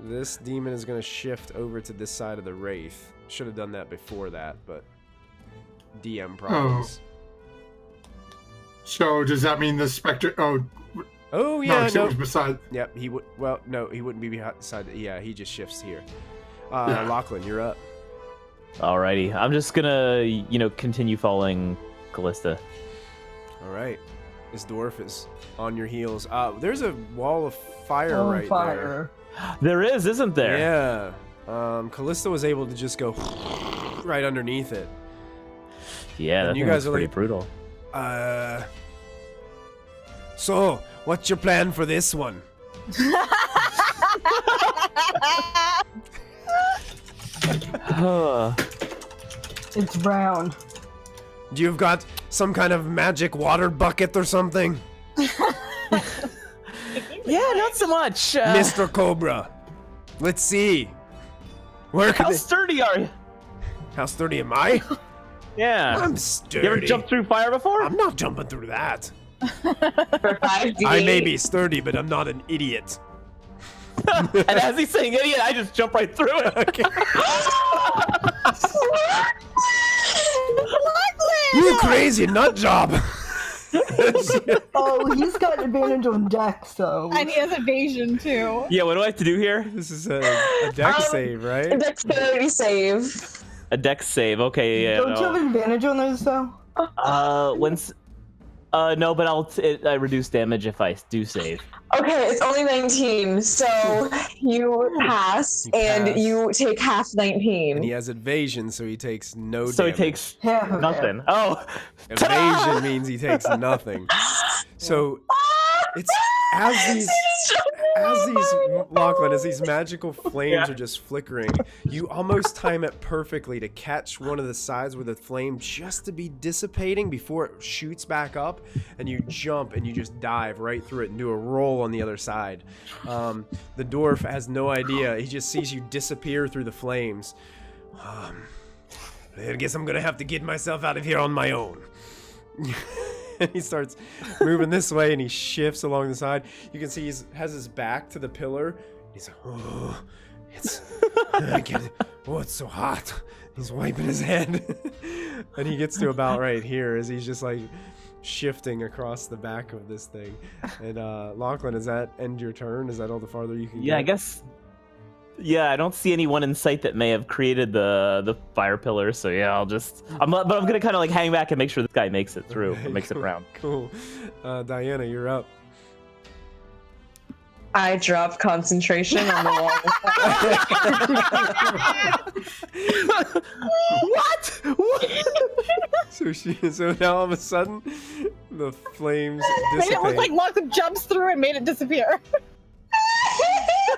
[SPEAKER 1] this demon is going to shift over to this side of the Wraith. Should have done that before that, but DM problems.
[SPEAKER 5] So does that mean the specter?
[SPEAKER 1] Oh yeah,
[SPEAKER 5] no. It was beside.
[SPEAKER 1] Yep, he would. Well, no, he wouldn't be beside. Yeah, he just shifts here.
[SPEAKER 5] Yeah.
[SPEAKER 1] Lachlan, you're up.
[SPEAKER 4] Alrighty, I'm just gonna, continue following Kallista.
[SPEAKER 1] All right, this dwarf is on your heels. There's a wall of fire right
[SPEAKER 2] fire.
[SPEAKER 4] There is, isn't
[SPEAKER 1] there.
[SPEAKER 4] there?
[SPEAKER 1] Yeah. Kallista was able to just go right underneath it.
[SPEAKER 4] Yeah,
[SPEAKER 1] And
[SPEAKER 4] that
[SPEAKER 1] you
[SPEAKER 4] thing
[SPEAKER 1] guys
[SPEAKER 4] looks
[SPEAKER 1] are
[SPEAKER 4] pretty
[SPEAKER 1] like-
[SPEAKER 4] brutal.
[SPEAKER 1] So, what's your plan for this one?
[SPEAKER 2] It's round.
[SPEAKER 1] Do you've got some kind of magic water bucket or something?
[SPEAKER 4] Yeah, not so much.
[SPEAKER 1] Mr. Cobra. Let's see. Where
[SPEAKER 4] How
[SPEAKER 1] can
[SPEAKER 4] sturdy are you?
[SPEAKER 1] How sturdy am I?
[SPEAKER 4] Yeah.
[SPEAKER 1] I'm sturdy.
[SPEAKER 4] You ever jumped through fire before?
[SPEAKER 1] I'm not jumping through that.
[SPEAKER 6] For 5D.
[SPEAKER 1] I may be sturdy, but I'm not an idiot.
[SPEAKER 4] And as he's saying idiot, I just jump right through it.
[SPEAKER 1] Okay. You crazy nut job.
[SPEAKER 2] Oh, he's got advantage on dex, so.
[SPEAKER 3] And he has evasion too.
[SPEAKER 4] Yeah, what do I have to do here?
[SPEAKER 1] This is a dex save, right?
[SPEAKER 6] Dexterity save.
[SPEAKER 4] A dex save. Okay, yeah.
[SPEAKER 2] Don't you have advantage on those, though?
[SPEAKER 4] No, but I reduce damage if I do save.
[SPEAKER 6] Okay, it's only 19, so you pass,
[SPEAKER 1] You
[SPEAKER 6] and
[SPEAKER 1] pass.
[SPEAKER 6] you take half
[SPEAKER 1] And he
[SPEAKER 6] 19.
[SPEAKER 1] has evasion, so he takes no
[SPEAKER 4] So he
[SPEAKER 1] damage.
[SPEAKER 4] takes
[SPEAKER 2] Half of
[SPEAKER 4] nothing. Oh,
[SPEAKER 1] Evasion means he takes nothing. So it's as these magical flames are just flickering, you almost time it perfectly to catch one of the sides where the flame just to be dissipating before it shoots back up, and you jump and you just dive right through it and do a roll on the other side. The dwarf has no idea. He just sees you disappear through the flames. I guess I'm gonna have to get myself out of here on my own. And he starts moving this way, and he shifts along the side. You can see he has his back to the pillar. He's like, oh, it's so hot. He's wiping his head. And he gets to about right here as he's just like shifting across the back of this thing. And Lachlan, does that end your turn? Is that all the farther you can get?
[SPEAKER 4] yeah, I guess. Yeah, I don't see anyone in sight that may have created the fire pillar. So yeah, I'm gonna kind of like hang back and make sure this guy makes it through, or makes it around.
[SPEAKER 1] Cool. Diana, you're up.
[SPEAKER 6] I drop concentration on the wall.
[SPEAKER 4] What?
[SPEAKER 1] So now all of a sudden, the flames
[SPEAKER 3] Made it look like
[SPEAKER 1] dissipate.
[SPEAKER 3] Lachlan jumps through and made it disappear.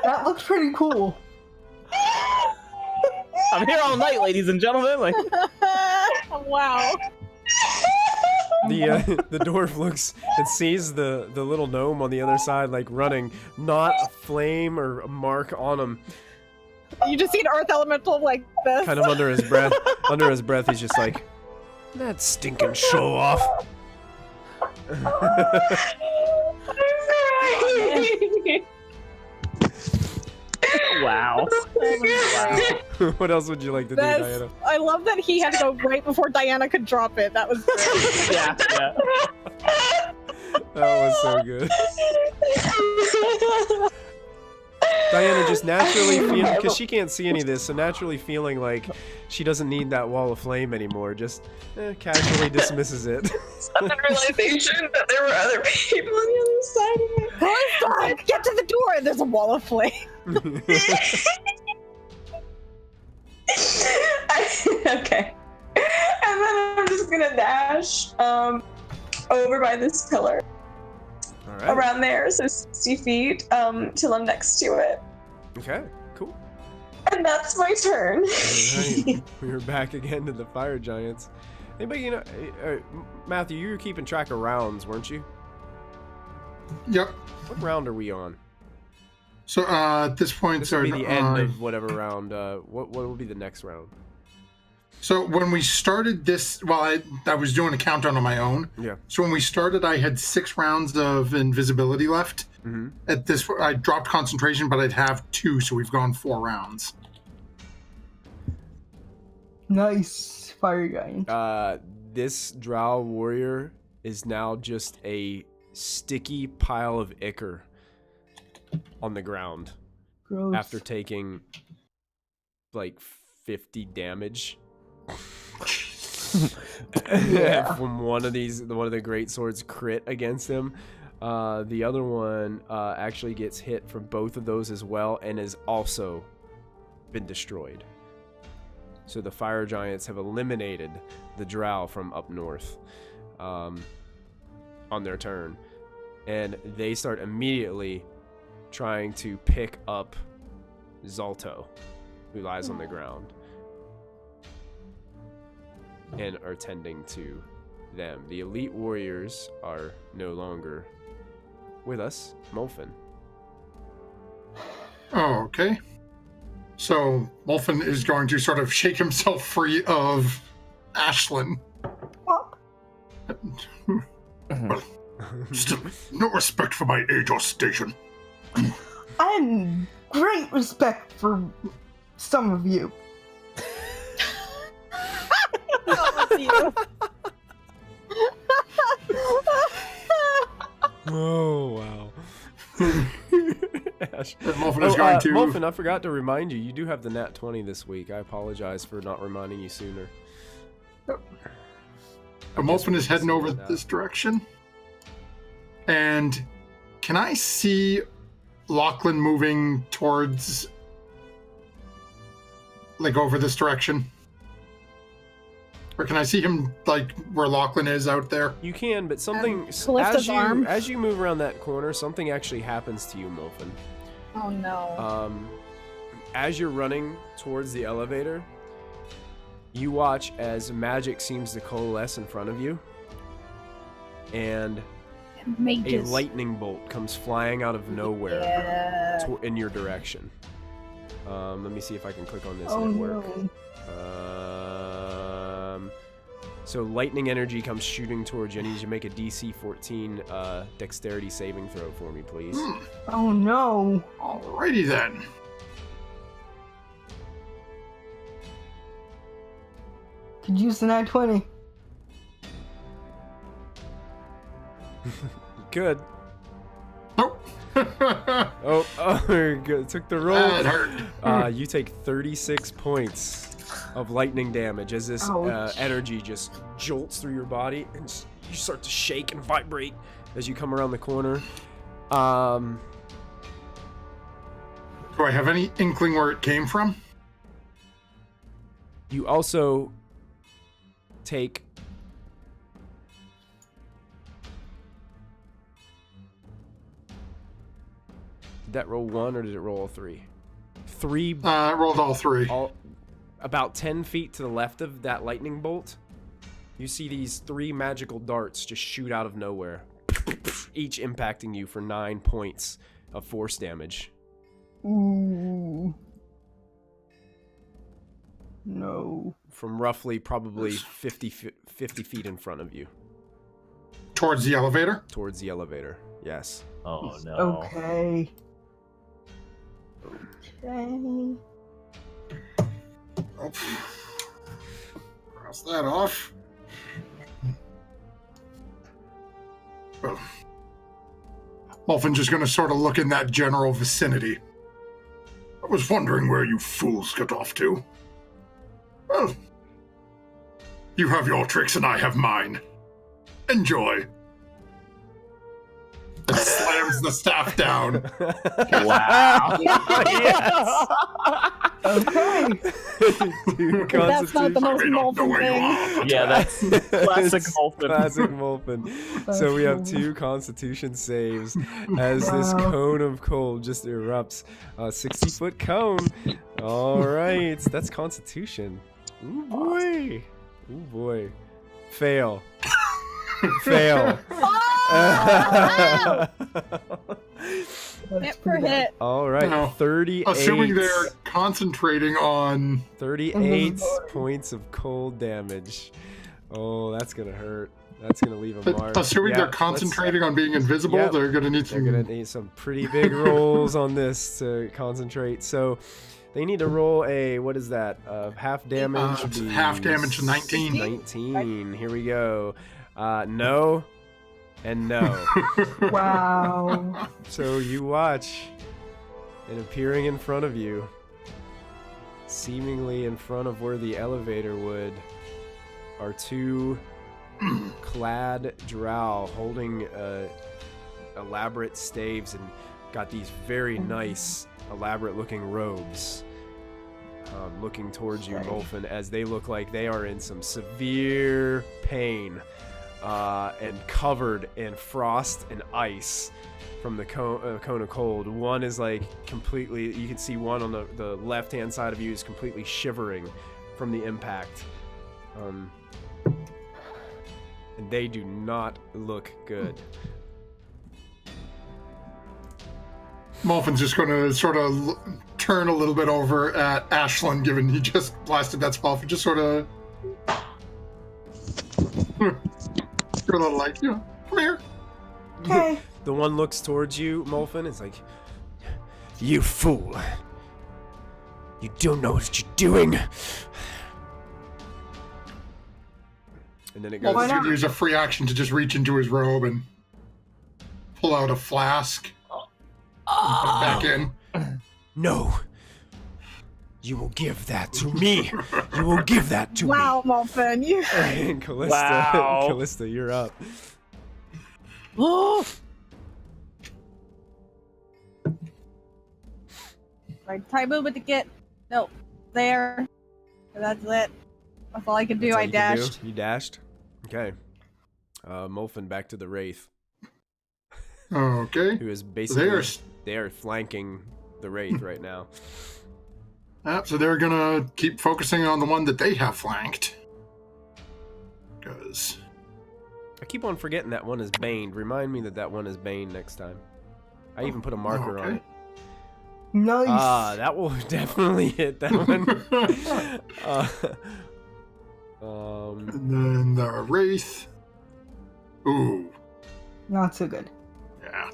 [SPEAKER 2] That looks pretty cool.
[SPEAKER 4] I'm here all night, ladies and gentlemen. Like,
[SPEAKER 3] Wow.
[SPEAKER 1] The dwarf looks and sees the little gnome on the other side, like running, not a flame or a mark on him.
[SPEAKER 3] You just see an earth elemental like this.
[SPEAKER 1] Kind of under his breath. Under his breath, he's just like, that stinking show off.
[SPEAKER 4] wow.
[SPEAKER 1] What else would you like to do, Diana?
[SPEAKER 3] I love that he had to go right before Diana could drop it. That was great.
[SPEAKER 4] Yeah.
[SPEAKER 1] That was so good. Diana just naturally feeling, because she can't see any of this, so naturally feeling like she doesn't need that wall of flame anymore, just casually dismisses it.
[SPEAKER 6] Sudden realization that there were other people on the other side of it.
[SPEAKER 3] Kallista, get to the door! And there's a wall of flame.
[SPEAKER 6] Okay. And then I'm just gonna dash over by this pillar.
[SPEAKER 1] All right.
[SPEAKER 6] Around there, so 60 feet, till I'm next to it.
[SPEAKER 1] Okay, cool.
[SPEAKER 6] And that's my turn.
[SPEAKER 1] All right. We were back again to the fire giants. Anybody, Matthew, you were keeping track of rounds, weren't you?
[SPEAKER 5] Yep.
[SPEAKER 1] What round are we on?
[SPEAKER 5] So at this point,
[SPEAKER 1] This will be the end of whatever round. What will be the next round?
[SPEAKER 5] So when we started this, well, I was doing a countdown on my own.
[SPEAKER 1] Yeah.
[SPEAKER 5] So when we started, I had 6 rounds of invisibility left.
[SPEAKER 1] Mm-hmm.
[SPEAKER 5] At this, I dropped concentration, but I'd have 2, so we've gone 4 rounds.
[SPEAKER 2] Nice, fire giant.
[SPEAKER 1] This Drow warrior is now just a sticky pile of ichor on the ground
[SPEAKER 2] Gross.
[SPEAKER 1] after taking like 50 damage.
[SPEAKER 2] Yeah.
[SPEAKER 1] From one of the great swords crit against him. The other one actually gets hit from both of those as well and has also been destroyed. So the fire giants have eliminated the Drow from up north on their turn, and they start immediately trying to pick up Zalto, who lies on the ground, and are tending to them. The elite warriors are no longer with us. Molfin.
[SPEAKER 5] Oh, okay. So Molfin is going to sort of shake himself free of Ashlyn.
[SPEAKER 2] What?
[SPEAKER 5] Well, still, no respect for my age or station.
[SPEAKER 2] I have great respect for some of you.
[SPEAKER 3] You.
[SPEAKER 1] Oh, wow. Ash.
[SPEAKER 5] Molfin is going to...
[SPEAKER 1] Molfin, I forgot to remind you, you do have the nat 20 this week. I apologize for not reminding you sooner.
[SPEAKER 5] But Molfin is heading over this direction. And can I see Lachlan moving towards, like, over this direction? Or can I see him, like, where Lachlan is out there?
[SPEAKER 1] You can, but something
[SPEAKER 3] Kallista's arm.
[SPEAKER 1] as you move around that corner, something actually happens to you, Molfin.
[SPEAKER 3] Oh no.
[SPEAKER 1] As you're running towards the elevator, you watch as magic seems to coalesce in front of you, and a
[SPEAKER 3] Mages.
[SPEAKER 1] lightning bolt comes flying out of nowhere
[SPEAKER 3] Yeah.
[SPEAKER 1] in your direction. Let me see if I can click on this
[SPEAKER 2] Oh
[SPEAKER 1] and it work.
[SPEAKER 2] no.
[SPEAKER 1] So lightning energy comes shooting towards you. I need you to make a DC 14 dexterity saving throw for me, please.
[SPEAKER 2] Oh no.
[SPEAKER 5] Alrighty then.
[SPEAKER 2] Could use the nat 20.
[SPEAKER 1] Good.
[SPEAKER 5] Nope.
[SPEAKER 1] Oh, good. Took the roll.
[SPEAKER 5] That hurt.
[SPEAKER 1] You take 36 points of lightning damage as this
[SPEAKER 2] Ouch.
[SPEAKER 1] energy just jolts through your body, and you start to shake and vibrate as you come around the corner.
[SPEAKER 5] Do I have any inkling where it came from?
[SPEAKER 1] You also take Did that roll 1 or did it roll all 3? 3
[SPEAKER 5] I rolled all 3.
[SPEAKER 1] about 10 feet to the left of that lightning bolt. You see these 3 magical darts just shoot out of nowhere, each impacting you for 9 points of force damage.
[SPEAKER 2] Ooh. No.
[SPEAKER 1] From roughly probably 50 feet in front of you.
[SPEAKER 5] Towards the elevator?
[SPEAKER 1] Towards the elevator, yes.
[SPEAKER 4] Oh no.
[SPEAKER 2] Okay. Okay.
[SPEAKER 5] Oh. Cross that off. Well, Molfin's just going to sort of look in that general vicinity. was wondering where you fools got off to. Well, you have your tricks and I have mine. Enjoy. And slams the staff down.
[SPEAKER 4] Wow.
[SPEAKER 1] Yes.
[SPEAKER 2] Okay.
[SPEAKER 1] Dude,
[SPEAKER 3] That's not the most
[SPEAKER 5] I don't know
[SPEAKER 3] Molfin
[SPEAKER 5] where you
[SPEAKER 3] thing.
[SPEAKER 5] are.
[SPEAKER 4] Yeah, that's classic
[SPEAKER 1] It's
[SPEAKER 4] Molfin.
[SPEAKER 1] Classic Molfin. So we have 2 Constitution saves as this
[SPEAKER 2] Wow.
[SPEAKER 1] cone of cold just erupts. 60-foot cone. All right, that's Constitution. Ooh boy. Ooh boy. Fail. Fail.
[SPEAKER 2] That's
[SPEAKER 3] Hit for
[SPEAKER 2] pretty bad.
[SPEAKER 3] hit.
[SPEAKER 1] All right,
[SPEAKER 5] Now,
[SPEAKER 1] 38.
[SPEAKER 5] Assuming they're concentrating on...
[SPEAKER 1] 38 points of cold damage. Oh, that's gonna hurt. That's gonna leave a mark.
[SPEAKER 5] Assuming
[SPEAKER 1] Yeah,
[SPEAKER 5] they're
[SPEAKER 1] let's-
[SPEAKER 5] concentrating on being invisible,
[SPEAKER 1] Yep.
[SPEAKER 5] they're going to need
[SPEAKER 1] They're
[SPEAKER 5] some...
[SPEAKER 1] gonna need some pretty big rolls on this to concentrate. So they need to roll a, what is that? Half damage. would
[SPEAKER 5] it's
[SPEAKER 1] be
[SPEAKER 5] half damage to 19.
[SPEAKER 1] 19. Here we go. No, and no.
[SPEAKER 2] Wow.
[SPEAKER 1] So you watch, and appearing in front of you, seemingly in front of where the elevator would, are 2 clad drow holding elaborate staves and got these very nice, elaborate looking robes. Looking towards you, Molfin, as they look like they are in some severe pain and covered in frost and ice from the cone of cold. One is like completely, you can see one on the left hand side of you is completely shivering from the impact. And they do not look good.
[SPEAKER 5] Molfin's just going to sort of turn a little bit over at Ashlyn, given he just blasted that spell. Just sort of... You're a little like, come here.
[SPEAKER 2] Okay.
[SPEAKER 1] The one looks towards you, Molfin, is like, "You fool. You don't know what you're doing." And then it goes.
[SPEAKER 2] Why
[SPEAKER 5] Molfin's
[SPEAKER 2] not?
[SPEAKER 5] going to use a free action to just reach into his robe and pull out a flask. And put it back in.
[SPEAKER 1] "No. You will give that to me. You will give that to
[SPEAKER 3] Wow, Molfin, you.
[SPEAKER 1] me." And Kallista,
[SPEAKER 4] Wow.
[SPEAKER 1] Kallista, you're up.
[SPEAKER 3] Right, try move with the kit. No, there. That's it. That's all I could do.
[SPEAKER 1] That's all
[SPEAKER 3] I
[SPEAKER 1] you can do?
[SPEAKER 3] dashed.
[SPEAKER 1] You dashed? Okay. Molfin back to the Wraith,
[SPEAKER 5] Okay.
[SPEAKER 1] who is basically...
[SPEAKER 5] There's...
[SPEAKER 1] They are flanking the Wraith right now.
[SPEAKER 5] So they're going to keep focusing on the one that they have flanked. Because...
[SPEAKER 1] I keep on forgetting that one is baned. Remind me that one is baned next time. I even put a marker on
[SPEAKER 5] okay.
[SPEAKER 1] it.
[SPEAKER 2] Nice.
[SPEAKER 1] That will definitely hit that one.
[SPEAKER 5] And then the Wraith. Ooh.
[SPEAKER 2] Not so good.
[SPEAKER 5] Yeah.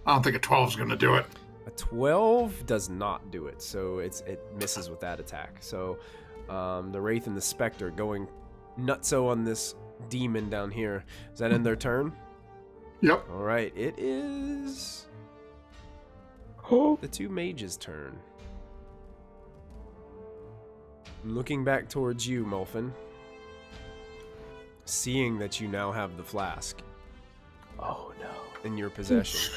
[SPEAKER 5] I don't think a 12 is going to do it.
[SPEAKER 1] A 12 does not do it, so it misses with that attack. So the Wraith and the Spectre going nutso on this demon down here. Does that end their turn?
[SPEAKER 5] Yep.
[SPEAKER 1] All right, it is the 2 mages' turn. Looking back towards you, Molfin, seeing that you now have the flask
[SPEAKER 4] Oh no.
[SPEAKER 1] in your possession.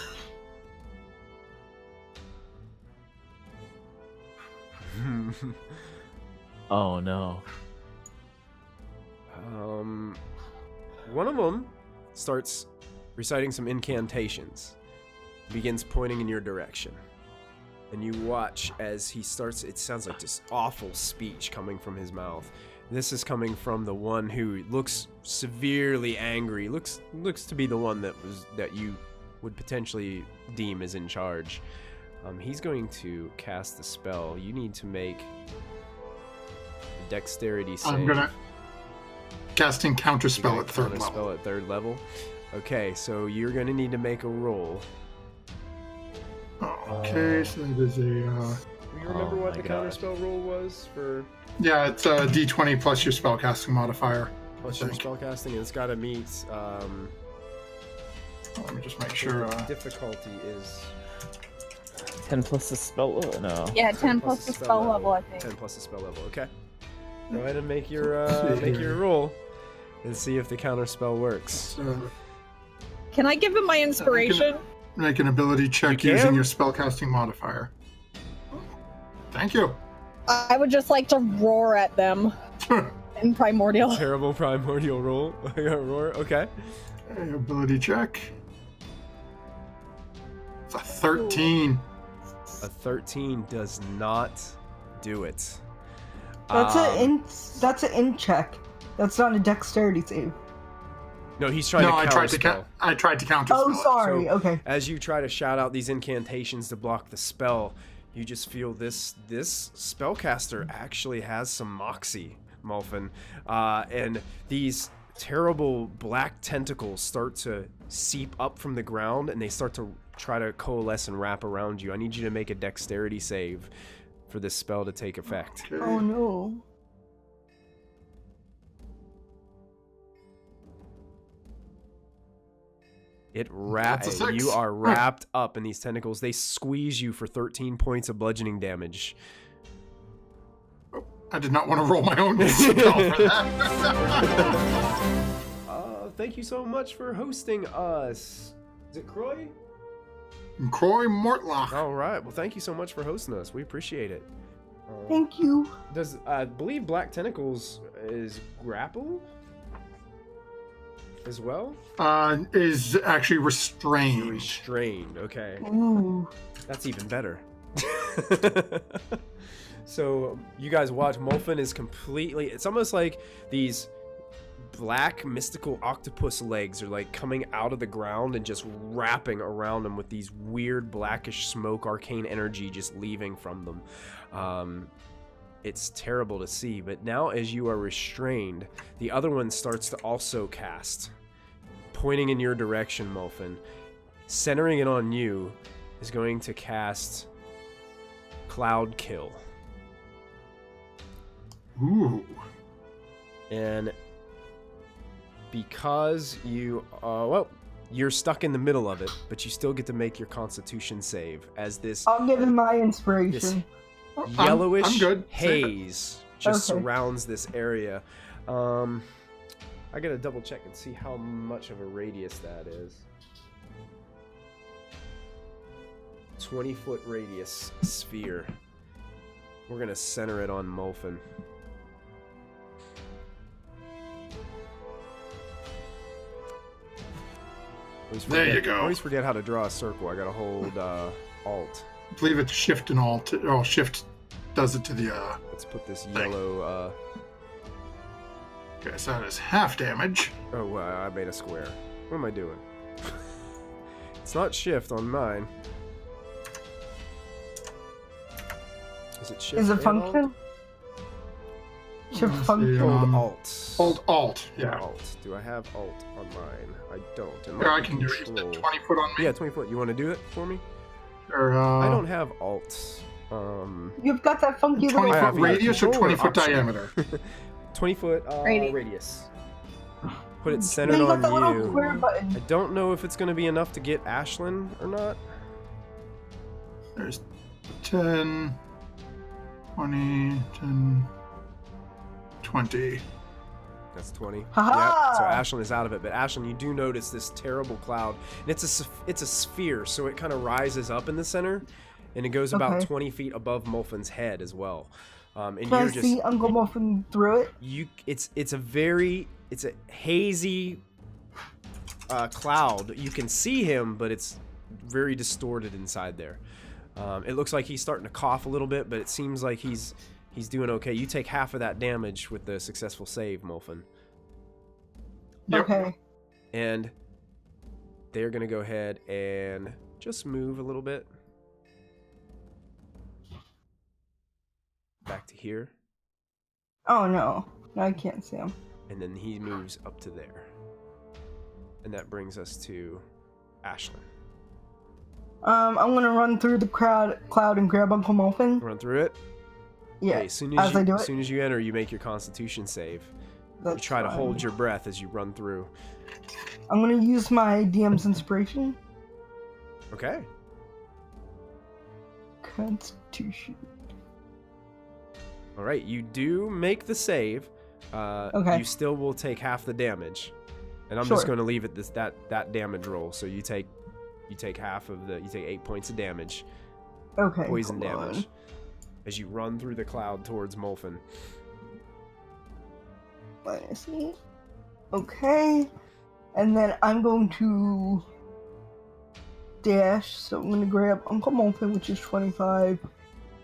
[SPEAKER 4] Oh no.
[SPEAKER 1] One of them starts reciting some incantations, begins pointing in your direction, and you watch as he starts. It sounds like this awful speech coming from his mouth. This is coming from the one who looks severely angry. Looks to be the one that you would potentially deem as in charge. He's going to cast the spell. You need to make a dexterity save.
[SPEAKER 5] I'm going to casting counterspell at third
[SPEAKER 1] Spell
[SPEAKER 5] level.
[SPEAKER 1] at 3rd level. Okay, so you're going to need to make a roll.
[SPEAKER 5] Okay, so that is a...
[SPEAKER 1] Do you remember
[SPEAKER 4] Oh
[SPEAKER 1] what
[SPEAKER 4] my
[SPEAKER 1] the
[SPEAKER 4] God.
[SPEAKER 1] counterspell roll was for
[SPEAKER 5] Yeah, it's a d20 plus your spellcasting modifier.
[SPEAKER 1] plus
[SPEAKER 5] I
[SPEAKER 1] your
[SPEAKER 5] think.
[SPEAKER 1] spellcasting? And it's got to meet.
[SPEAKER 5] Let me just make sure.
[SPEAKER 1] The difficulty is
[SPEAKER 4] 10 plus the spell level? No.
[SPEAKER 3] Yeah, 10 plus the spell level, I think.
[SPEAKER 1] 10 plus the spell level. Okay. Go ahead and make your roll, and see if the counter spell works.
[SPEAKER 5] So,
[SPEAKER 3] Can I give him my inspiration?
[SPEAKER 5] make an ability check
[SPEAKER 1] You
[SPEAKER 5] using
[SPEAKER 1] can?
[SPEAKER 5] your spellcasting modifier. Thank you.
[SPEAKER 3] I would just like to roar at them in Primordial.
[SPEAKER 1] Terrible primordial roll. I got roar. Okay.
[SPEAKER 5] Okay, ability check. It's a 13.
[SPEAKER 1] A 13 does not do it.
[SPEAKER 2] That's an int check. That's not a dexterity save.
[SPEAKER 1] No, he's trying
[SPEAKER 5] No,
[SPEAKER 1] to
[SPEAKER 5] I
[SPEAKER 1] counterspell.
[SPEAKER 5] tried to counter.
[SPEAKER 2] Oh, sorry.
[SPEAKER 1] So-
[SPEAKER 2] Okay.
[SPEAKER 1] As you try to shout out these incantations to block the spell, you just feel this spellcaster actually has some moxie, Molfin, and these terrible black tentacles start to seep up from the ground, and they start to try to coalesce and wrap around you. I need you to make a dexterity save for this spell to take effect.
[SPEAKER 5] Okay.
[SPEAKER 2] Oh no.
[SPEAKER 5] That's a 6.
[SPEAKER 1] You are wrapped up in these tentacles. They squeeze you for 13 points of bludgeoning damage.
[SPEAKER 5] I did not want to roll my own spell for that.
[SPEAKER 1] Thank you so much for hosting us. Is it Croy?
[SPEAKER 5] Croy Mortlock.
[SPEAKER 1] All right. Well, thank you so much for hosting us. We appreciate it.
[SPEAKER 2] Thank you.
[SPEAKER 1] Does I believe Black Tentacles is grapple as well?
[SPEAKER 5] Is actually restrained.
[SPEAKER 1] Restrained. Okay,
[SPEAKER 2] Ooh.
[SPEAKER 1] that's even better. So you guys watch. Molfin is completely. It's almost like these black mystical octopus legs are like coming out of the ground and just wrapping around him with these weird blackish smoke, arcane energy just leaving from them. It's terrible to see, but now as you are restrained, the other one starts to also cast, pointing in your direction, Molfin. Centering it on you is going to cast Cloud Kill.
[SPEAKER 5] Ooh.
[SPEAKER 1] And because you, you're stuck in the middle of it, but you still get to make your Constitution save as this
[SPEAKER 2] I'll give him my inspiration.
[SPEAKER 1] yellowish
[SPEAKER 5] I'm good.
[SPEAKER 1] haze just
[SPEAKER 2] Okay.
[SPEAKER 1] surrounds this area. I gotta double check and see how much of a radius that is. 20-foot radius sphere. We're gonna center it on Molfin.
[SPEAKER 5] There you go.
[SPEAKER 1] I always forget how to draw a circle. I gotta hold Alt.
[SPEAKER 5] I believe it's Shift and Alt. Oh, Shift does it to the.
[SPEAKER 1] Let's put this yellow.
[SPEAKER 5] Okay, so that is half damage.
[SPEAKER 1] Oh, wow, I made a square. What am I doing? It's not shift on mine. Is it shift?
[SPEAKER 2] Is it
[SPEAKER 1] and
[SPEAKER 2] function?
[SPEAKER 1] Alt?
[SPEAKER 2] Shift
[SPEAKER 5] Let's see,
[SPEAKER 2] function.
[SPEAKER 1] Hold Alt.
[SPEAKER 5] Hold Alt. Yeah.
[SPEAKER 1] Alt. Do I have Alt on mine? I don't. It
[SPEAKER 5] Here,
[SPEAKER 1] might
[SPEAKER 5] I
[SPEAKER 1] be
[SPEAKER 5] can do it. You
[SPEAKER 1] Control.
[SPEAKER 5] said 20 foot on me.
[SPEAKER 1] Yeah, 20 foot. You want to do it for me?
[SPEAKER 5] Or,
[SPEAKER 1] I don't have Alt.
[SPEAKER 2] You've got that funky
[SPEAKER 5] 20
[SPEAKER 2] little.
[SPEAKER 1] I have
[SPEAKER 5] foot radius or
[SPEAKER 1] control
[SPEAKER 5] 20 foot
[SPEAKER 1] option.
[SPEAKER 5] diameter?
[SPEAKER 1] 20 foot radius. Put it
[SPEAKER 2] Yeah,
[SPEAKER 1] centered
[SPEAKER 2] you got
[SPEAKER 1] on
[SPEAKER 2] that little
[SPEAKER 1] you.
[SPEAKER 2] square button.
[SPEAKER 1] I don't know if it's going to be enough to get Ashlyn or not.
[SPEAKER 5] There's 10, 20, 10, 20.
[SPEAKER 1] That's 20.
[SPEAKER 2] Ha-ha!
[SPEAKER 1] Yep. So Ashlyn is out of it, but Ashlyn, you do notice this terrible cloud, and it's a sphere, so it kind of rises up in the center, and it goes about
[SPEAKER 2] Okay.
[SPEAKER 1] 20 feet above Molfin's head as well. And
[SPEAKER 2] Can I
[SPEAKER 1] you're just
[SPEAKER 2] see Uncle Muffin through it?
[SPEAKER 1] it's a hazy cloud. You can see him, but it's very distorted inside there. It looks like he's starting to cough a little bit, but it seems like he's doing okay. You take half of that damage with the successful save, Molfin.
[SPEAKER 5] Yep.
[SPEAKER 2] Okay.
[SPEAKER 1] And they're going to go ahead and just move a little bit. Back to here.
[SPEAKER 2] Oh no. No, I can't see him.
[SPEAKER 1] And then he moves up to there. And that brings us to Ashlyn.
[SPEAKER 2] I'm gonna run through the cloud and grab Uncle Muffin.
[SPEAKER 1] Run through it.
[SPEAKER 2] Yeah.
[SPEAKER 1] Okay, as soon
[SPEAKER 2] as I do
[SPEAKER 1] as
[SPEAKER 2] it.
[SPEAKER 1] soon as you enter, you make your Constitution save. You
[SPEAKER 2] That's
[SPEAKER 1] try to
[SPEAKER 2] fine.
[SPEAKER 1] hold your breath as you run through.
[SPEAKER 2] I'm gonna use my DM's inspiration.
[SPEAKER 1] Okay.
[SPEAKER 2] Constitution.
[SPEAKER 1] All right, you do make the save.
[SPEAKER 2] Okay.
[SPEAKER 1] You still will take half the damage, and I'm
[SPEAKER 2] Sure.
[SPEAKER 1] just going to leave it that damage roll. So you take half of you take 8 points of damage,
[SPEAKER 2] Okay.
[SPEAKER 1] poison
[SPEAKER 2] hold on.
[SPEAKER 1] damage, as you run through the cloud towards Molfin.
[SPEAKER 2] Minus 8. Okay. And then I'm going to dash, so I'm going to grab Uncle Molfin, which is 25,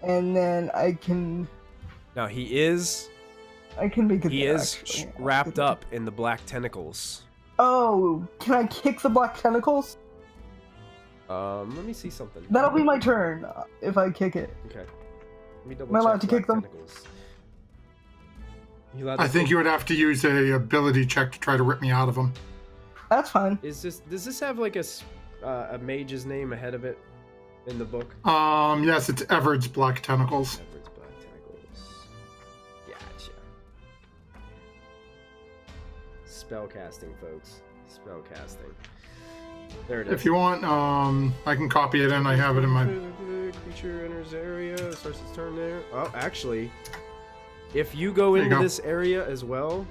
[SPEAKER 2] and then I can
[SPEAKER 1] Now he is
[SPEAKER 2] make it there, actually.
[SPEAKER 1] wrapped up in the black tentacles.
[SPEAKER 2] Oh, can I kick the black tentacles?
[SPEAKER 1] Let me see something.
[SPEAKER 2] That'll be my turn if I kick it.
[SPEAKER 1] Okay. Let me double
[SPEAKER 2] Am I allowed
[SPEAKER 1] check
[SPEAKER 2] to kick
[SPEAKER 1] black
[SPEAKER 2] them?
[SPEAKER 1] tentacles. You allowed
[SPEAKER 5] I
[SPEAKER 1] to
[SPEAKER 5] think you would have to use a ability check to try to rip me out of them.
[SPEAKER 2] That's fine.
[SPEAKER 1] Does this have like a mage's name ahead of it in the book?
[SPEAKER 5] Yes, it's Everett's Black Tentacles.
[SPEAKER 1] Edward's black tentacles. Gotcha. Spellcasting, folks. Spellcasting. There it is.
[SPEAKER 5] If you want, I can copy it in. I have it in my.
[SPEAKER 1] Creature enters area, starts its turn there. Oh, actually, if you go
[SPEAKER 5] There you
[SPEAKER 1] into
[SPEAKER 5] go.
[SPEAKER 1] this area as well,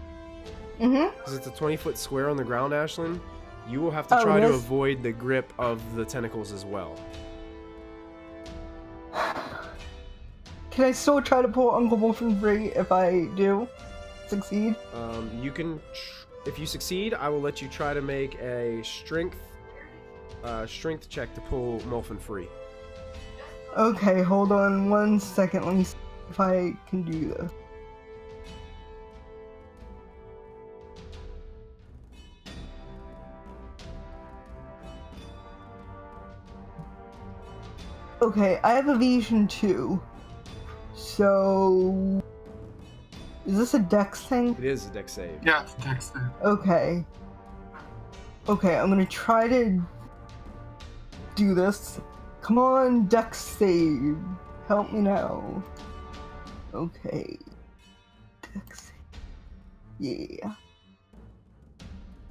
[SPEAKER 2] Mm-hmm.
[SPEAKER 1] because it's a 20-foot square on the ground, Ashlyn, you will have to
[SPEAKER 2] Oh,
[SPEAKER 1] try to
[SPEAKER 2] yes?
[SPEAKER 1] avoid the grip of the tentacles as well.
[SPEAKER 2] Can I still try to pull Uncle Molfin free if I do succeed?
[SPEAKER 1] You can, if you succeed, I will let you try to make a strength check to pull Molfin free.
[SPEAKER 2] Okay, hold on 1 second. Let me see if I can do this. Okay, I have evasion 2. So... Is this a dex thing?
[SPEAKER 1] It is a dex save.
[SPEAKER 5] Yeah, it's text there.
[SPEAKER 2] Okay. Okay, I'm gonna try to do this. Come on, dex save. Help me now. Okay. Dex save. Yeah.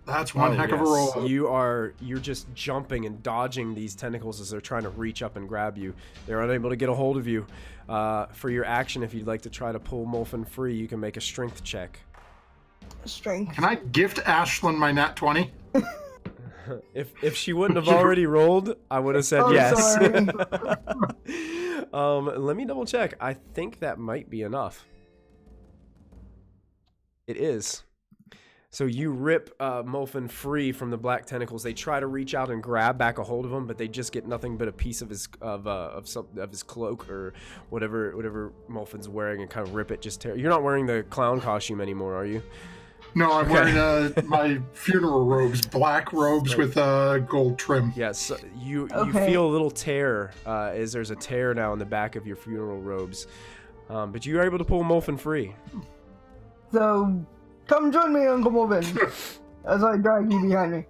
[SPEAKER 5] That's one
[SPEAKER 1] Oh,
[SPEAKER 5] heck of a
[SPEAKER 1] yes.
[SPEAKER 5] roll.
[SPEAKER 1] You're just jumping and dodging these tentacles as they're trying to reach up and grab you. They're unable to get a hold of you. For your action, if you'd like to try to pull Molfin free, you can make a strength check.
[SPEAKER 2] Strength.
[SPEAKER 5] Can I gift Ashlyn my nat 20?
[SPEAKER 1] If she wouldn't have already rolled, I would have said
[SPEAKER 2] Oh,
[SPEAKER 1] yes.
[SPEAKER 2] sorry.
[SPEAKER 1] Let me double check. I think that might be enough. It is. So you rip Molfin free from the black tentacles. They try to reach out and grab back a hold of him, but they just get nothing but a piece of his his cloak or whatever Molfin's wearing and kind of rip it. Just tear. You're not wearing the clown costume anymore, are you?
[SPEAKER 5] No, I'm wearing my funeral robes, black robes with gold trim.
[SPEAKER 1] Yes. You
[SPEAKER 2] Okay.
[SPEAKER 1] feel a little tear as there's a tear now in the back of your funeral robes, but you are able to pull Molfin free.
[SPEAKER 2] So, come join me, Uncle Molfin, as I drag you behind me.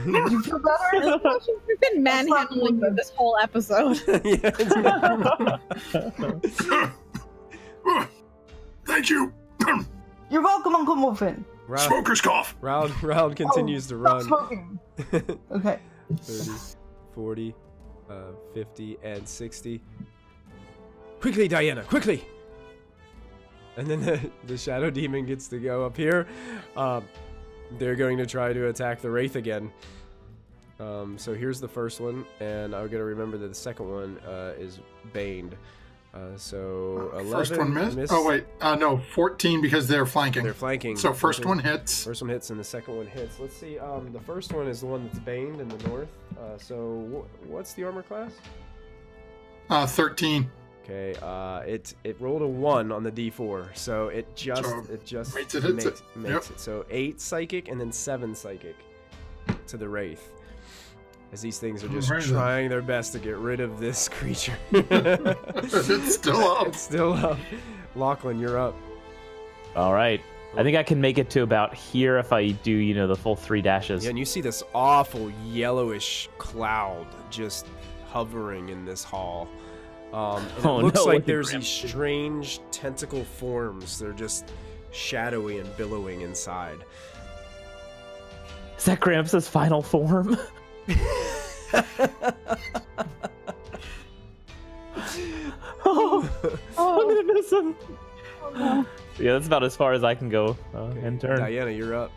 [SPEAKER 2] Do you feel better?
[SPEAKER 3] We've been manhandling you this whole episode.
[SPEAKER 5] Thank you.
[SPEAKER 2] You're welcome, Uncle Molfin.
[SPEAKER 5] Smoker's cough.
[SPEAKER 1] Round continues to
[SPEAKER 2] Stop
[SPEAKER 1] run.
[SPEAKER 2] smoking. Okay.
[SPEAKER 1] 30, 40, 50, and 60. Quickly, Diana, quickly! And then the Shadow Demon gets to go up here. They're going to try to attack the Wraith again. So here's the first one, and I'm going to remember that the second one is Baned. So 11
[SPEAKER 5] First one missed. Oh, wait. No, 14 because they're flanking.
[SPEAKER 1] They're flanking.
[SPEAKER 5] So first one hits.
[SPEAKER 1] First one hits and the second one hits. Let's see. The first one is the one that's baned in the north. So what's the armor class?
[SPEAKER 5] 13.
[SPEAKER 1] Okay. It rolled a 1 on the D4, so it just
[SPEAKER 5] Makes it hits it.
[SPEAKER 1] makes it. So 8 psychic and then 7 psychic to the wraith. As these things are just
[SPEAKER 5] Alright then.
[SPEAKER 1] trying their best to get rid of this creature.
[SPEAKER 5] It's still up.
[SPEAKER 1] It's still up. Lachlan, you're up.
[SPEAKER 4] All right. I think I can make it to about here if I do, the full 3 dashes.
[SPEAKER 1] Yeah, and you see this awful yellowish cloud just hovering in this hall. And it
[SPEAKER 4] Oh,
[SPEAKER 1] looks
[SPEAKER 4] no,
[SPEAKER 1] like
[SPEAKER 4] what the
[SPEAKER 1] there's
[SPEAKER 4] crap.
[SPEAKER 1] these strange tentacle forms. They're just shadowy and billowing inside.
[SPEAKER 4] Is that Gramps' final form? no! I'm gonna miss him.
[SPEAKER 3] Oh, no.
[SPEAKER 4] Yeah, that's about as far as I can go in turn.
[SPEAKER 1] Diana, you're up.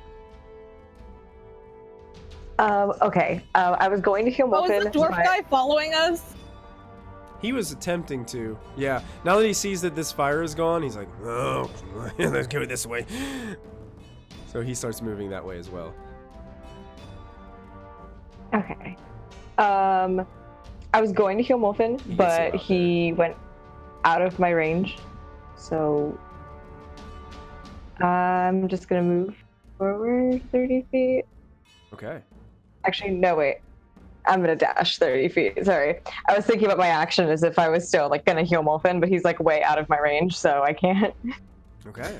[SPEAKER 7] Okay. I was going to heal
[SPEAKER 3] Oh,
[SPEAKER 7] Molfin.
[SPEAKER 3] is the dwarf
[SPEAKER 7] but-
[SPEAKER 3] guy following us?
[SPEAKER 1] He was attempting to. Yeah. Now that he sees that this fire is gone, he's like, oh, let's go this way. So he starts moving that way as well.
[SPEAKER 7] Okay. I was going to heal Molfin,
[SPEAKER 1] He gets
[SPEAKER 7] but
[SPEAKER 1] out
[SPEAKER 7] he went out of my range. So I'm just gonna move forward 30 feet.
[SPEAKER 1] Okay.
[SPEAKER 7] Actually, no, wait. I'm gonna dash 30 feet. Sorry. I was thinking about my action as if I was still like gonna heal Molfin, but he's like way out of my range, so I can't.
[SPEAKER 1] Okay.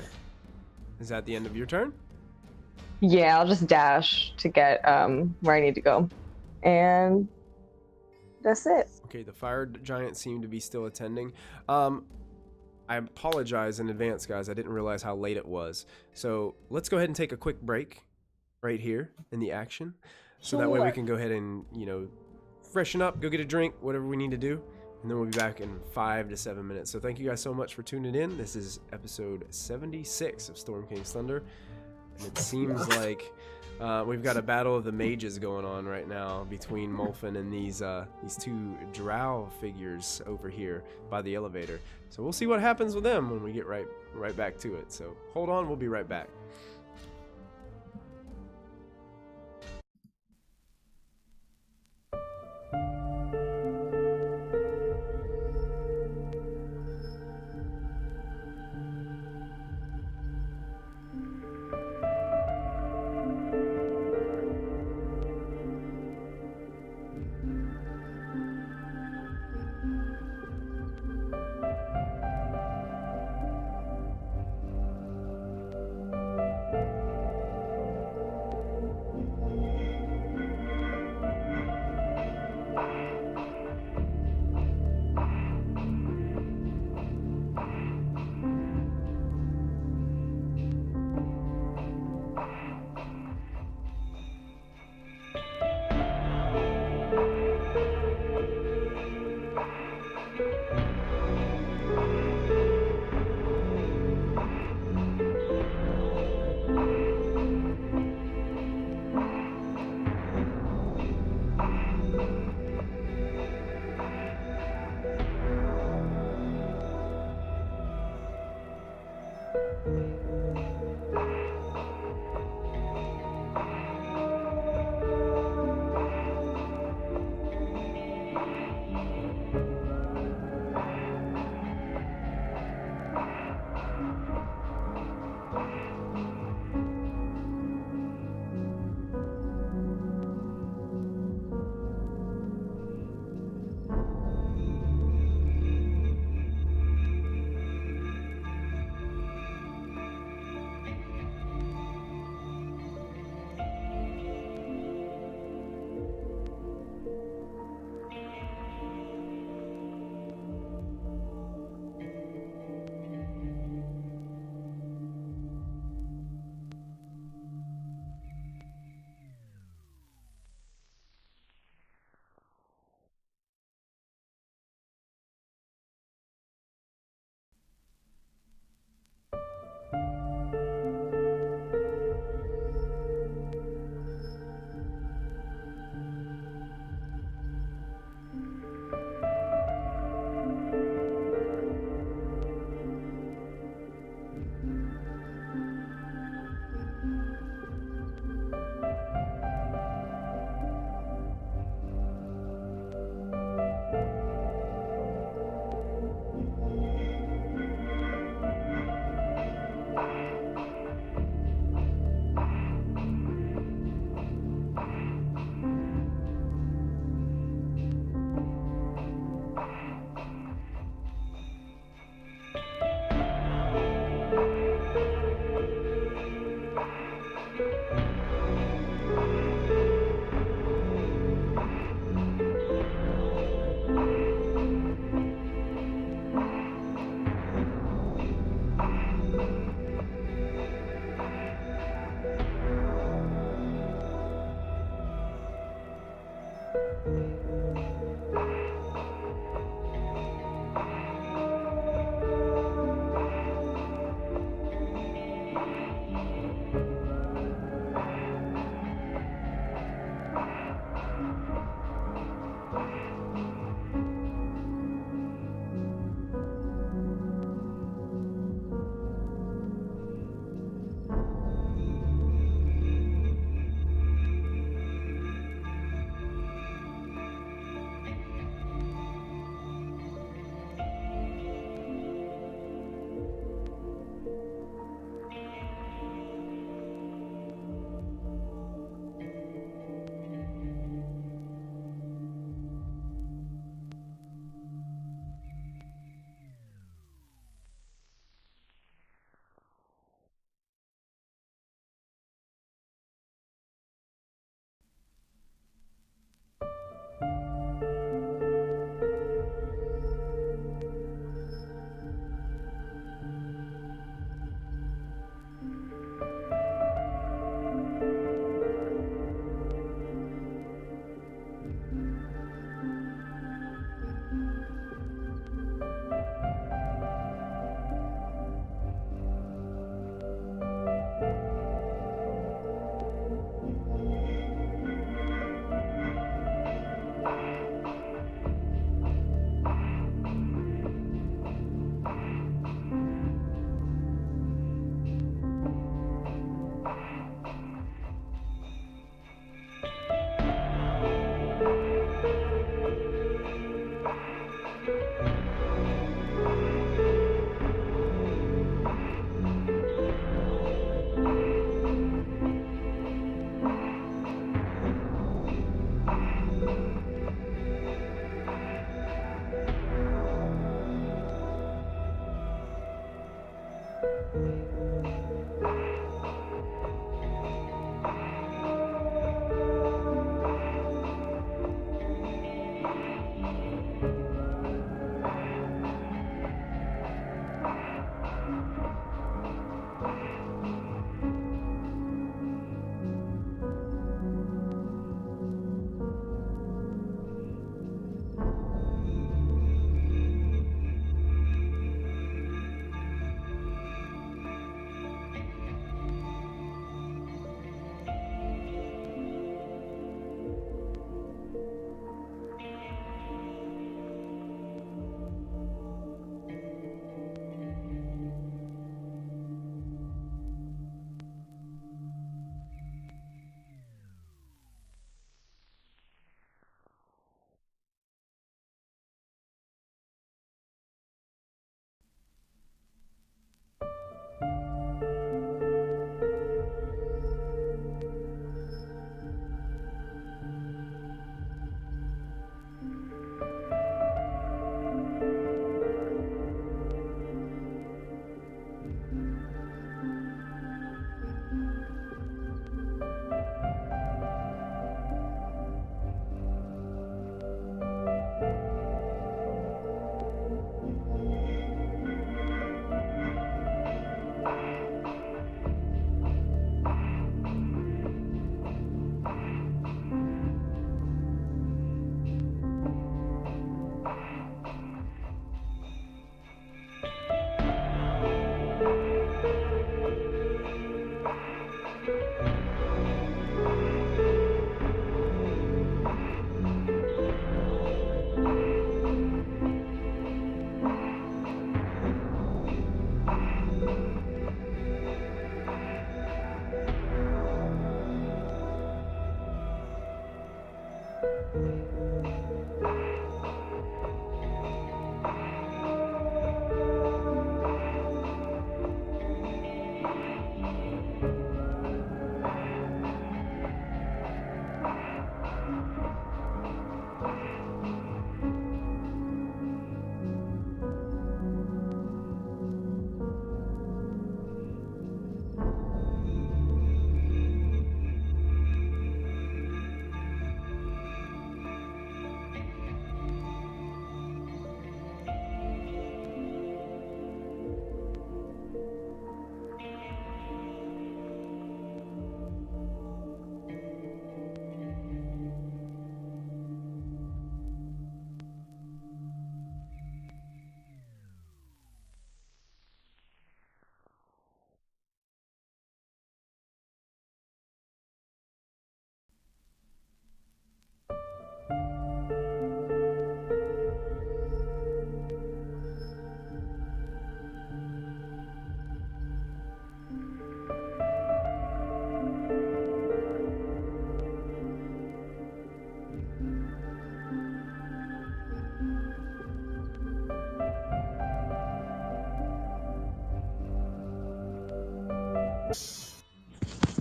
[SPEAKER 1] Is that the end of your turn?
[SPEAKER 7] Yeah, I'll just dash to get where I need to go. And that's it.
[SPEAKER 1] Okay, the fire giant seemed to be still attending. I apologize in advance, guys. I didn't realize how late it was. So let's go ahead and take a quick break right here in the action. So that way we can go ahead and, freshen up, go get a drink, whatever we need to do. And then we'll be back in 5 to 7 minutes. So thank you guys so much for tuning in. This is episode 76 of Storm King's Thunder. And it seems like we've got a battle of the mages going on right now between Molfin and these two Drow figures over here by the elevator. So we'll see what happens with them when we get right back to it. So hold on, we'll be right back.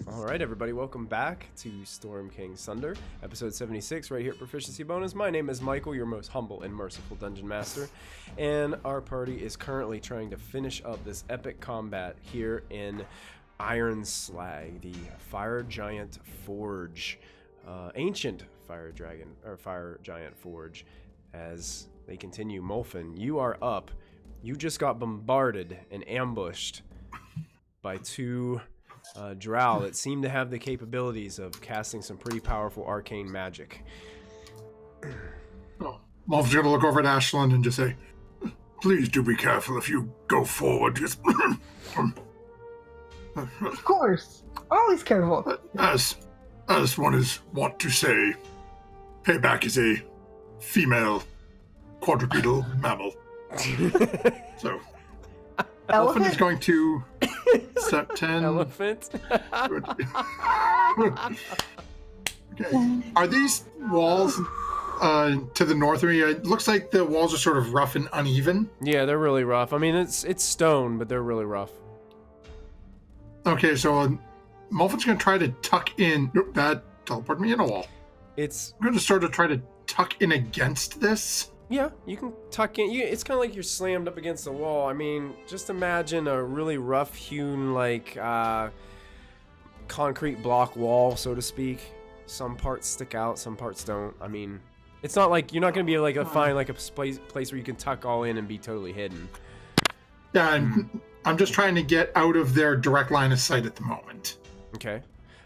[SPEAKER 1] Alright everybody, welcome back to Storm King Sunder, episode 76 right here at Proficiency Bonus. My name is Michael, your most humble and merciful Dungeon Master, and our party is currently trying to finish up this epic combat here in Ironslag, the Fire Giant Forge, ancient Fire Giant Forge. As they continue, Molfin, you are up. You just got bombarded and ambushed by two Drow that seem to have the capabilities of casting some pretty powerful arcane magic.
[SPEAKER 5] Oh, Molfin's gonna look over at Ashland and just say, "Please do be careful if you go forward." Just
[SPEAKER 2] Of course. Always careful.
[SPEAKER 5] as one is wont to say, payback is a female quadrupedal mammal. So, Molfin is going to step 10.
[SPEAKER 1] Elephant?
[SPEAKER 5] Okay. Are these walls to the north of me? It looks like the walls are sort of rough and uneven.
[SPEAKER 1] Yeah, they're really rough. I mean, it's stone, but they're really rough.
[SPEAKER 5] Okay, so Molfin's going to try to tuck in. Nope, that teleported me in a wall.
[SPEAKER 1] It's
[SPEAKER 5] I'm going to sort of try to tuck in against this.
[SPEAKER 1] Yeah, you can tuck in. It's kind of like you're slammed up against the wall. I mean, just imagine a really rough-hewn, like, concrete block wall, so to speak. Some parts stick out, some parts don't. I mean, it's not like you're not going to be like find like a place where you can tuck all in and be totally hidden.
[SPEAKER 5] Yeah, I'm just trying to get out of their direct line of sight at the moment.
[SPEAKER 1] Okay.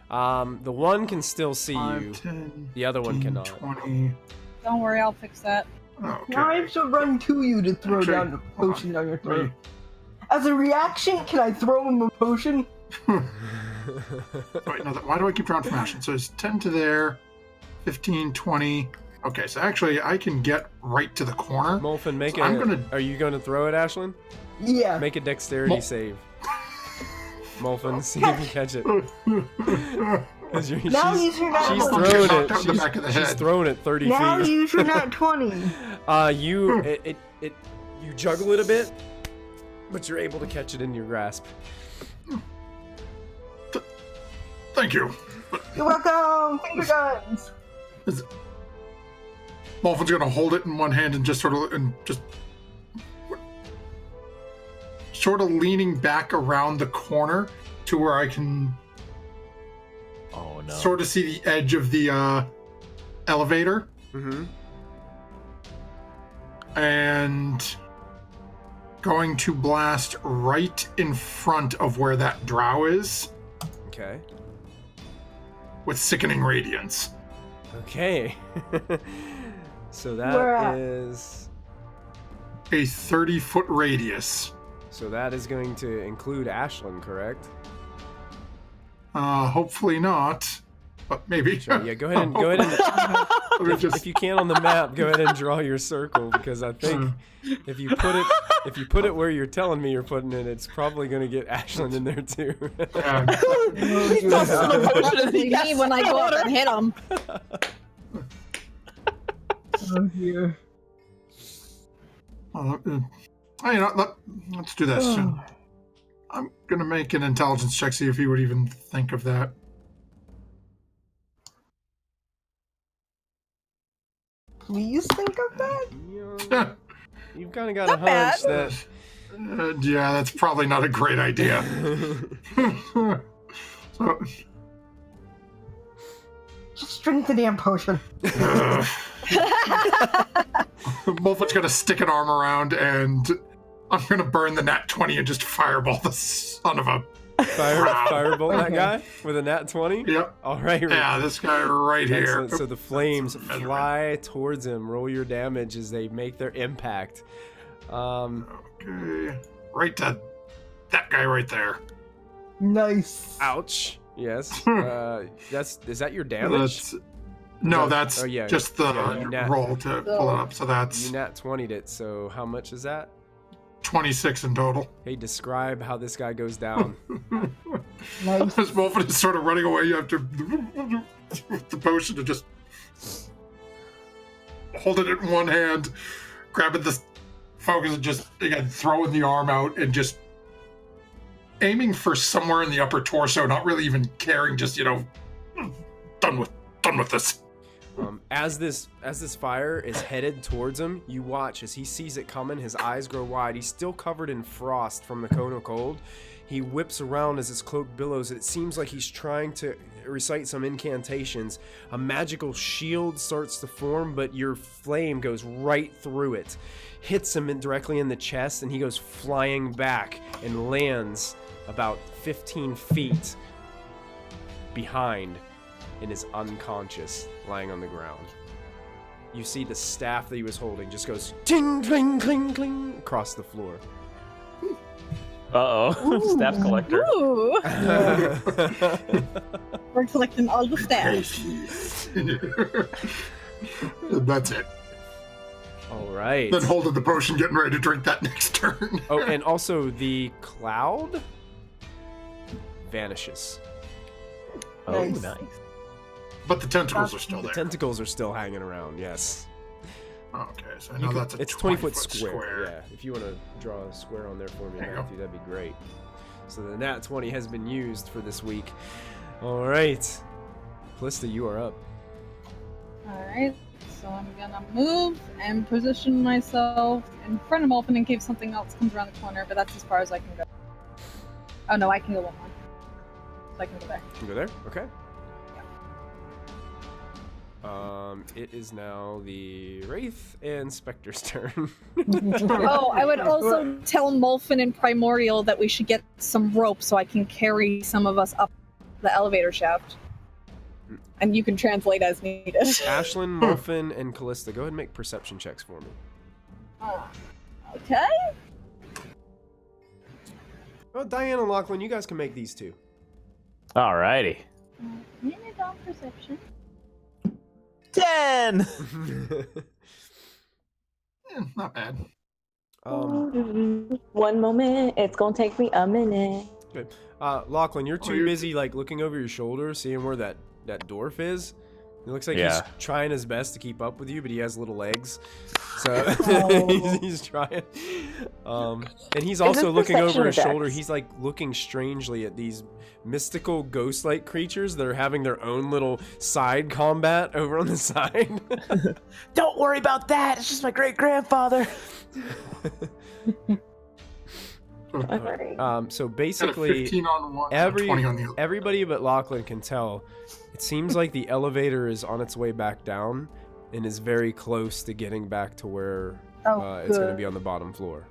[SPEAKER 1] The one can still see
[SPEAKER 5] 5,
[SPEAKER 1] you.
[SPEAKER 5] 10,
[SPEAKER 1] The other one
[SPEAKER 5] 15,
[SPEAKER 1] cannot.
[SPEAKER 5] 20.
[SPEAKER 3] Don't worry, I'll fix that.
[SPEAKER 5] Okay.
[SPEAKER 2] Now I have to run to you to throw
[SPEAKER 5] Actually,
[SPEAKER 2] down the
[SPEAKER 5] hold
[SPEAKER 2] potion down your
[SPEAKER 5] Wait.
[SPEAKER 2] throat. As a reaction, can I throw him a potion?
[SPEAKER 5] Wait, no, why do I keep drawing from action? So it's 10 to there, 15, 20. Okay, so actually I can get right to the corner.
[SPEAKER 1] Molfin, make
[SPEAKER 5] So
[SPEAKER 1] it. Are you going to throw it, Ashlyn?
[SPEAKER 2] Yeah.
[SPEAKER 1] Make a dexterity save. Molfin, see if you catch it. 'Cause
[SPEAKER 2] Now use your nat
[SPEAKER 1] she's
[SPEAKER 2] 20.
[SPEAKER 1] throwing
[SPEAKER 5] Knocked out
[SPEAKER 1] it.
[SPEAKER 5] in the back of the
[SPEAKER 1] She's
[SPEAKER 5] head.
[SPEAKER 1] throwing it 30
[SPEAKER 2] Now
[SPEAKER 1] feet.
[SPEAKER 2] use your nat 20.
[SPEAKER 1] You juggle it a bit, but you're able to catch it in your grasp.
[SPEAKER 5] Thank you.
[SPEAKER 2] You're welcome. Finger guns.
[SPEAKER 5] Molfin's gonna hold it in one hand and just sort of leaning back around the corner to where I can
[SPEAKER 4] Oh no.
[SPEAKER 5] sort of see the edge of the elevator.
[SPEAKER 1] Mm-hmm.
[SPEAKER 5] And going to blast right in front of where that drow is
[SPEAKER 1] Okay.
[SPEAKER 5] with sickening radiance.
[SPEAKER 1] Okay. So
[SPEAKER 2] Where
[SPEAKER 1] that
[SPEAKER 2] at?
[SPEAKER 1] is.
[SPEAKER 5] A 30-foot radius.
[SPEAKER 1] So that is going to include Ashlyn, correct?
[SPEAKER 5] Hopefully not, but maybe.
[SPEAKER 1] Sure. Yeah. Go ahead and
[SPEAKER 5] Let me just-
[SPEAKER 1] if you can on the map, go ahead and draw your circle because I think if you put it where you're telling me you're putting it, it's probably going to get Ashlyn in there too.
[SPEAKER 3] Me when I go up and hit him.
[SPEAKER 2] Oh dear.
[SPEAKER 5] Let's do this. I'm gonna make an intelligence check, see if he would even think of that.
[SPEAKER 2] Please think of that.
[SPEAKER 1] You've kind of got a
[SPEAKER 3] Not bad.
[SPEAKER 1] hunch that.
[SPEAKER 5] Yeah, that's probably not a great idea. So,
[SPEAKER 2] Just drink the damn potion.
[SPEAKER 5] Molfin's gonna stick an arm around, and I'm gonna burn the nat 20 and just fireball the son of a.
[SPEAKER 1] Firebolt that guy with a nat 20?
[SPEAKER 5] Yep.
[SPEAKER 1] All right.
[SPEAKER 5] Yeah, this guy right here.
[SPEAKER 1] Excellent. So the flames
[SPEAKER 5] Measurement.
[SPEAKER 1] fly towards him. Roll your damage as they make their impact.
[SPEAKER 5] Okay. Right to that guy right there.
[SPEAKER 2] Nice.
[SPEAKER 1] Ouch. Yes. Is that your damage?
[SPEAKER 5] That's
[SPEAKER 1] oh, yeah.
[SPEAKER 5] just the
[SPEAKER 1] Yeah, you nat-
[SPEAKER 5] roll to pull it up. So that's
[SPEAKER 1] You nat 20'd it. So how much is that?
[SPEAKER 5] 26 in total.
[SPEAKER 1] Hey, describe how this guy goes down.
[SPEAKER 2] Nice.
[SPEAKER 5] As Molfin is sort of running away, you have to the potion to just hold it in one hand, grabbing the focus, and just again throwing the arm out and just aiming for somewhere in the upper torso, not really even caring, just done with this.
[SPEAKER 1] As this fire is headed towards him, you watch as he sees it coming. His eyes grow wide. He's still covered in frost from the cone of cold. He whips around as his cloak billows. It seems like he's trying to recite some incantations. A magical shield starts to form, but your flame goes right through it, hits him directly in the chest, and he goes flying back and lands about 15 feet behind and is unconscious, lying on the ground. You see the staff that he was holding just goes ting, cling, cling, cling across the floor.
[SPEAKER 4] Uh-oh. Staff collector.
[SPEAKER 3] Ooh. We're collecting all the staff.
[SPEAKER 5] That's it.
[SPEAKER 1] All right.
[SPEAKER 5] Then holding the potion, getting ready to drink that next turn.
[SPEAKER 1] Oh, and also the cloud vanishes.
[SPEAKER 4] Oh,
[SPEAKER 2] Nice.
[SPEAKER 4] nice.
[SPEAKER 5] But the tentacles are still
[SPEAKER 1] The
[SPEAKER 5] there.
[SPEAKER 1] tentacles are still hanging around, yes.
[SPEAKER 5] Okay, so now that's a
[SPEAKER 1] It's 20-foot
[SPEAKER 5] 20-foot
[SPEAKER 1] square. Yeah, if you want to draw a square on there for me,
[SPEAKER 5] There you
[SPEAKER 1] Matthew, that'd be great. So the nat 20 has been used for this week. All right. Kallista, you are up.
[SPEAKER 3] Alright. So I'm gonna move and position myself in front of Molfin in case something else comes around the corner, but that's as far as I can go. Oh no, I can go one more. So I can go there.
[SPEAKER 1] You can go there? Okay. It is now the Wraith and Spectre's turn.
[SPEAKER 3] Oh, I would also tell Molfin and Primordial that we should get some rope so I can carry some of us up the elevator shaft. And you can translate as needed.
[SPEAKER 1] Ashlyn, Molfin, and Kallista, go ahead and make perception checks for me.
[SPEAKER 3] Okay.
[SPEAKER 1] Oh, Diane and Lachlan, you guys can make these too.
[SPEAKER 4] Alrighty.
[SPEAKER 3] Minute on perception.
[SPEAKER 4] 10!
[SPEAKER 5] Not bad.
[SPEAKER 7] One moment. It's gonna take me a minute.
[SPEAKER 1] Good. Lachlan, you're too busy like looking over your shoulder, seeing where that dwarf is. It looks like he's trying his best to keep up with you, but he has little legs, so he's trying. And he's also looking over his shoulder. He's like looking strangely at these mystical ghost-like creatures that are having their own little side combat over on the side.
[SPEAKER 4] Don't worry about that. It's just my great-grandfather.
[SPEAKER 1] So basically,
[SPEAKER 5] 15 on one, 20 on the other.
[SPEAKER 1] Everybody but Lachlan can tell. It seems like the elevator is on its way back down and is very close to getting back to where it's going to be on the bottom floor.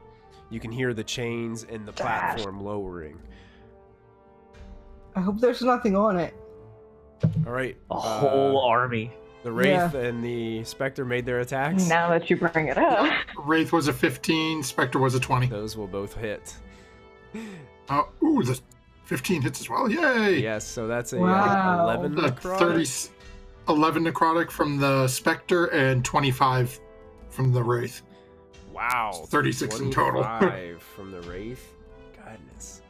[SPEAKER 1] You can hear the chains and the platform lowering.
[SPEAKER 2] I hope there's nothing on it.
[SPEAKER 1] All right.
[SPEAKER 4] A whole army.
[SPEAKER 1] The Wraith and the Spectre made their attacks.
[SPEAKER 7] Now that you bring it up.
[SPEAKER 5] Wraith was a 15, Spectre was a 20.
[SPEAKER 1] Those will both hit.
[SPEAKER 5] Ooh, the 15 hits as well. Yay!
[SPEAKER 1] Yes, so that's a 11 necrotic.
[SPEAKER 5] 11 necrotic from the Spectre and 25 from the Wraith.
[SPEAKER 1] Wow.
[SPEAKER 5] 36 in total.
[SPEAKER 1] 25 from the Wraith. Goodness.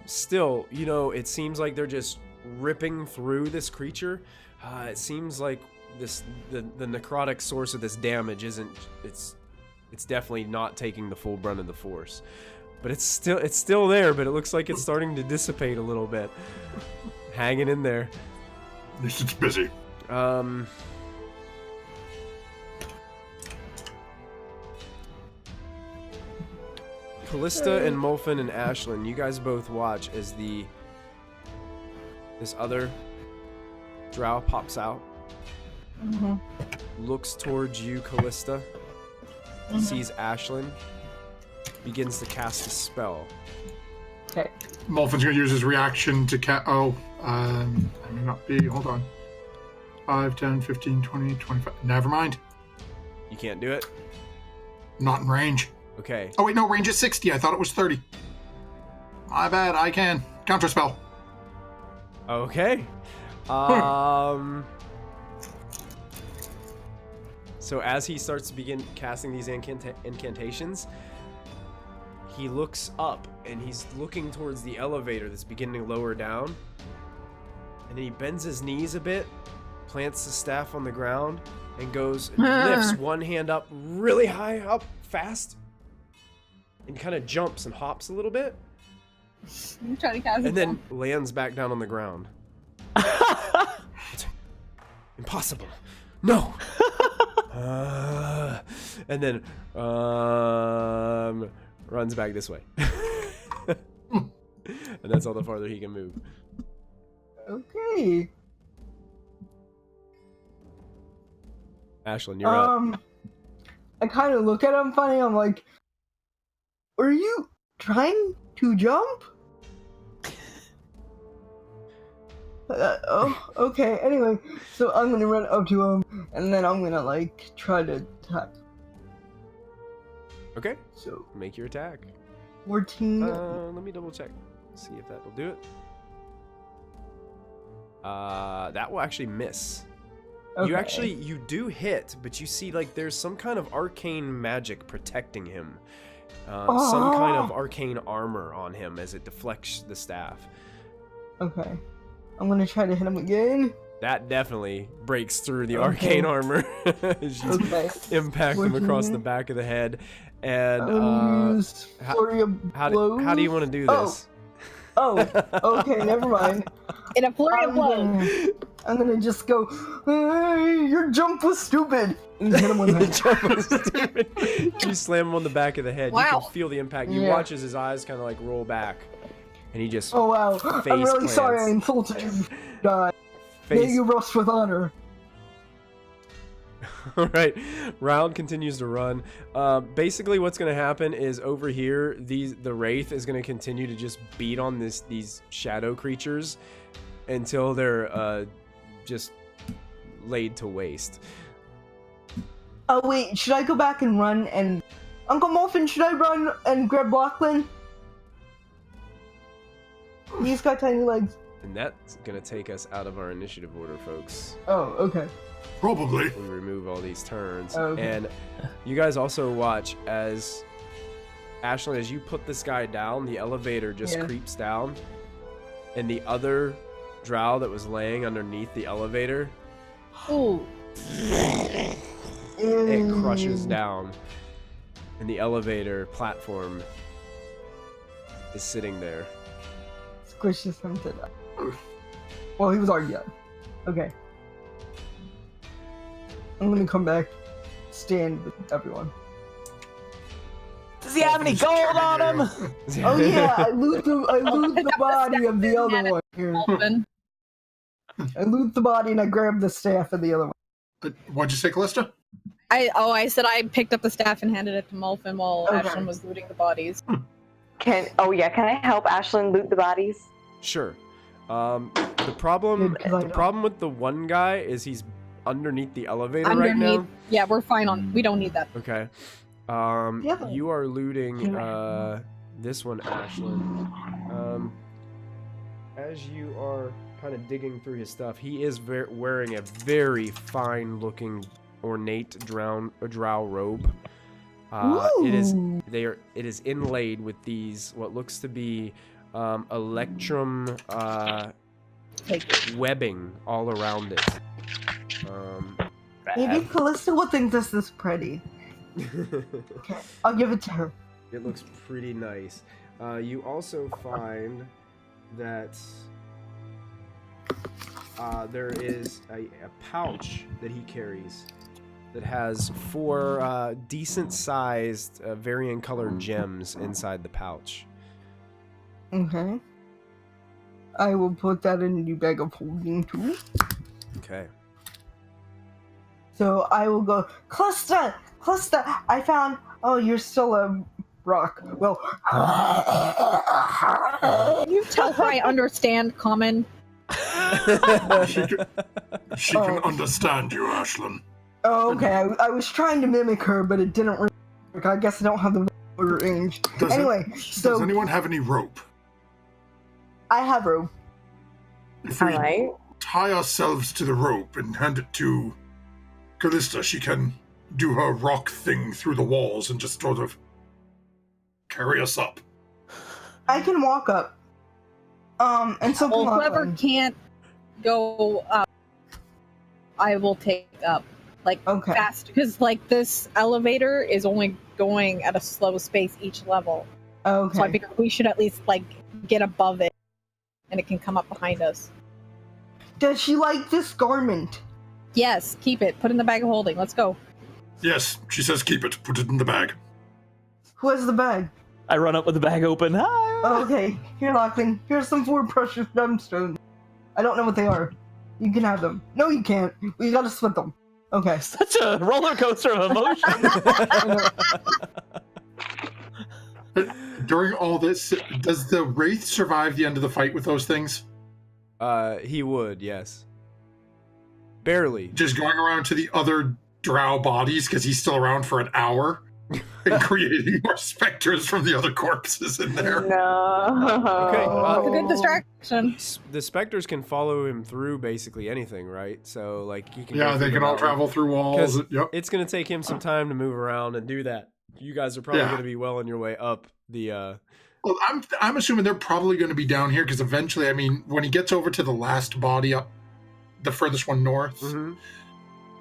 [SPEAKER 1] Still, you know, it seems like they're just ripping through this creature. It seems like the necrotic source of this damage isn't. It's definitely not taking the full brunt of the force, but it's still there. But it looks like it's starting to dissipate a little bit. Hanging in there.
[SPEAKER 5] At least it's busy.
[SPEAKER 1] Kallista and Molfin and Ashlyn, you guys both watch as this other drow pops out, looks towards you, Kallista, sees Ashlyn, begins to cast a spell.
[SPEAKER 2] Okay.
[SPEAKER 5] Molfin's going to use his reaction to I may not be. Hold on. 5, 10, 15, 20, 25. Never mind.
[SPEAKER 1] You can't do it?
[SPEAKER 5] Not in range.
[SPEAKER 1] Okay.
[SPEAKER 5] Oh, wait, no, range is 60. I thought it was 30. My bad, I can. Counterspell.
[SPEAKER 1] Okay. So as he starts to begin casting these incantations, he looks up and he's looking towards the elevator that's beginning to lower down. And then he bends his knees a bit, plants the staff on the ground, and goes and lifts one hand up really high up fast and kind of jumps and hops a little bit.
[SPEAKER 3] I'm trying to cast
[SPEAKER 1] and then lands back down on the ground. Impossible. No. And then runs back this way. And that's all the farther he can move.
[SPEAKER 2] Okay.
[SPEAKER 1] Ashlyn, you're up.
[SPEAKER 2] I kind of look at him funny. I'm like, "Are you trying to jump?" Okay. Anyway, so I'm gonna run up to him, and then I'm gonna like try to attack.
[SPEAKER 1] Okay.
[SPEAKER 2] So
[SPEAKER 1] make your attack.
[SPEAKER 2] 14.
[SPEAKER 1] Let me double check. See if that will do it. That will actually miss.
[SPEAKER 2] Okay.
[SPEAKER 1] You do hit, but you see like there's some kind of arcane magic protecting him. Some kind of arcane armor on him as it deflects the staff.
[SPEAKER 2] Okay. I'm gonna try to hit him again.
[SPEAKER 1] That definitely breaks through the arcane armor.
[SPEAKER 2] Okay.
[SPEAKER 1] Impact him across the back of the head. And how do you want to do this?
[SPEAKER 2] Oh, okay, never mind.
[SPEAKER 3] In a flurry of blows.
[SPEAKER 2] I'm gonna just go, hey, your jump was stupid! And hit him on the head.
[SPEAKER 1] You slam him on the back of the head. You
[SPEAKER 3] Wow.
[SPEAKER 1] can feel the impact. You
[SPEAKER 2] Yeah.
[SPEAKER 1] watch as his eyes kind of like roll back. And he just
[SPEAKER 2] Oh wow, I'm really sorry I
[SPEAKER 1] plants.
[SPEAKER 2] insulted you, guy. May
[SPEAKER 1] face.
[SPEAKER 2] you rust with honor.
[SPEAKER 1] Alright, round continues to run. Basically what's going to happen is over here, the Wraith is going to continue to just beat on these shadow creatures until they're just laid to waste.
[SPEAKER 2] Oh wait, should I go back and run and... Uncle Molfin, should I run and grab Lachlan? He's got tiny legs.
[SPEAKER 1] And that's going to take us out of our initiative order, folks.
[SPEAKER 2] Oh, okay.
[SPEAKER 5] Probably.
[SPEAKER 1] We remove all these turns.
[SPEAKER 2] Okay.
[SPEAKER 1] And you guys also watch as Ashlyn, as you put this guy down, the elevator just
[SPEAKER 2] Yeah.
[SPEAKER 1] creeps down, and the other drow that was laying underneath the elevator,
[SPEAKER 3] Ooh.
[SPEAKER 1] it crushes down, and the elevator platform is sitting there.
[SPEAKER 2] Squishes him to death. Well, he was already dead. Okay. I'm gonna come back, stand with everyone.
[SPEAKER 4] Does he have any gold on him?
[SPEAKER 2] Oh yeah, I loot the body of the other one. Here.
[SPEAKER 3] Molfin.
[SPEAKER 2] I loot the body and I grab the staff of the other one.
[SPEAKER 5] What'd you say, Kallista?
[SPEAKER 3] I said I picked up the staff and handed it to Molfin while
[SPEAKER 2] Okay.
[SPEAKER 3] Ashlyn was looting the bodies.
[SPEAKER 7] Can I help Ashlyn loot the bodies?
[SPEAKER 1] Sure. The problem
[SPEAKER 2] Good, 'cause I
[SPEAKER 1] the
[SPEAKER 2] know.
[SPEAKER 1] problem with the one guy is he's underneath the elevator right
[SPEAKER 3] Underneath.
[SPEAKER 1] now.
[SPEAKER 3] Yeah, we're fine on. We don't need that.
[SPEAKER 1] Okay.
[SPEAKER 2] Yeah.
[SPEAKER 1] You are looting this one, Ashlyn. As you are kind of digging through his stuff, he is wearing a very fine-looking, ornate drow robe. It is inlaid with these what looks to be electrum webbing all around it.
[SPEAKER 2] Maybe Kallista will think this is pretty. Okay, I'll give it to her.
[SPEAKER 1] It looks pretty nice. You also find that there is a pouch that he carries that has 4 decent-sized, varying colored gems inside the pouch.
[SPEAKER 2] Okay. I will put that in a new bag of holding too.
[SPEAKER 1] Okay.
[SPEAKER 2] So I will go, Kallista, I found, oh, you're still a rock. Well,
[SPEAKER 3] Can you tell her I understand common?
[SPEAKER 5] She can understand you, Ashlyn.
[SPEAKER 2] oh, okay, I was trying to mimic her, but it didn't really work. I guess I don't have the range. Anyway, so
[SPEAKER 5] Does anyone have any rope?
[SPEAKER 2] I have rope.
[SPEAKER 5] If we
[SPEAKER 7] Alright.
[SPEAKER 5] tie ourselves to the rope and hand it to Kallista, she can do her rock thing through the walls and just sort of carry us up.
[SPEAKER 2] I can walk up. And so
[SPEAKER 3] Well,
[SPEAKER 2] can
[SPEAKER 3] whoever
[SPEAKER 2] Lachlan.
[SPEAKER 3] can't go up, I will take up. Like,
[SPEAKER 2] Okay.
[SPEAKER 3] fast. Because, like, this elevator is only going at a slow pace each level.
[SPEAKER 2] Okay.
[SPEAKER 3] So I figured we should at least, like, get above it. And it can come up behind us.
[SPEAKER 2] Does she like this garment?
[SPEAKER 3] Yes, keep it. Put it in the bag of holding. Let's go.
[SPEAKER 5] Yes, she says keep it. Put it in the bag.
[SPEAKER 2] Who has the bag?
[SPEAKER 4] I run up with the bag open. Hi.
[SPEAKER 2] Oh, okay, here, Lachlan. Here's some 4 precious gemstones. I don't know what they are. You can have them. No, you can't. We gotta split them. Okay.
[SPEAKER 4] Such a roller coaster of emotion.
[SPEAKER 5] During all this, does the Wraith survive the end of the fight with those things?
[SPEAKER 1] He would, yes. Barely.
[SPEAKER 5] Just going around to the other drow bodies because he's still around for an hour and creating more specters from the other corpses in there.
[SPEAKER 7] No.
[SPEAKER 1] Okay,
[SPEAKER 3] It's a good distraction.
[SPEAKER 1] The specters can follow him through basically anything, right? So, like, he can.
[SPEAKER 5] Yeah,
[SPEAKER 1] go
[SPEAKER 5] they
[SPEAKER 1] through
[SPEAKER 5] can
[SPEAKER 1] the
[SPEAKER 5] all
[SPEAKER 1] mountain.
[SPEAKER 5] travel through walls.
[SPEAKER 1] 'Cause
[SPEAKER 5] Yep.
[SPEAKER 1] It's gonna take him some time to move around and do that. You guys are probably
[SPEAKER 5] Yeah.
[SPEAKER 1] gonna be well on your way up the.
[SPEAKER 5] Well, I'm assuming they're probably going to be down here because eventually, I mean, when he gets over to the last body up, the furthest one north,
[SPEAKER 1] Mhm.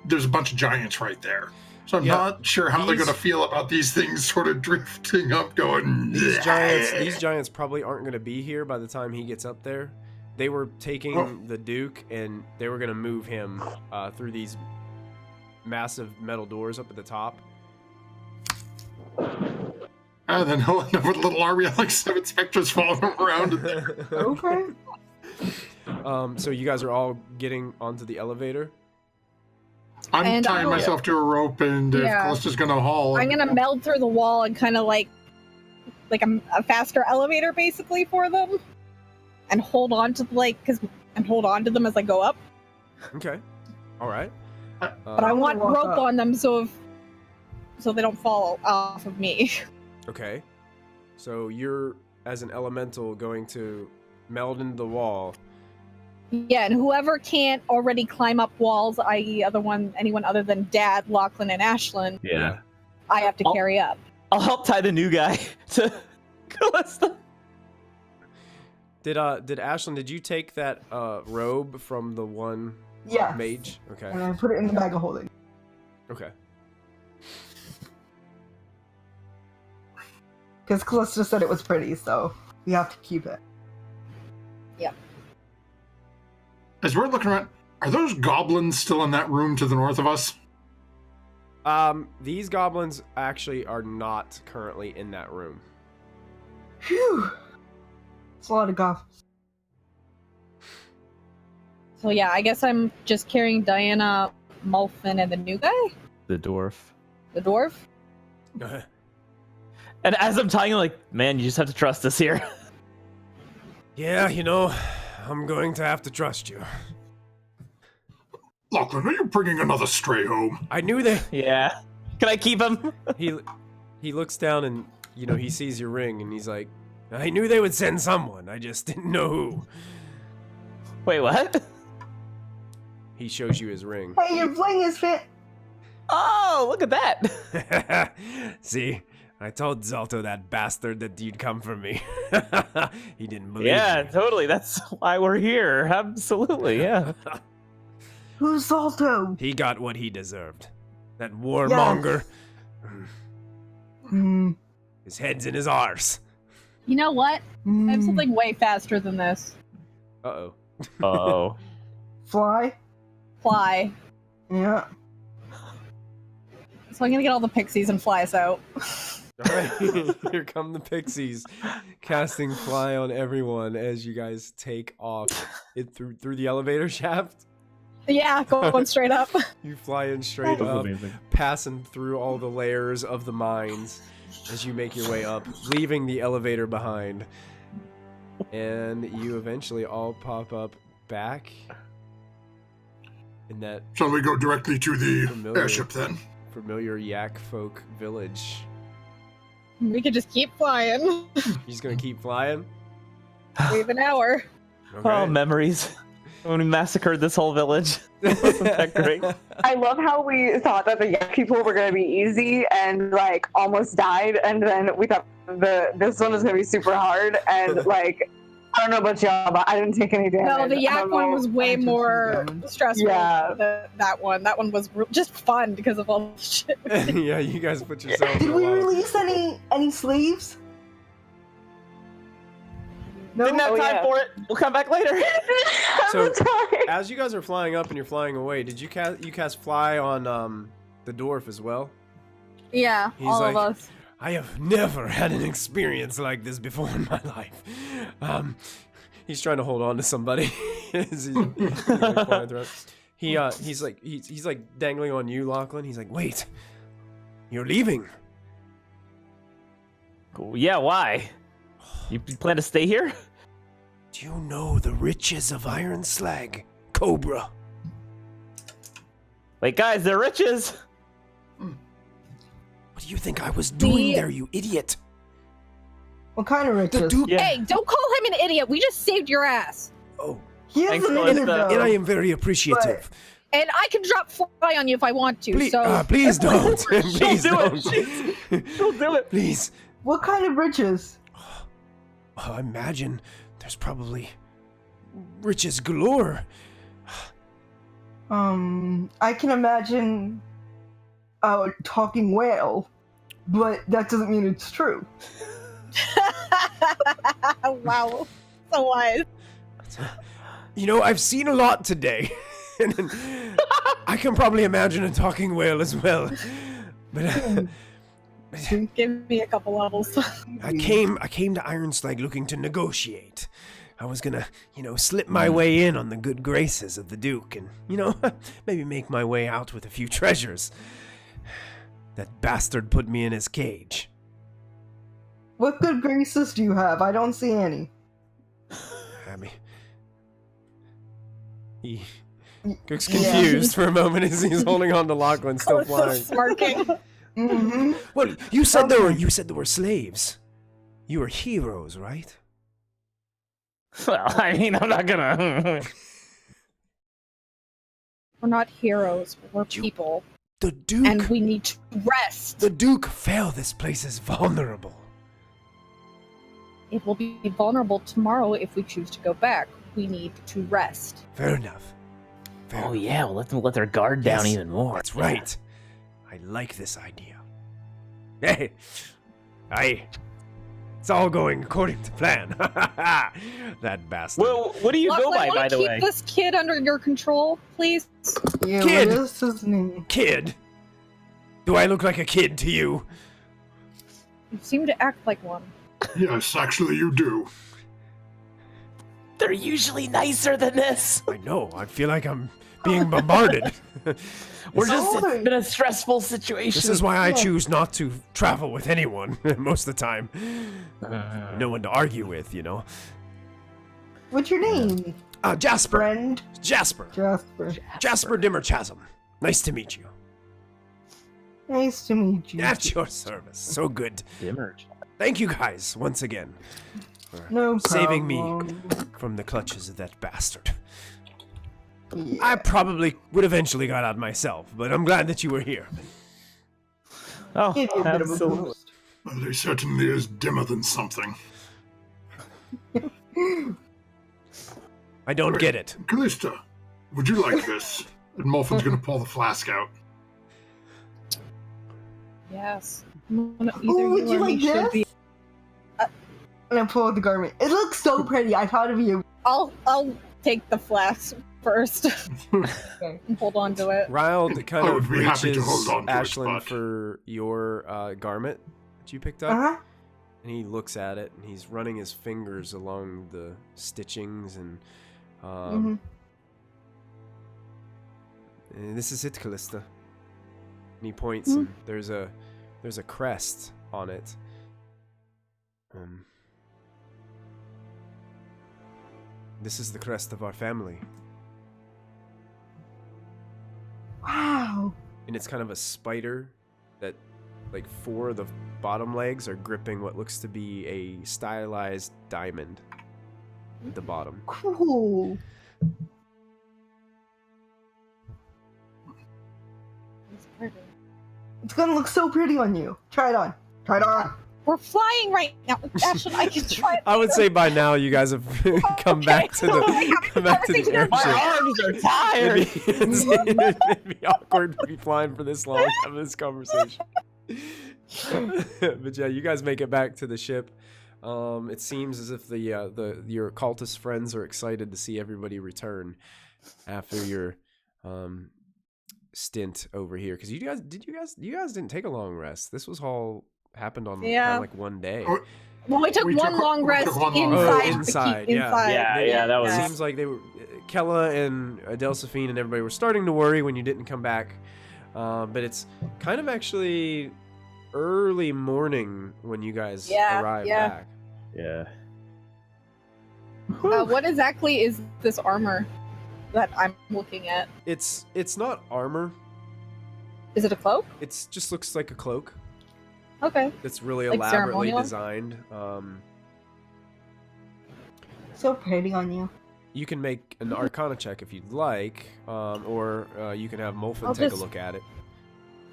[SPEAKER 5] there's a bunch of giants right there. So I'm
[SPEAKER 1] Yeah.
[SPEAKER 5] not sure how they're
[SPEAKER 1] These-
[SPEAKER 5] going to feel about these things sort of drifting up, going.
[SPEAKER 1] These giants probably aren't gonna be here by the time he gets up there. they were taking the Duke and they were gonna move him through these massive metal doors up at the top.
[SPEAKER 5] And then he'll end up with a little army of like 7 specters following him around.
[SPEAKER 2] Okay.
[SPEAKER 1] So you guys are all getting onto the elevator.
[SPEAKER 5] I'm
[SPEAKER 3] And
[SPEAKER 5] tying
[SPEAKER 3] I'll-
[SPEAKER 5] myself to a rope, and if
[SPEAKER 3] Yeah.
[SPEAKER 5] Callista's gonna haul,
[SPEAKER 3] I'm gonna meld through the wall and kind of like a faster elevator basically for them, and hold on to them as I go up.
[SPEAKER 1] Okay. All right.
[SPEAKER 3] But I
[SPEAKER 2] I'm
[SPEAKER 3] want
[SPEAKER 2] gonna walk
[SPEAKER 3] rope
[SPEAKER 2] up.
[SPEAKER 3] on them so they don't fall off of me.
[SPEAKER 1] Okay. So you're, as an elemental, going to meld into the wall.
[SPEAKER 3] Yeah, and whoever can't already climb up walls, i.e., anyone other than Dad, Lachlan, and Ashlyn,
[SPEAKER 4] Yeah.
[SPEAKER 3] I have to
[SPEAKER 4] I'll-
[SPEAKER 3] carry up.
[SPEAKER 4] I'll help tie the new guy to Kallista.
[SPEAKER 1] Did Ashlyn, did you take that robe from the one
[SPEAKER 2] Yeah.
[SPEAKER 1] mage? Okay.
[SPEAKER 2] And I put it in the bag of holding.
[SPEAKER 1] Okay.
[SPEAKER 2] Because Callista said it was pretty, so we have to keep it.
[SPEAKER 5] as we're looking around, are those goblins still in that room to the north of us?
[SPEAKER 1] These goblins actually are not currently in that room.
[SPEAKER 2] Phew. It's a lot of goblins.
[SPEAKER 3] So yeah, I guess I'm just carrying Diana, Molfin, and the new guy,
[SPEAKER 4] The dwarf.
[SPEAKER 3] the dwarf.
[SPEAKER 4] And as I'm tying him, like, man, you just have to trust us here.
[SPEAKER 1] Yeah, you know, I'm going to have to trust you.
[SPEAKER 5] Lachlan, are you bringing another stray home?
[SPEAKER 1] I knew that.
[SPEAKER 4] Yeah. Can I keep him?
[SPEAKER 1] He looks down and, you know, he sees your ring and he's like, I knew they would send someone. I just didn't know who.
[SPEAKER 4] Wait, what?
[SPEAKER 1] He shows you his ring.
[SPEAKER 2] Hey, your bling is fit.
[SPEAKER 4] Oh, look at that.
[SPEAKER 1] See, I told Zalto, that bastard, that you'd come for me. He didn't believe
[SPEAKER 4] Yeah,
[SPEAKER 1] me.
[SPEAKER 4] totally. That's why we're here. Absolutely, yeah.
[SPEAKER 2] Who's Salto?
[SPEAKER 1] He got what he deserved. That warmonger. His head's in his arse.
[SPEAKER 3] You know what? I have something way faster than this.
[SPEAKER 1] Uh-oh.
[SPEAKER 4] Oh.
[SPEAKER 2] Fly?
[SPEAKER 3] Fly.
[SPEAKER 2] Yeah.
[SPEAKER 3] So I'm gonna get all the pixies and fly us out.
[SPEAKER 1] Alright, here come the pixies, casting fly on everyone as you guys take off through the elevator shaft.
[SPEAKER 3] Yeah, going straight up.
[SPEAKER 1] You fly in straight
[SPEAKER 4] That's
[SPEAKER 1] up,
[SPEAKER 4] amazing.
[SPEAKER 1] passing through all the layers of the mines as you make your way up, leaving the elevator behind. And you eventually all pop up back in that
[SPEAKER 5] Shall we go directly to the
[SPEAKER 1] Familiar.
[SPEAKER 5] airship then?
[SPEAKER 1] familiar yak folk village.
[SPEAKER 3] We could just keep flying.
[SPEAKER 1] You're just gonna keep flying?
[SPEAKER 3] Wave an hour.
[SPEAKER 1] Okay.
[SPEAKER 4] Oh, memories. When we massacred this whole village. Wasn't that great?
[SPEAKER 7] I love how we thought that the young people were going to be easy and like almost died, and then we thought this one was going to be super hard, and like I don't know about y'all, but I didn't take any damage.
[SPEAKER 3] No, the
[SPEAKER 7] I
[SPEAKER 3] yak
[SPEAKER 7] don't
[SPEAKER 3] one
[SPEAKER 7] know.
[SPEAKER 3] was way
[SPEAKER 2] I took
[SPEAKER 3] more
[SPEAKER 2] some damage.
[SPEAKER 3] stressful.
[SPEAKER 7] Yeah.
[SPEAKER 3] than that one. That one was just fun because of all the shit.
[SPEAKER 1] Yeah, you guys put yourselves
[SPEAKER 2] Did
[SPEAKER 1] in a
[SPEAKER 2] we
[SPEAKER 1] lot of-
[SPEAKER 2] release any slaves? No.
[SPEAKER 4] Didn't have
[SPEAKER 7] Oh,
[SPEAKER 4] time
[SPEAKER 7] yeah.
[SPEAKER 4] for it. We'll come back later.
[SPEAKER 1] So-
[SPEAKER 7] I'm sorry.
[SPEAKER 1] As you guys are flying up and you're flying away, did you cast fly on the dwarf as well?
[SPEAKER 3] Yeah,
[SPEAKER 1] He's
[SPEAKER 3] all of
[SPEAKER 1] like-
[SPEAKER 3] us.
[SPEAKER 1] I have never had an experience like this before in my life. He's trying to hold on to somebody. As he's like flying through it. He's like dangling on you, Lachlan. He's like, wait, you're leaving.
[SPEAKER 4] Cool. Yeah, why? You plan to stay here?
[SPEAKER 1] Do you know the riches of Ironslag, Cobra?
[SPEAKER 4] Wait, guys, they're riches.
[SPEAKER 1] What do you think I was doing
[SPEAKER 3] The-
[SPEAKER 1] there, you idiot?
[SPEAKER 2] What kind of
[SPEAKER 1] The
[SPEAKER 2] riches?
[SPEAKER 1] dude.
[SPEAKER 4] Yeah.
[SPEAKER 3] Hey, don't call him an idiot. We just saved your ass.
[SPEAKER 1] Oh,
[SPEAKER 2] He is
[SPEAKER 4] Thanks,
[SPEAKER 2] an
[SPEAKER 4] Callista.
[SPEAKER 2] idiot, though.
[SPEAKER 1] and I am very appreciative.
[SPEAKER 3] And I can drop fly on you if I want to.
[SPEAKER 1] Please,
[SPEAKER 3] so
[SPEAKER 1] please don't. Please
[SPEAKER 4] She'll do
[SPEAKER 1] don't.
[SPEAKER 4] it. She'll do it.
[SPEAKER 1] Please.
[SPEAKER 2] What kind of riches?
[SPEAKER 1] I imagine there's probably riches galore.
[SPEAKER 2] I can imagine a talking whale, but that doesn't mean it's true.
[SPEAKER 3] wow, so wise.
[SPEAKER 1] You know, I've seen a lot today. And I can probably imagine a talking whale as well. But
[SPEAKER 3] Give me a couple levels.
[SPEAKER 1] I came to Ironslag looking to negotiate. I was gonna, slip my way in on the good graces of the Duke and, maybe make my way out with a few treasures. That bastard put me in his cage.
[SPEAKER 2] What good graces do you have? I don't see any.
[SPEAKER 1] I mean, he looks confused for a moment as he's holding on to Lachlan, still flying.
[SPEAKER 3] Smirking.
[SPEAKER 2] Mm-hmm.
[SPEAKER 1] Well, you said there were slaves. You were heroes, right?
[SPEAKER 4] Well, I mean, I'm not gonna.
[SPEAKER 3] We're not heroes. We're people.
[SPEAKER 1] The Duke.
[SPEAKER 3] And we need to rest.
[SPEAKER 1] The Duke felt this place is vulnerable.
[SPEAKER 3] It will be vulnerable tomorrow if we choose to go back. We need to rest.
[SPEAKER 1] Fair enough.
[SPEAKER 4] Oh yeah, well, let their guard down even more.
[SPEAKER 1] That's right. I like this idea. Hey, it's all going according to plan. That bastard.
[SPEAKER 4] Well, what do you go by the way?
[SPEAKER 3] Keep this kid under your control, please.
[SPEAKER 2] Yeah,
[SPEAKER 1] Kid!
[SPEAKER 2] what is his name?
[SPEAKER 1] Kid? Do I look like a kid to you?
[SPEAKER 3] You seem to act like one.
[SPEAKER 5] Yes, actually, you do.
[SPEAKER 4] They're usually nicer than this.
[SPEAKER 1] I know. I feel like I'm being bombarded.
[SPEAKER 4] It's been a stressful situation.
[SPEAKER 1] This is why I choose not to travel with anyone most of the time. No one to argue with,
[SPEAKER 2] What's your name?
[SPEAKER 1] Jasper.
[SPEAKER 2] Friend?
[SPEAKER 1] Jasper Dimmer Chasm. Nice to meet you.
[SPEAKER 2] Nice to meet you.
[SPEAKER 1] At your service. So good.
[SPEAKER 4] Dimmer.
[SPEAKER 1] Thank you guys once again for
[SPEAKER 2] No
[SPEAKER 1] saving me
[SPEAKER 2] problem.
[SPEAKER 1] from the clutches of that bastard.
[SPEAKER 2] Yeah.
[SPEAKER 1] I probably would eventually got out myself, but I'm glad that you were here.
[SPEAKER 4] Oh,
[SPEAKER 2] Give you a bit of a
[SPEAKER 4] absolutely.
[SPEAKER 2] boost.
[SPEAKER 5] Well, he certainly is dimmer than something.
[SPEAKER 1] I don't get it.
[SPEAKER 5] Kallista, would you like this? And Molfin's going to pull the flask out.
[SPEAKER 3] Yes. Either
[SPEAKER 2] would you
[SPEAKER 3] or me
[SPEAKER 2] like
[SPEAKER 3] should
[SPEAKER 2] this?
[SPEAKER 3] be.
[SPEAKER 2] And I pull out the garment. It looks so pretty. I thought of you.
[SPEAKER 3] I'll take the flask first
[SPEAKER 2] Okay.
[SPEAKER 3] and hold on to it.
[SPEAKER 1] Ryle kind
[SPEAKER 5] I
[SPEAKER 1] of
[SPEAKER 5] would be happy to
[SPEAKER 1] reaches
[SPEAKER 5] hold on to it,
[SPEAKER 1] Ashlyn
[SPEAKER 5] but-
[SPEAKER 1] for your garment that you picked up,
[SPEAKER 2] Uh-huh.
[SPEAKER 1] and he looks at it, and he's running his fingers along the stitchings, and and this is it, Kallista. And he points, and there's a crest on it. This is the crest of our family.
[SPEAKER 2] Wow.
[SPEAKER 1] And it's kind of a spider that, like, 4 of the bottom legs are gripping what looks to be a stylized diamond at the bottom.
[SPEAKER 2] Cool.
[SPEAKER 3] It's pretty.
[SPEAKER 2] It's gonna look so pretty on you. Try it on. Try it on.
[SPEAKER 3] We're flying right now. Actually, I can try it.
[SPEAKER 1] I would say by now you guys have come back to the airship.
[SPEAKER 4] My arms are tired.
[SPEAKER 1] It'd be awkward to be flying for this long having this conversation. But yeah, you guys make it back to the ship. It seems as if your cultist friends are excited to see everybody return after your stint over here. Because you guys didn't take a long rest. This was all happened on kind of like one day.
[SPEAKER 5] Oh,
[SPEAKER 3] Well, we took one long rest
[SPEAKER 1] inside.
[SPEAKER 4] Yeah, that was.
[SPEAKER 1] It seems like they were Kella and Delphine and everybody were starting to worry when you didn't come back. But it's kind of actually early morning when you guys arrive back.
[SPEAKER 4] Yeah.
[SPEAKER 3] What exactly is this armor that I'm looking at?
[SPEAKER 1] It's not armor.
[SPEAKER 3] Is it a cloak?
[SPEAKER 1] It just looks like a cloak.
[SPEAKER 3] Okay.
[SPEAKER 1] It's really
[SPEAKER 3] Like
[SPEAKER 1] elaborately
[SPEAKER 3] ceremonial?
[SPEAKER 1] designed.
[SPEAKER 2] So pretty on you.
[SPEAKER 1] You can make an Arcana check if you'd like, or you can have Molfin
[SPEAKER 3] I'll
[SPEAKER 1] take a
[SPEAKER 3] just-
[SPEAKER 1] look at it.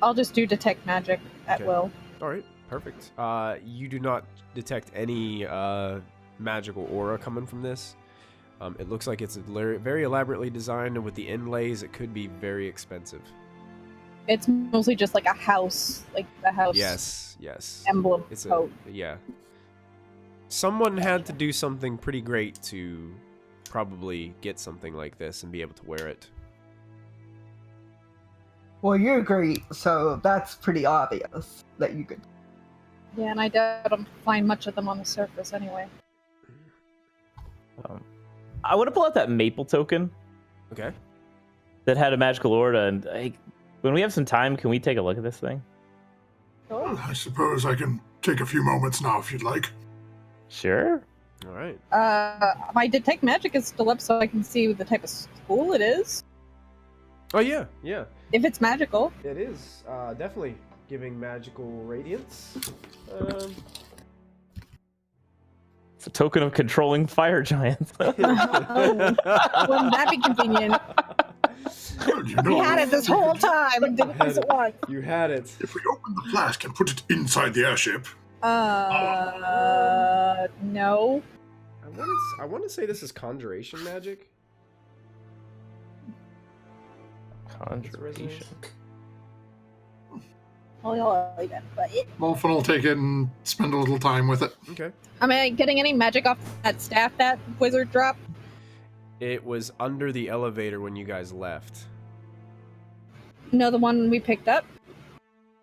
[SPEAKER 3] I'll just do detect magic at
[SPEAKER 1] Okay.
[SPEAKER 3] will.
[SPEAKER 1] All right, perfect. You do not detect any magical aura coming from this. It looks like it's very elaborately designed, and with the inlays, it could be very expensive.
[SPEAKER 3] It's mostly just like a house,
[SPEAKER 1] Yes.
[SPEAKER 3] emblem
[SPEAKER 1] It's
[SPEAKER 3] coat.
[SPEAKER 1] yeah. Someone had to do something pretty great to probably get something like this and be able to wear it.
[SPEAKER 2] Well, you're great, so that's pretty obvious that you could.
[SPEAKER 3] Yeah, and I don't find much of them on the surface anyway.
[SPEAKER 4] I want to pull out that maple token
[SPEAKER 1] Okay.
[SPEAKER 4] that had a magical aura, and when we have some time, can we take a look at this thing?
[SPEAKER 3] Sure.
[SPEAKER 5] I suppose I can take a few moments now if you'd like.
[SPEAKER 4] Sure.
[SPEAKER 1] All right.
[SPEAKER 3] My detect magic is still up, so I can see the type of school it is.
[SPEAKER 1] Oh yeah, yeah.
[SPEAKER 3] If it's magical.
[SPEAKER 1] It is definitely giving magical radiance.
[SPEAKER 4] It's a token of controlling fire giants.
[SPEAKER 3] Wouldn't that be convenient?
[SPEAKER 5] Well, you
[SPEAKER 3] We
[SPEAKER 5] know,
[SPEAKER 3] had it this whole time and didn't use it once.
[SPEAKER 1] You had it.
[SPEAKER 5] if we open the flask and put it inside the airship,
[SPEAKER 3] No.
[SPEAKER 1] I want to say this is conjuration magic.
[SPEAKER 4] Conjuration.
[SPEAKER 3] Well, y'all like that, but
[SPEAKER 5] Molfin will take it and spend a little time with it.
[SPEAKER 1] Okay.
[SPEAKER 3] am I getting any magic off that staff that wizard dropped?
[SPEAKER 1] It was under the elevator when you guys left.
[SPEAKER 3] No, the one we picked up.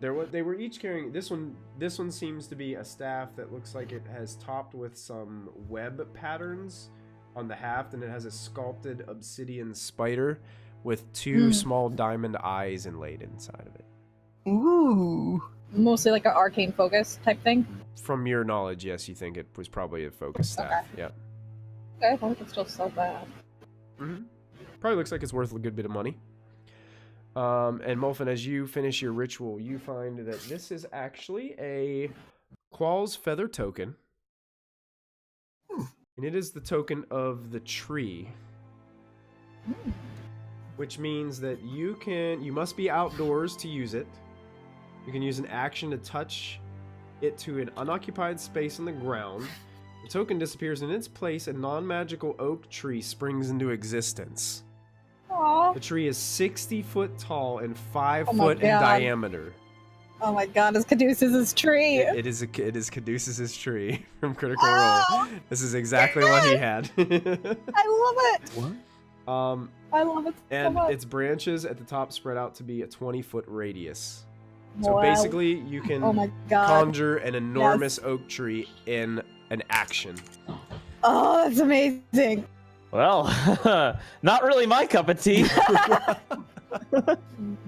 [SPEAKER 1] They were each carrying this one. This one seems to be a staff that looks like it has topped with some web patterns on the haft, and it has a sculpted obsidian spider with two small diamond eyes inlaid inside of it.
[SPEAKER 2] Ooh.
[SPEAKER 3] Mostly like an arcane focus type thing.
[SPEAKER 1] From your knowledge, yes, you think it was probably a focus staff. Yeah.
[SPEAKER 3] Okay, well, we can still sell that.
[SPEAKER 1] Mm-hmm. Probably looks like it's worth a good bit of money. And Molfin, as you finish your ritual, you find that this is actually a Qualls feather token. And it is the token of the tree. Which means that you must be outdoors to use it. You can use an action to touch it to an unoccupied space on the ground. The token disappears. In its place, a non-magical oak tree springs into existence.
[SPEAKER 3] Aww.
[SPEAKER 1] The tree is 60 foot tall and 5
[SPEAKER 3] Oh my
[SPEAKER 1] foot in
[SPEAKER 3] God.
[SPEAKER 1] diameter.
[SPEAKER 3] Oh my god, it's Caduceus' tree.
[SPEAKER 1] It is Caduceus' tree from Critical
[SPEAKER 3] Oh,
[SPEAKER 1] Role. This is exactly what he had.
[SPEAKER 3] I love it.
[SPEAKER 4] What?
[SPEAKER 3] I love it so
[SPEAKER 1] And
[SPEAKER 3] much.
[SPEAKER 1] its branches at the top spread out to be a 20-foot radius. So
[SPEAKER 3] Wow.
[SPEAKER 1] basically, you can
[SPEAKER 3] Oh my god.
[SPEAKER 1] conjure an enormous oak tree in an action.
[SPEAKER 3] Oh, that's amazing.
[SPEAKER 4] Well, not really my cup of tea.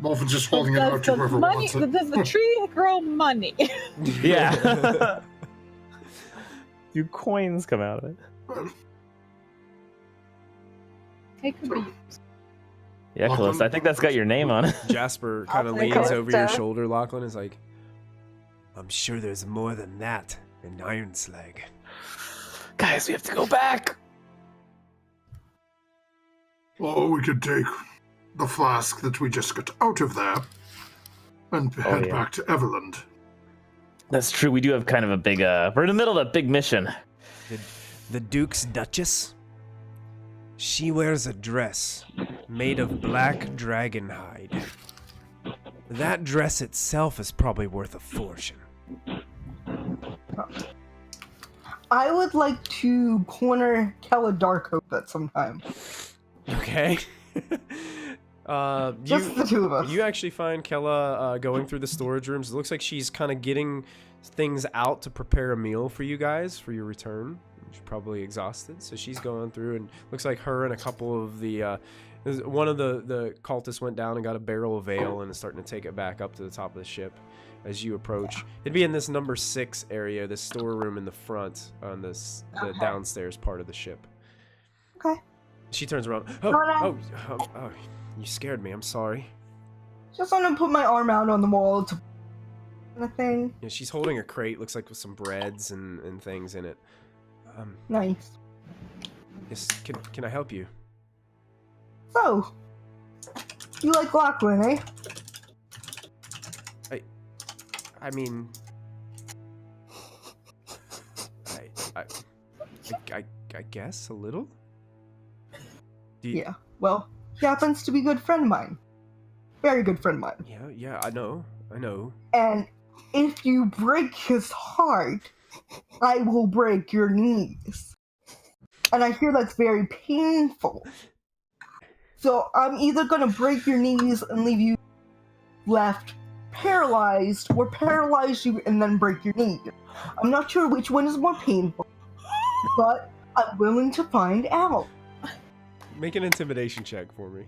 [SPEAKER 5] Molfin's just holding it out to whoever
[SPEAKER 3] money,
[SPEAKER 5] wants it.
[SPEAKER 3] does the tree grow money?
[SPEAKER 4] Yeah. Do coins come out of it?
[SPEAKER 3] It could be used.
[SPEAKER 4] Yeah, Kallista, I think that's got your name on it.
[SPEAKER 1] Jasper kind of
[SPEAKER 3] I'll take
[SPEAKER 1] leans
[SPEAKER 3] it.
[SPEAKER 1] over your shoulder, Lachlan, is like, I'm sure there's more than that in Ironslag.
[SPEAKER 4] Guys, we have to go back.
[SPEAKER 5] Or we could take the flask that we just got out of there and head
[SPEAKER 4] yeah.
[SPEAKER 5] back to Everland.
[SPEAKER 4] That's true. We do have kind of a big, we're in the middle of a big mission.
[SPEAKER 1] The Duke's Duchess? She wears a dress made of black dragon hide. That dress itself is probably worth a fortune.
[SPEAKER 2] I would like to corner Kella Darkhope at some time.
[SPEAKER 1] Okay.
[SPEAKER 2] Just the two of us.
[SPEAKER 1] You actually find Kella going through the storage rooms. It looks like she's kind of getting things out to prepare a meal for you guys for your return. She's probably exhausted, so she's going through, and looks like her and a couple of the one of the cultists went down and got a barrel of ale and is starting to take it back up to the top of the ship as you approach. It'd be in this number 6 area, this storeroom in the front on the downstairs part of the ship.
[SPEAKER 2] Okay.
[SPEAKER 1] She turns around. Oh, you scared me. I'm sorry.
[SPEAKER 2] Just want to put my arm out on the wall to kind of thing.
[SPEAKER 1] Yeah, she's holding a crate, looks like with some breads and things in it.
[SPEAKER 2] Nice.
[SPEAKER 1] Yes, can I help you?
[SPEAKER 2] So, you like Lachlan, eh?
[SPEAKER 1] I mean, I guess a little.
[SPEAKER 2] Yeah. Well, he happens to be a good friend of mine. Very good friend of mine.
[SPEAKER 1] Yeah, I know.
[SPEAKER 2] And if you break his heart, I will break your knees. and I hear that's very painful. So I'm either gonna break your knees and leave you left paralyzed, or paralyze you and then break your knee. I'm not sure which one is more painful, but I'm willing to find out.
[SPEAKER 1] Make an intimidation check for me.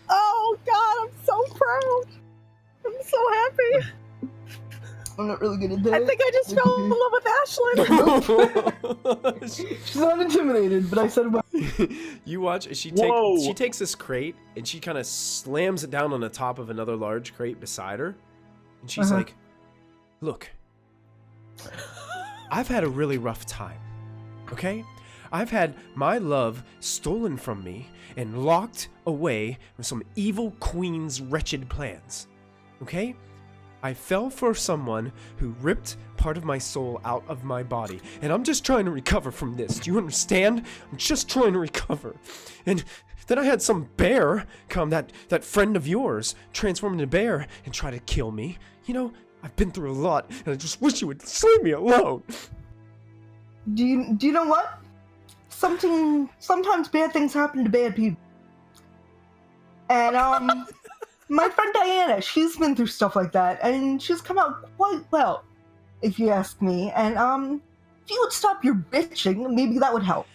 [SPEAKER 3] Oh God, I'm so proud. I'm so happy.
[SPEAKER 2] I'm not really good at that.
[SPEAKER 3] I think I just fell in love with Ashlyn.
[SPEAKER 2] She's not intimidated, but I said about.
[SPEAKER 1] You watch. She
[SPEAKER 4] Whoa.
[SPEAKER 1] takes this crate and she kind of slams it down on the top of another large crate beside her, and she's like, "Look, I've had a really rough time. Okay, I've had my love stolen from me and locked away with some evil queen's wretched plans. Okay." I fell for someone who ripped part of my soul out of my body, and I'm just trying to recover from this. Do you understand? I'm just trying to recover. And then I had some bear come, that friend of yours, transform into a bear and try to kill me. You know, I've been through a lot, and I just wish you would leave me alone.
[SPEAKER 2] Do you know what? Sometimes bad things happen to bad people. And my friend Diana, she's been through stuff like that, and she's come out quite well, if you ask me. And if you would stop your bitching, maybe that would help.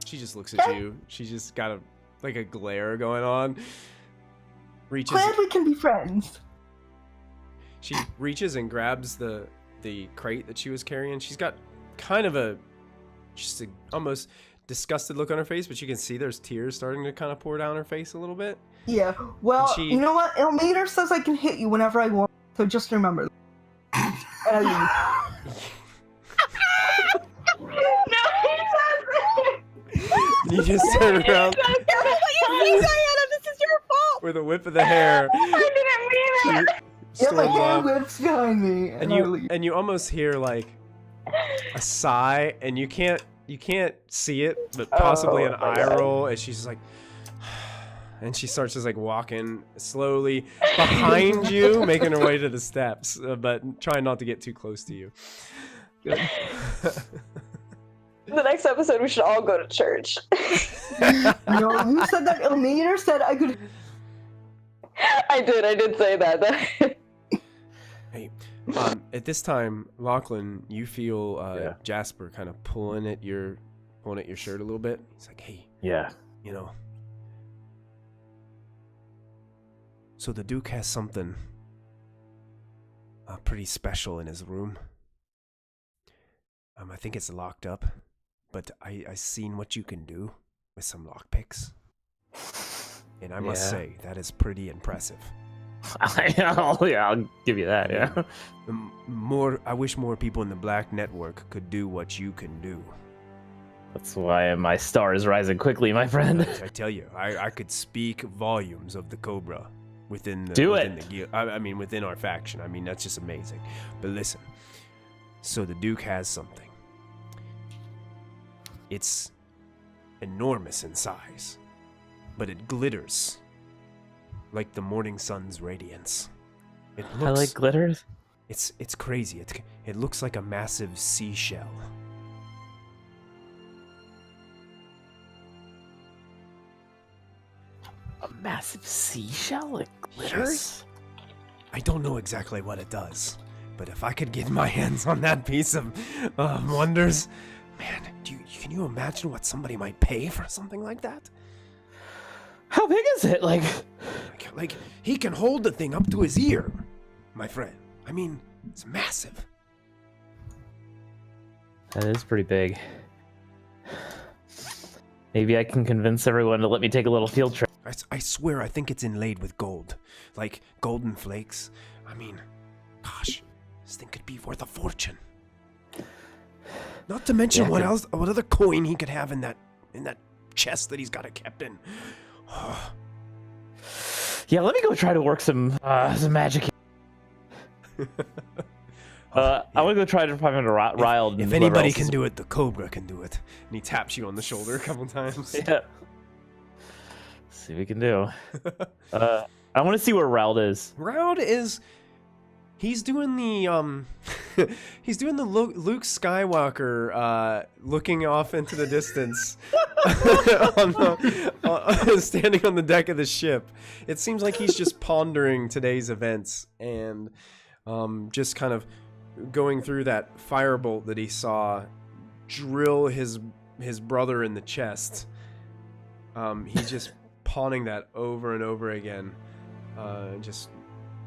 [SPEAKER 1] She just looks at you. She's just got a glare going on. Reaches.
[SPEAKER 2] Glad we can be friends.
[SPEAKER 1] She reaches and grabs the crate that she was carrying. She's got kind of just a almost disgusted look on her face, but you can see there's tears starting to kind of pour down her face a little bit.
[SPEAKER 2] Yeah, well, you know what? Ilmater says I can hit you whenever I want, so just remember.
[SPEAKER 1] You just turn around
[SPEAKER 3] Diana, this is your fault.
[SPEAKER 1] with a whip of the hair.
[SPEAKER 7] I didn't mean it.
[SPEAKER 2] Yeah, my
[SPEAKER 1] Storms
[SPEAKER 2] hair
[SPEAKER 1] off.
[SPEAKER 2] whips behind me,
[SPEAKER 1] And you almost hear like a sigh, and you can't see it, but possibly an eye roll, and she's like, and she starts just like walking slowly behind you, making her way to the steps, but trying not to get too close to you.
[SPEAKER 7] The next episode, we should all go to church.
[SPEAKER 2] No, you said that Ilmater said I could.
[SPEAKER 7] I did say that.
[SPEAKER 1] Hey, at this time, Lachlan, you feel Jasper kind of pulling at your shirt a little bit. He's like, "Hey,
[SPEAKER 4] Yeah.
[SPEAKER 1] you know, so the Duke has something pretty special in his room. I think it's locked up, but I seen what you can do with some lockpicks, and I must say that is pretty impressive.
[SPEAKER 4] I'll give you that. Yeah.
[SPEAKER 1] I wish more people in the Black Network could do what you can do.
[SPEAKER 4] That's why my star is rising quickly, my friend.
[SPEAKER 1] I tell you, I could speak volumes of the Cobra within the guild. I mean, within our faction. I mean, that's just amazing. But listen, so the Duke has something. It's enormous in size, but it glitters like the morning sun's radiance. It looks,
[SPEAKER 4] I like glitters.
[SPEAKER 1] It's crazy. It looks like a massive seashell.
[SPEAKER 4] A massive seashell? It glitters?
[SPEAKER 1] Yes. I don't know exactly what it does, but if I could get my hands on that piece of wonders, man, can you imagine what somebody might pay for something like that?
[SPEAKER 4] How big is it? Like
[SPEAKER 1] he can hold the thing up to his ear, my friend. I mean, it's massive.
[SPEAKER 4] That is pretty big. Maybe I can convince everyone to let me take a little field trip.
[SPEAKER 1] I swear, I think it's inlaid with gold, like golden flakes. I mean, gosh, this thing could be worth a fortune. Not to mention what other coin he could have in that chest that he's got it kept in.
[SPEAKER 4] Yeah, let me go try to work some magic. I want to go try to find a riled.
[SPEAKER 1] If anybody can do it, the Cobra can do it. And he taps you on the shoulder a couple times.
[SPEAKER 4] Yeah. See what we can do. I want to see where Rauld is.
[SPEAKER 1] Rauld is He's doing the he's doing the Luke Skywalker looking off into the distance, standing on the deck of the ship. It seems like he's just pondering today's events and just kind of going through that firebolt that he saw drill his brother in the chest. He's just pawning that over and over again, just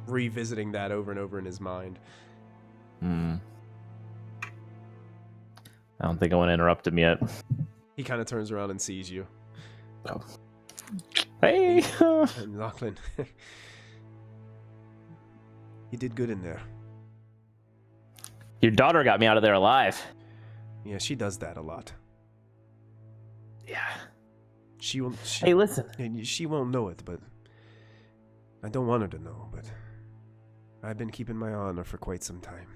[SPEAKER 1] revisiting that over and over in his mind.
[SPEAKER 4] I don't think I want to interrupt him yet.
[SPEAKER 1] He kind of turns around and sees you.
[SPEAKER 4] Oh. Hey!
[SPEAKER 1] And Lachlan, you did good in there.
[SPEAKER 4] Your daughter got me out of there alive.
[SPEAKER 1] Yeah, she does that a lot.
[SPEAKER 4] Yeah.
[SPEAKER 1] Hey,
[SPEAKER 4] listen.
[SPEAKER 1] She won't know it, but I don't want her to know, but I've been keeping my eye on her for quite some time.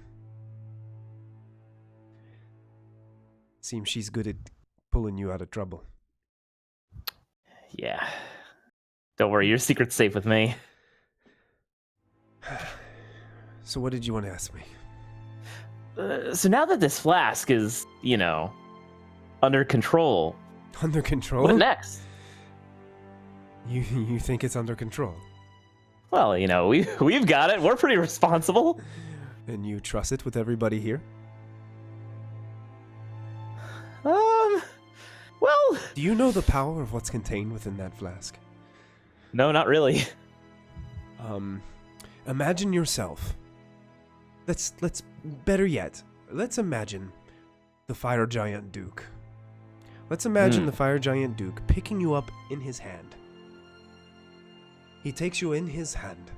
[SPEAKER 1] Seems she's good at pulling you out of trouble.
[SPEAKER 4] Yeah. Don't worry, your secret's safe with me.
[SPEAKER 1] So what did you want to ask me?
[SPEAKER 4] So now that this flask is, under control.
[SPEAKER 1] Under control?
[SPEAKER 4] What next?
[SPEAKER 1] You think it's under control?
[SPEAKER 4] Well, we've got it. We're pretty responsible.
[SPEAKER 1] And you trust it with everybody here?
[SPEAKER 4] Well...
[SPEAKER 1] Do you know the power of what's contained within that flask?
[SPEAKER 4] No, not really.
[SPEAKER 1] Imagine yourself. Let's better yet, let's imagine the Fire Giant Duke. Let's imagine the Fire Giant Duke picking you up in his hand. He takes you in his hand,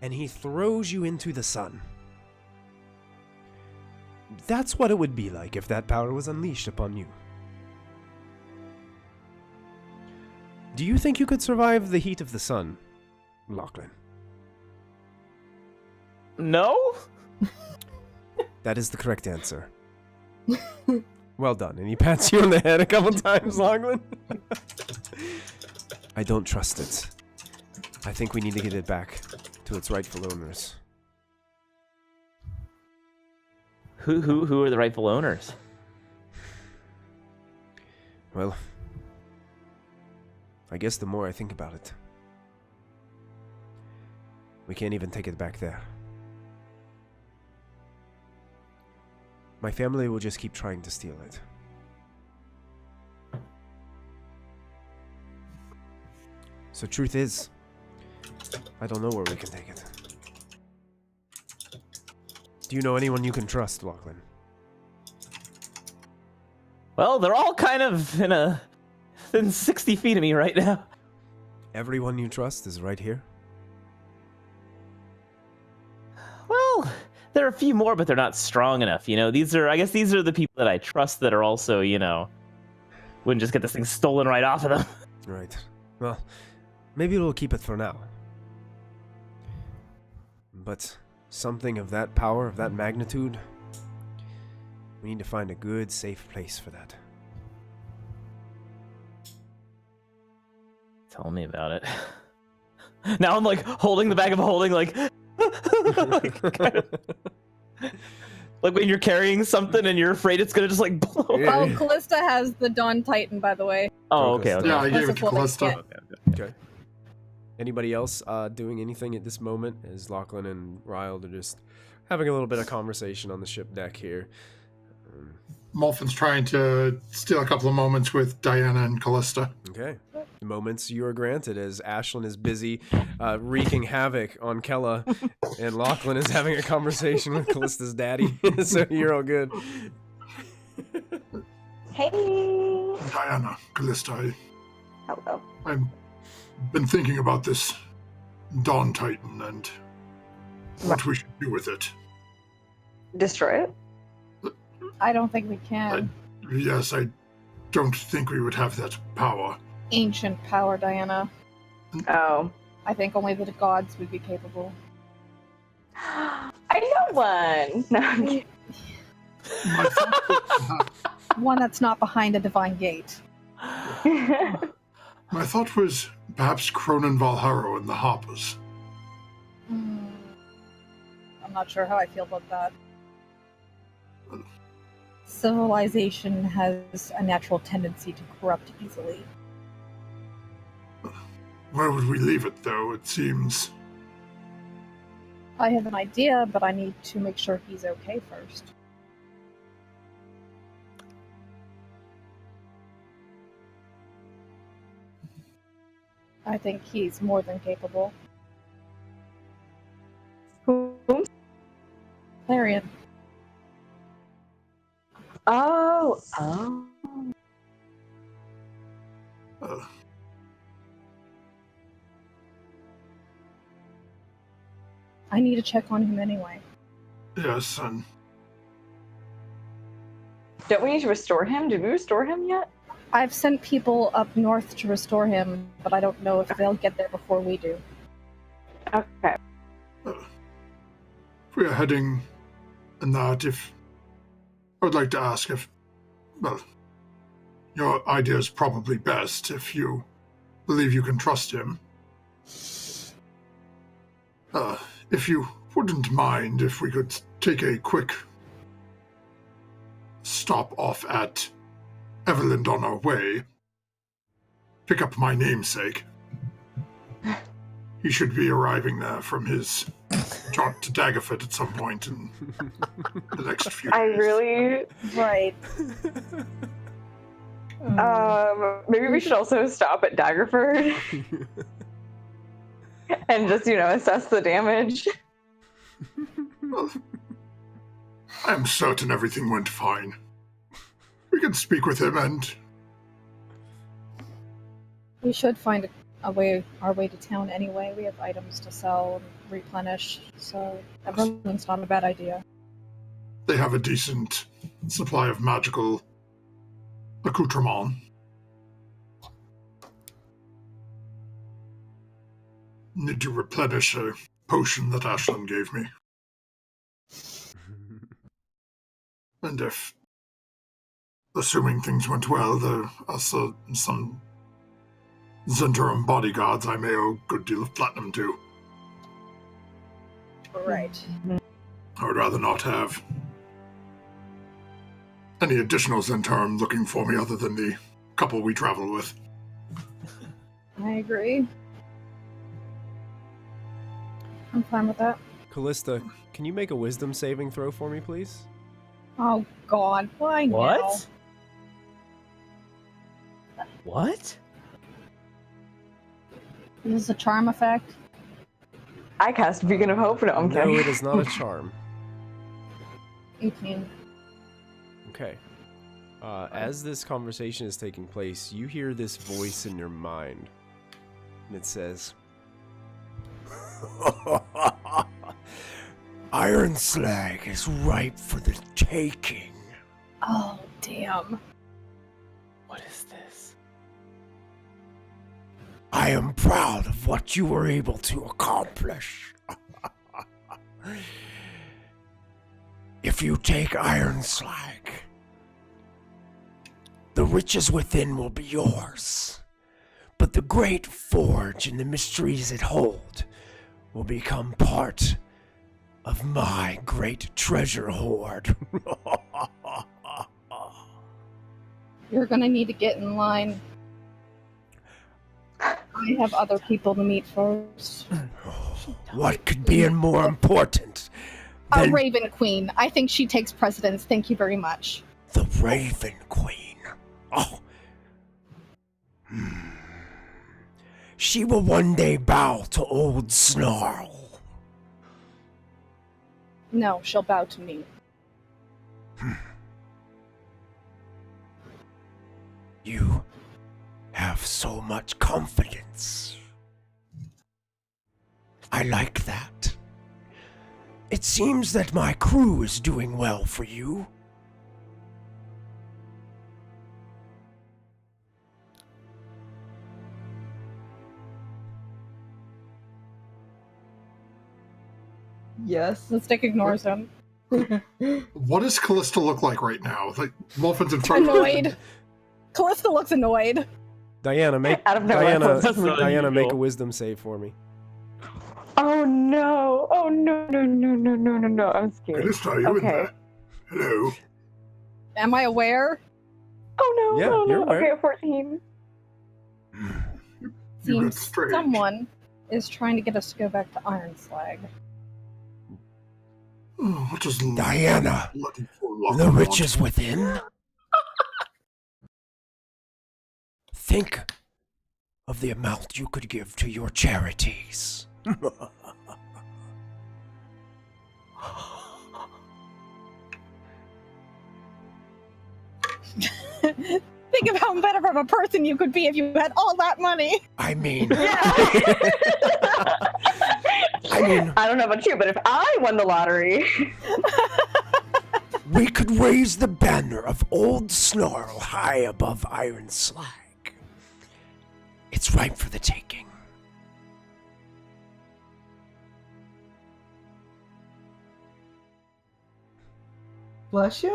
[SPEAKER 1] and he throws you into the sun. That's what it would be like if that power was unleashed upon you. Do you think you could survive the heat of the sun, Lachlan?
[SPEAKER 4] No?
[SPEAKER 1] That is the correct answer. Well done. And he pats you on the head a couple times, Lachlan. I don't trust it. I think we need to get it back to its rightful owners.
[SPEAKER 4] Who are the rightful owners?
[SPEAKER 1] Well, I guess the more I think about it, we can't even take it back there. My family will just keep trying to steal it. So truth is, I don't know where we can take it. Do you know anyone you can trust, Lachlan?
[SPEAKER 4] Well, they're all kind of within 60 feet of me right now.
[SPEAKER 1] Everyone you trust is right here?
[SPEAKER 4] Well, there are a few more, but they're not strong enough. These are the people that I trust that are also, wouldn't just get this thing stolen right off of them.
[SPEAKER 1] Right. Well, maybe we'll keep it for now. But something of that power, of that magnitude, we need to find a good, safe place for that.
[SPEAKER 4] Tell me about it. Now I'm holding the bag of holding, like when you're carrying something and you're afraid it's gonna just blow up.
[SPEAKER 1] Yeah.
[SPEAKER 3] Oh, Kallista has the Dawn Titan, by the way.
[SPEAKER 4] Oh, okay.
[SPEAKER 5] Yeah, I gave it to
[SPEAKER 3] That's a
[SPEAKER 5] Kallista.
[SPEAKER 1] Okay. Anybody else doing anything at this moment as Lachlan and Ryle are just having a little bit of conversation on the ship deck here?
[SPEAKER 5] Molfin's trying to steal a couple of moments with Diana and Kallista.
[SPEAKER 1] Okay. The moments you are granted as Ashlyn is busy wreaking havoc on Kella and Lachlan is having a conversation with Kallista's daddy. So you're all good.
[SPEAKER 7] Hey.
[SPEAKER 5] Diana, Kallista,
[SPEAKER 7] Hello.
[SPEAKER 5] I've been thinking about this Dawn Titan and what we should do with it.
[SPEAKER 7] Destroy it?
[SPEAKER 3] I don't think we can.
[SPEAKER 5] Yes, I don't think we would have that power.
[SPEAKER 3] Ancient power, Diana.
[SPEAKER 7] Oh.
[SPEAKER 3] I think only the gods would be capable.
[SPEAKER 7] I know one. No, I'm kidding.
[SPEAKER 5] My thought was
[SPEAKER 3] One that's not behind a divine gate.
[SPEAKER 5] My thought was perhaps Cronin Valharo and the Harpers.
[SPEAKER 3] I'm not sure how I feel about that. Civilization has a natural tendency to corrupt easily.
[SPEAKER 5] Where would we leave it, though? It seems...
[SPEAKER 3] I have an idea, but I need to make sure he's okay first. I think he's more than capable.
[SPEAKER 7] Who?
[SPEAKER 3] Larian.
[SPEAKER 7] Oh.
[SPEAKER 5] Uh,
[SPEAKER 3] I need to check on him anyway.
[SPEAKER 5] yes, and
[SPEAKER 7] Don't we need to restore him? Did we restore him yet?
[SPEAKER 3] I've sent people up north to restore him, but I don't know if they'll get there before we do.
[SPEAKER 7] Okay.
[SPEAKER 5] if we are heading in that, I would like to ask if, well, your idea is probably best if you believe you can trust him. If you wouldn't mind if we could take a quick stop off at Everland on our way, pick up my namesake. He should be arriving there from his jaunt to Daggerford at some point in the next few days.
[SPEAKER 7] I really...
[SPEAKER 3] Right.
[SPEAKER 7] Maybe we should also stop at Daggerford and just, assess the damage.
[SPEAKER 5] Well, I'm certain everything went fine. We can speak with him and...
[SPEAKER 3] We should find our way to town anyway. We have items to sell and replenish, so Everland's not a bad idea.
[SPEAKER 5] They have a decent supply of magical accoutrement. Need to replenish a potion that Ashlyn gave me. And if, assuming things went well, there are some Zentarum bodyguards I may owe a good deal of platinum to.
[SPEAKER 3] Right.
[SPEAKER 5] I would rather not have any additional Zentarum looking for me other than the couple we travel with.
[SPEAKER 3] I agree. I'm fine with that.
[SPEAKER 1] Kallista, can you make a wisdom saving throw for me, please?
[SPEAKER 3] Oh god, why now?
[SPEAKER 4] What? What?
[SPEAKER 3] Is this a charm effect?
[SPEAKER 7] I cast Beacon of Hope. No, I'm
[SPEAKER 1] No,
[SPEAKER 7] kidding.
[SPEAKER 1] it is not a charm.
[SPEAKER 3] 18.
[SPEAKER 1] Okay. As this conversation is taking place, you hear this voice in your mind. And it says, Ironslag is ripe for the taking.
[SPEAKER 3] Oh, damn.
[SPEAKER 4] What is this?
[SPEAKER 1] I am proud of what you were able to accomplish. If you take Ironslag, the riches within will be yours, but the great forge and the mysteries it hold will become part of my great treasure hoard.
[SPEAKER 3] You're gonna need to get in line. I have other people to meet first.
[SPEAKER 1] What could be more important
[SPEAKER 3] A
[SPEAKER 1] than
[SPEAKER 3] Raven Queen. I think she takes precedence. Thank you very much.
[SPEAKER 1] the Raven Queen? Oh. She will one day bow to old Snarl.
[SPEAKER 3] No, she'll bow to me.
[SPEAKER 1] You have so much confidence. I like that. It seems that my crew is doing well for you.
[SPEAKER 2] Yes.
[SPEAKER 3] The stick ignores him.
[SPEAKER 5] What does Kallista look like right now? Like, Molfin's in front of her.
[SPEAKER 3] Annoyed. Callista looks annoyed.
[SPEAKER 1] Diana, make
[SPEAKER 7] Out of nowhere.
[SPEAKER 4] That's not
[SPEAKER 1] Diana, make a
[SPEAKER 4] unusual.
[SPEAKER 1] wisdom save for me.
[SPEAKER 7] Oh no! Oh no! No! No! no. I'm scared.
[SPEAKER 5] Kallista, are you in
[SPEAKER 7] Okay.
[SPEAKER 5] there? Hello.
[SPEAKER 3] Am I aware?
[SPEAKER 7] Oh no,
[SPEAKER 1] Yeah,
[SPEAKER 7] no,
[SPEAKER 1] you're
[SPEAKER 7] no.
[SPEAKER 1] aware.
[SPEAKER 7] Okay, 14.
[SPEAKER 5] You got
[SPEAKER 3] Seems
[SPEAKER 5] strange.
[SPEAKER 3] someone is trying to get us to go back to Ironslag.
[SPEAKER 5] Oh, what does
[SPEAKER 1] Diana,
[SPEAKER 5] bloody fool
[SPEAKER 1] the
[SPEAKER 5] want?
[SPEAKER 1] witch is within. Think of the amount you could give to your charities.
[SPEAKER 3] Think of how better of a person you could be if you had all that money.
[SPEAKER 1] I mean,
[SPEAKER 7] I don't know about you, but if I won the lottery,
[SPEAKER 1] we could raise the banner of Old Snarl high above Ironslag. It's ripe for the taking.
[SPEAKER 2] Bless you.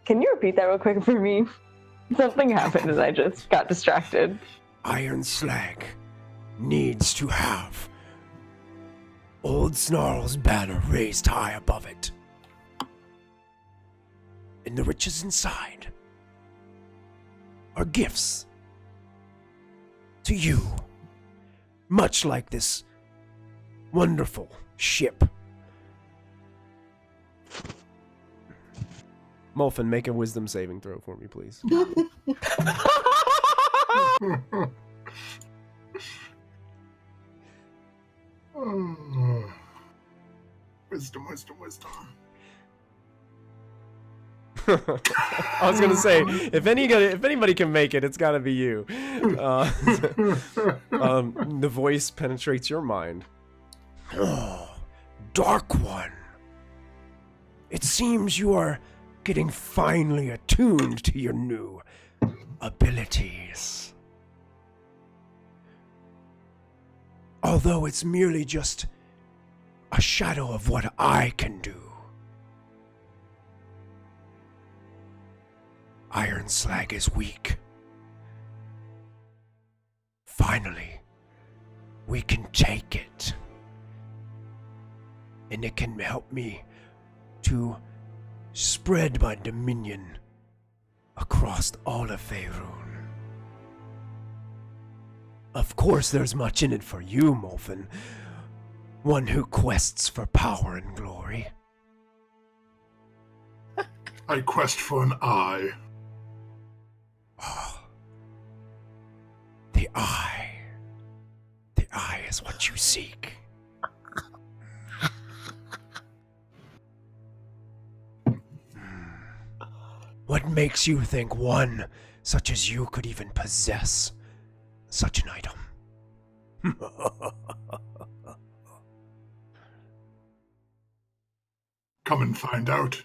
[SPEAKER 7] Can you repeat that real quick for me? Something happened and I just got distracted.
[SPEAKER 1] Ironslag needs to have Old Snarl's banner raised high above it. And the riches inside are gifts to you, much like this wonderful ship. Molfin, make a wisdom saving throw for me, please.
[SPEAKER 5] Oh. Wisdom.
[SPEAKER 1] I was gonna say, if anybody can make it, it's gotta be you. The voice penetrates your mind. Oh, Dark One. It seems you are getting finely attuned to your new abilities. Although it's merely just a shadow of what I can do. Ironslag is weak. Finally, we can take it. And it can help me to spread my dominion across all of Faerun. Of course, there's much in it for you, Molfin, one who quests for power and glory.
[SPEAKER 5] I quest for an eye.
[SPEAKER 1] Oh, the eye. The eye is what you seek. What makes you think one such as you could even possess such an item?
[SPEAKER 5] Come and find out.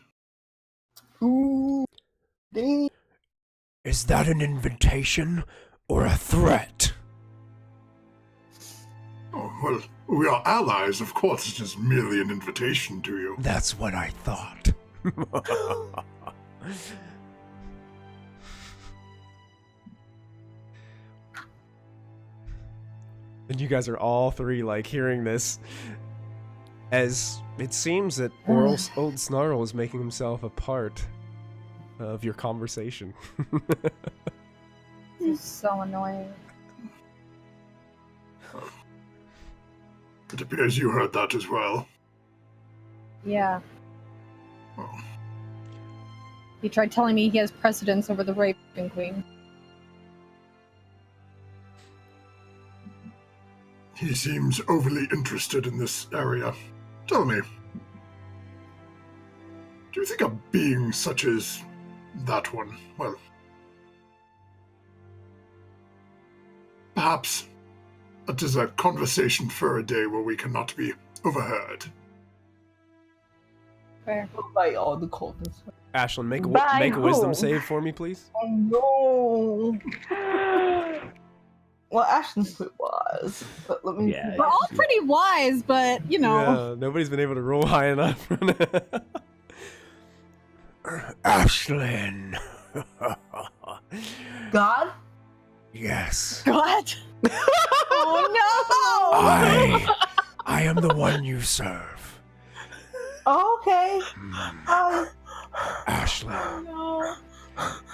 [SPEAKER 2] Ooh, dang.
[SPEAKER 1] Is that an invitation or a threat?
[SPEAKER 5] Oh, well, we are allies. Of course, it is merely an invitation to you.
[SPEAKER 1] That's what I thought. And you guys are all three, like, hearing this, as it seems that Old Snarl is making himself a part of your conversation.
[SPEAKER 3] This is so annoying.
[SPEAKER 5] It appears you heard that as well.
[SPEAKER 3] Yeah.
[SPEAKER 5] Oh.
[SPEAKER 3] He tried telling me he has precedence over the Raven Queen.
[SPEAKER 5] He seems overly interested in this area. Tell me, do you think a being such as that one, well, perhaps it is a conversation for a day where we cannot be overheard?
[SPEAKER 3] Fair.
[SPEAKER 2] By all the cultists.
[SPEAKER 1] Ashlyn, make
[SPEAKER 7] By
[SPEAKER 1] a wisdom
[SPEAKER 7] whom?
[SPEAKER 1] save for me, please.
[SPEAKER 2] Oh no. Well, Ashton's pretty wise, but let me.
[SPEAKER 4] Yeah.
[SPEAKER 3] We're all pretty wise, but, you know.
[SPEAKER 1] Yeah, nobody's been able to roll high enough. Ashlyn.
[SPEAKER 2] God?
[SPEAKER 1] Yes.
[SPEAKER 3] What? Oh no!
[SPEAKER 1] I am the one you serve.
[SPEAKER 2] Okay.
[SPEAKER 1] Ashley,
[SPEAKER 3] No.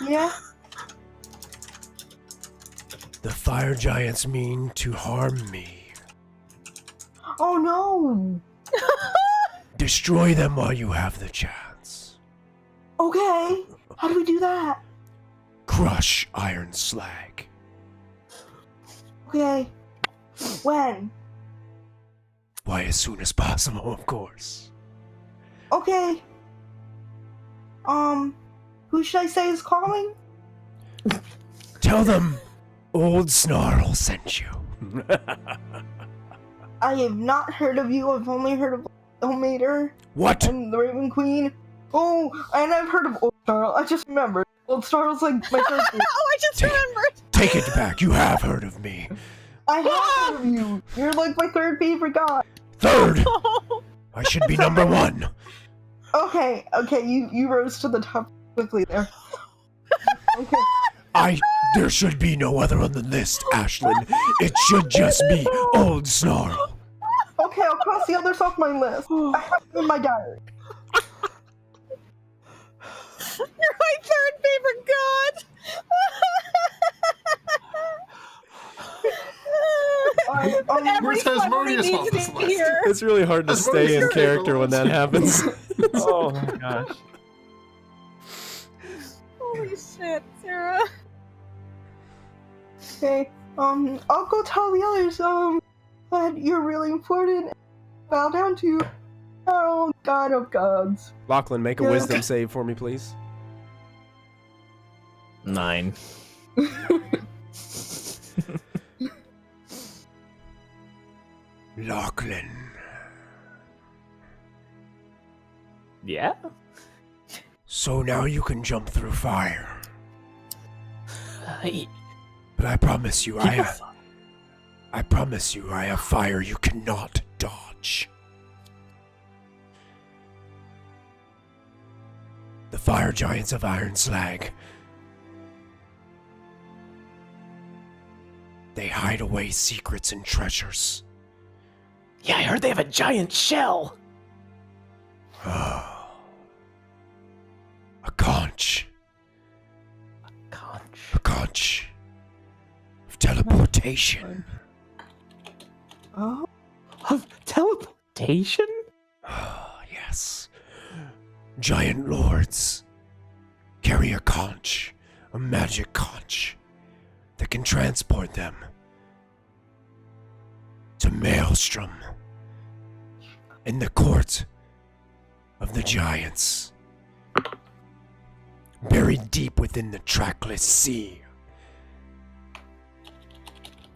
[SPEAKER 2] Yeah.
[SPEAKER 1] the fire giants mean to harm me.
[SPEAKER 2] Oh no.
[SPEAKER 1] Destroy them while you have the chance.
[SPEAKER 2] Okay. How do we do that?
[SPEAKER 1] Crush Ironslag.
[SPEAKER 2] Okay. When?
[SPEAKER 1] Why, as soon as possible, of course.
[SPEAKER 2] Okay. Who should I say is calling?
[SPEAKER 1] Tell them Old Snarl sent you.
[SPEAKER 2] I have not heard of you. I've only heard of Mater
[SPEAKER 1] What?
[SPEAKER 2] and the Raven Queen. Oh, and I've heard of Old Snarl. I just remembered. Old Snarl's like my third favorite.
[SPEAKER 3] Oh, I just remembered.
[SPEAKER 1] Take it back. You have heard of me.
[SPEAKER 2] I have heard of you. You're like my third favorite guy.
[SPEAKER 1] Third. I should be number one.
[SPEAKER 2] Okay, you rose to the top quickly there. Okay.
[SPEAKER 1] There should be no other on the list, Ashlyn. It should just be Old Snarl.
[SPEAKER 2] Okay, I'll cross the others off my list. I have them in my diary.
[SPEAKER 3] You're my third favorite god. Every
[SPEAKER 5] Where's
[SPEAKER 3] celebrity
[SPEAKER 5] Asmodeus on
[SPEAKER 3] needs
[SPEAKER 5] this
[SPEAKER 3] to
[SPEAKER 5] list?
[SPEAKER 3] hear.
[SPEAKER 1] It's really hard to
[SPEAKER 5] That's
[SPEAKER 1] stay
[SPEAKER 5] really
[SPEAKER 1] in
[SPEAKER 5] scary.
[SPEAKER 1] character when that happens.
[SPEAKER 4] Oh my gosh.
[SPEAKER 3] Holy shit, Sarah.
[SPEAKER 2] Okay, I'll go tell the others, that you're really important and bow down to you. Oh, God of gods.
[SPEAKER 1] Lachlan, make a
[SPEAKER 2] Yeah.
[SPEAKER 1] wisdom save for me, please.
[SPEAKER 4] 9.
[SPEAKER 1] Lachlan.
[SPEAKER 4] Yeah?
[SPEAKER 1] So now you can jump through fire.
[SPEAKER 4] Hey,
[SPEAKER 1] But I promise you,
[SPEAKER 4] people
[SPEAKER 1] I promise you, I have fire you cannot dodge. The fire giants of Ironslag. They hide away secrets and treasures.
[SPEAKER 4] Yeah, I heard they have a giant shell.
[SPEAKER 1] Oh. A conch.
[SPEAKER 4] Conch.
[SPEAKER 1] A conch. Of teleportation.
[SPEAKER 2] Oh,
[SPEAKER 4] Of teleportation?
[SPEAKER 1] Ah, yes. Giant lords carry a conch, a magic conch, that can transport them to Maelstrom in the court of the giants, buried deep within the trackless sea.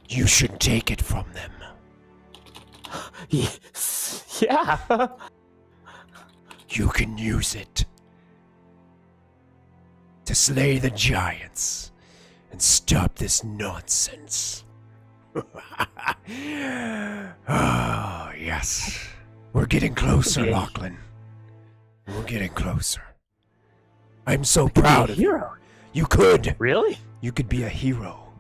[SPEAKER 1] You should take it from them.
[SPEAKER 4] Yes. Yeah.
[SPEAKER 1] You can use it to slay the giants and stop this nonsense. Oh, yes. We're getting closer,
[SPEAKER 4] Okay.
[SPEAKER 1] Lachlan. We're getting closer. I'm so proud of you.
[SPEAKER 4] Hero.
[SPEAKER 1] You could.
[SPEAKER 4] Really?
[SPEAKER 1] You could be a hero.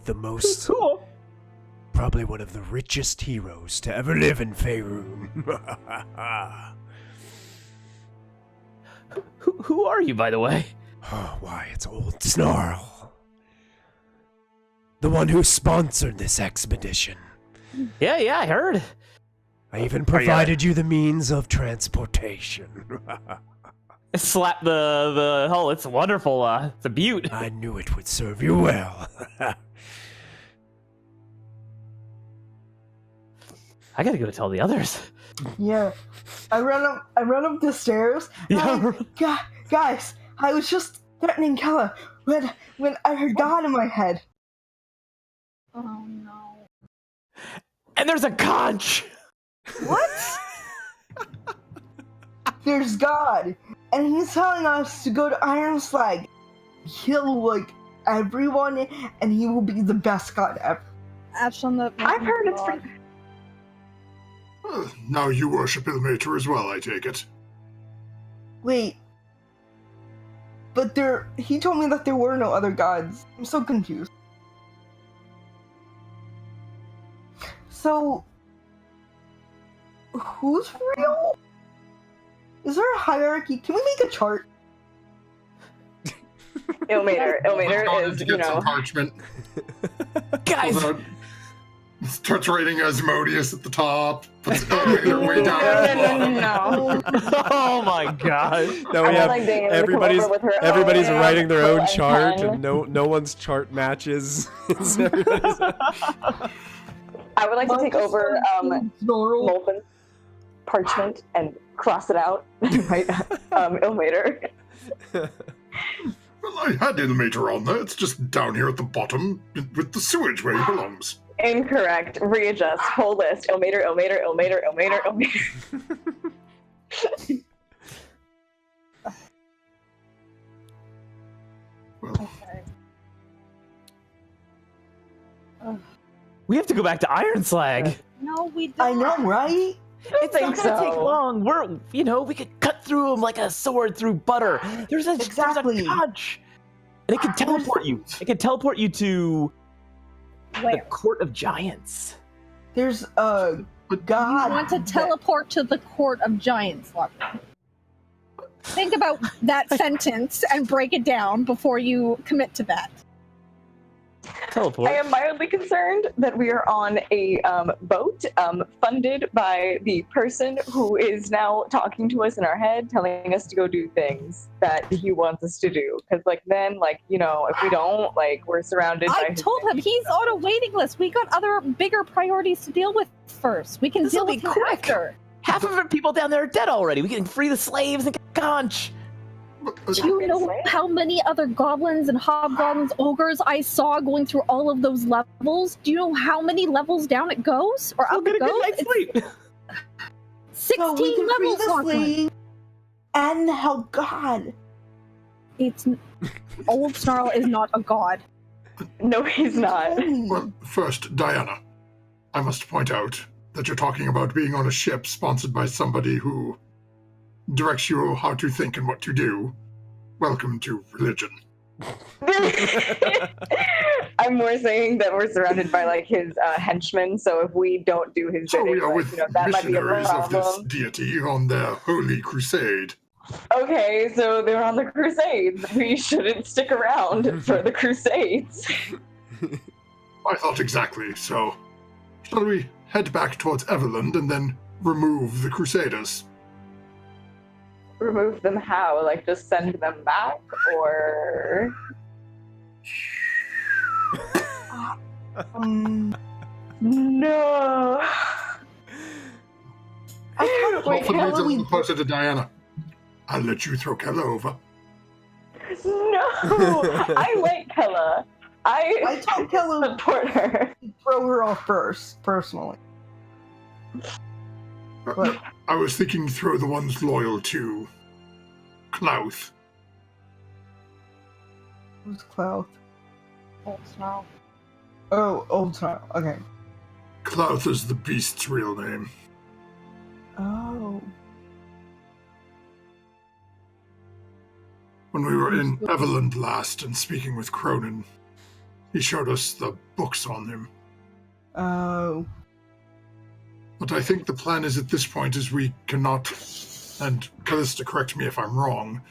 [SPEAKER 1] The most,
[SPEAKER 4] Cool.
[SPEAKER 1] probably one of the richest heroes to ever live in Faerun.
[SPEAKER 4] Who are you, by the way?
[SPEAKER 1] Oh, why, it's Old Snarl. The one who sponsored this expedition.
[SPEAKER 4] Yeah, I heard.
[SPEAKER 1] I even provided you the means of transportation.
[SPEAKER 4] Slap the hull. It's wonderful. It's a beaut.
[SPEAKER 1] I knew it would serve you well.
[SPEAKER 4] I gotta go tell the others.
[SPEAKER 2] yeah. I run up the stairs.
[SPEAKER 4] Yeah.
[SPEAKER 2] Guys, I was just threatening Kella when I heard God in my head.
[SPEAKER 3] Oh no.
[SPEAKER 4] And there's a conch.
[SPEAKER 2] What? There's God, and he's telling us to go to Ironslag, kill like everyone, and he will be the best God ever.
[SPEAKER 3] Ashton, the
[SPEAKER 7] I've heard it's pretty.
[SPEAKER 5] Now you worship Ilmater as well, I take it.
[SPEAKER 2] Wait, But he told me that there were no other gods. I'm so confused. So, who's real? Is there a hierarchy? Can we make a chart?
[SPEAKER 7] Ilmater
[SPEAKER 5] Started
[SPEAKER 7] is,
[SPEAKER 5] to
[SPEAKER 7] you
[SPEAKER 5] get some
[SPEAKER 7] know.
[SPEAKER 5] parchment.
[SPEAKER 4] Guys,
[SPEAKER 5] Pulls out- starts writing Asmodeus at the top. Puts Ilmater way down at the bottom.
[SPEAKER 7] No.
[SPEAKER 4] oh my gosh.
[SPEAKER 1] Now we
[SPEAKER 7] I
[SPEAKER 1] have
[SPEAKER 7] would like Dana to come
[SPEAKER 1] everybody's
[SPEAKER 7] over with her
[SPEAKER 1] everybody's
[SPEAKER 7] own,
[SPEAKER 1] writing their
[SPEAKER 7] quill
[SPEAKER 1] own
[SPEAKER 7] and
[SPEAKER 1] chart,
[SPEAKER 7] pen.
[SPEAKER 1] and no one's chart matches. It's everybody's-
[SPEAKER 7] I would like to take over
[SPEAKER 2] Snorl.
[SPEAKER 7] Molfin's parchment and cross it out. Right, Ilmater.
[SPEAKER 5] Well, I had Ilmater on there. It's just down here at the bottom with the sewage where he belongs.
[SPEAKER 7] Incorrect. Readjust. Whole list. Ilmater.
[SPEAKER 5] Well,
[SPEAKER 4] We have to go back to Ironslag.
[SPEAKER 3] No, we don't.
[SPEAKER 2] I know, right?
[SPEAKER 4] It's
[SPEAKER 7] think
[SPEAKER 4] not gonna take
[SPEAKER 7] so.
[SPEAKER 4] long. We could cut through them like a sword through butter. There's a
[SPEAKER 2] Exactly.
[SPEAKER 4] conch, and it can teleport you. It can teleport you to the
[SPEAKER 3] Where?
[SPEAKER 4] Court of Giants.
[SPEAKER 2] There's a
[SPEAKER 3] You
[SPEAKER 2] god.
[SPEAKER 3] want to
[SPEAKER 2] that-
[SPEAKER 3] teleport to the Court of Giants, Lockman. Think about that sentence and break it down before you commit to that.
[SPEAKER 4] Teleport.
[SPEAKER 7] I am mildly concerned that we are on a boat funded by the person who is now talking to us in our head, telling us to go do things that he wants us to do. Because, if we don't, we're surrounded by
[SPEAKER 3] I
[SPEAKER 7] his
[SPEAKER 3] told him he's on a waiting list. We got other bigger priorities to deal with first. We can
[SPEAKER 4] This'll
[SPEAKER 3] deal
[SPEAKER 4] be
[SPEAKER 3] with him
[SPEAKER 4] quick.
[SPEAKER 3] after.
[SPEAKER 4] Half of our people down there are dead already. We can free the slaves and get conch.
[SPEAKER 3] Do you know how many other goblins and hobgoblins, ogres I saw going through all of those levels? Do you know how many levels down it goes? Or
[SPEAKER 4] We'll
[SPEAKER 3] up
[SPEAKER 4] get
[SPEAKER 3] it
[SPEAKER 4] a
[SPEAKER 3] goes?
[SPEAKER 4] good night's
[SPEAKER 3] It's
[SPEAKER 4] sleep.
[SPEAKER 3] 16
[SPEAKER 2] So we can free
[SPEAKER 3] levels,
[SPEAKER 2] the
[SPEAKER 3] Lockman.
[SPEAKER 2] slave and help God.
[SPEAKER 3] It's old Snarl is not a god.
[SPEAKER 7] No, he's not.
[SPEAKER 5] Well, first, Diana, I must point out that you're talking about being on a ship sponsored by somebody who directs you how to think and what to do. Welcome to religion.
[SPEAKER 7] I'm more saying that we're surrounded by his henchmen, so if we don't do his
[SPEAKER 5] So
[SPEAKER 7] bidding,
[SPEAKER 5] we are with
[SPEAKER 7] that might be a
[SPEAKER 5] missionaries of this
[SPEAKER 7] problem.
[SPEAKER 5] deity on their holy crusade.
[SPEAKER 7] Okay, so they're on the Crusades. We shouldn't stick around for the Crusades.
[SPEAKER 5] I thought exactly, so shall we head back towards Everland and then remove the Crusaders?
[SPEAKER 7] Remove them how? Just send them back, or no?
[SPEAKER 2] I kind of
[SPEAKER 7] Wait,
[SPEAKER 5] Molfin
[SPEAKER 2] how
[SPEAKER 5] needs a
[SPEAKER 2] do we
[SPEAKER 5] little closer to Diana. I'll let you throw Kella over.
[SPEAKER 7] No, I like Kella.
[SPEAKER 2] I told Kella
[SPEAKER 7] support her.
[SPEAKER 2] to throw her off first, personally. But
[SPEAKER 5] I was thinking throw the ones loyal to Clouth.
[SPEAKER 2] who's Cloud?
[SPEAKER 3] Old Snarl.
[SPEAKER 2] Oh, Old Snarl. Okay.
[SPEAKER 5] Clouth is the beast's real name.
[SPEAKER 2] Oh.
[SPEAKER 5] When we were in Everland last and speaking with Cronin, he showed us the books on him.
[SPEAKER 2] Oh.
[SPEAKER 5] But I think the plan is at this point is we cannot, and Kallista, correct me if I'm wrong,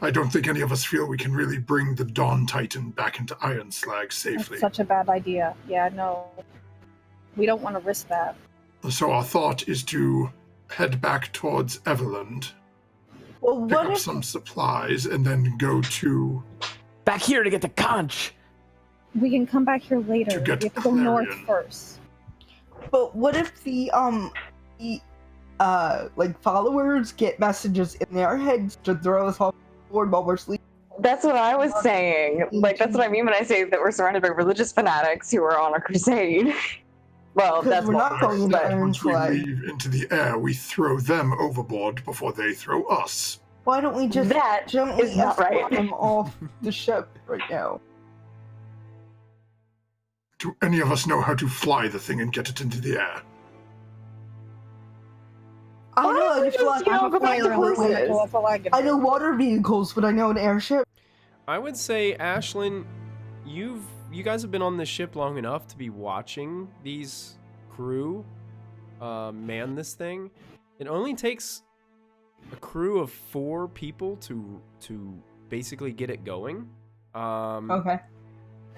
[SPEAKER 5] I don't think any of us feel we can really bring the Dawn Titan back into Ironslag safely.
[SPEAKER 3] That's such a bad idea. Yeah, no. We don't want to risk that.
[SPEAKER 5] So our thought is to head back towards Everland,
[SPEAKER 2] Well,
[SPEAKER 5] pick
[SPEAKER 2] what
[SPEAKER 5] up
[SPEAKER 2] if
[SPEAKER 5] some supplies, and then go to
[SPEAKER 4] Back here to get the conch.
[SPEAKER 3] We can come back here later.
[SPEAKER 5] To get
[SPEAKER 3] We have to go north
[SPEAKER 5] Clarion.
[SPEAKER 3] first.
[SPEAKER 2] But what if the followers get messages in their heads to throw us off the board while we're sleeping?
[SPEAKER 7] That's what I was saying. That's what I mean when I say that we're surrounded by religious fanatics who are on a crusade. Well,
[SPEAKER 2] Because
[SPEAKER 7] that's
[SPEAKER 2] we're not
[SPEAKER 7] what
[SPEAKER 2] going into
[SPEAKER 5] that once we
[SPEAKER 2] Ironslag.
[SPEAKER 5] leave into the air, we throw them overboard before they throw us.
[SPEAKER 2] Why don't we just
[SPEAKER 7] That
[SPEAKER 2] gently
[SPEAKER 7] is not
[SPEAKER 2] escort
[SPEAKER 7] right.
[SPEAKER 2] them off the ship right now?
[SPEAKER 5] Do any of us know how to fly the thing and get it into the air?
[SPEAKER 2] I know how to I fly.
[SPEAKER 7] You know, go back to horses.
[SPEAKER 3] That's all I can
[SPEAKER 2] I know water vehicles, but I know an airship.
[SPEAKER 1] I would say, Ashlyn, you guys have been on this ship long enough to be watching these crew man this thing. It only takes a crew of 4 people to basically get it going.
[SPEAKER 2] Okay.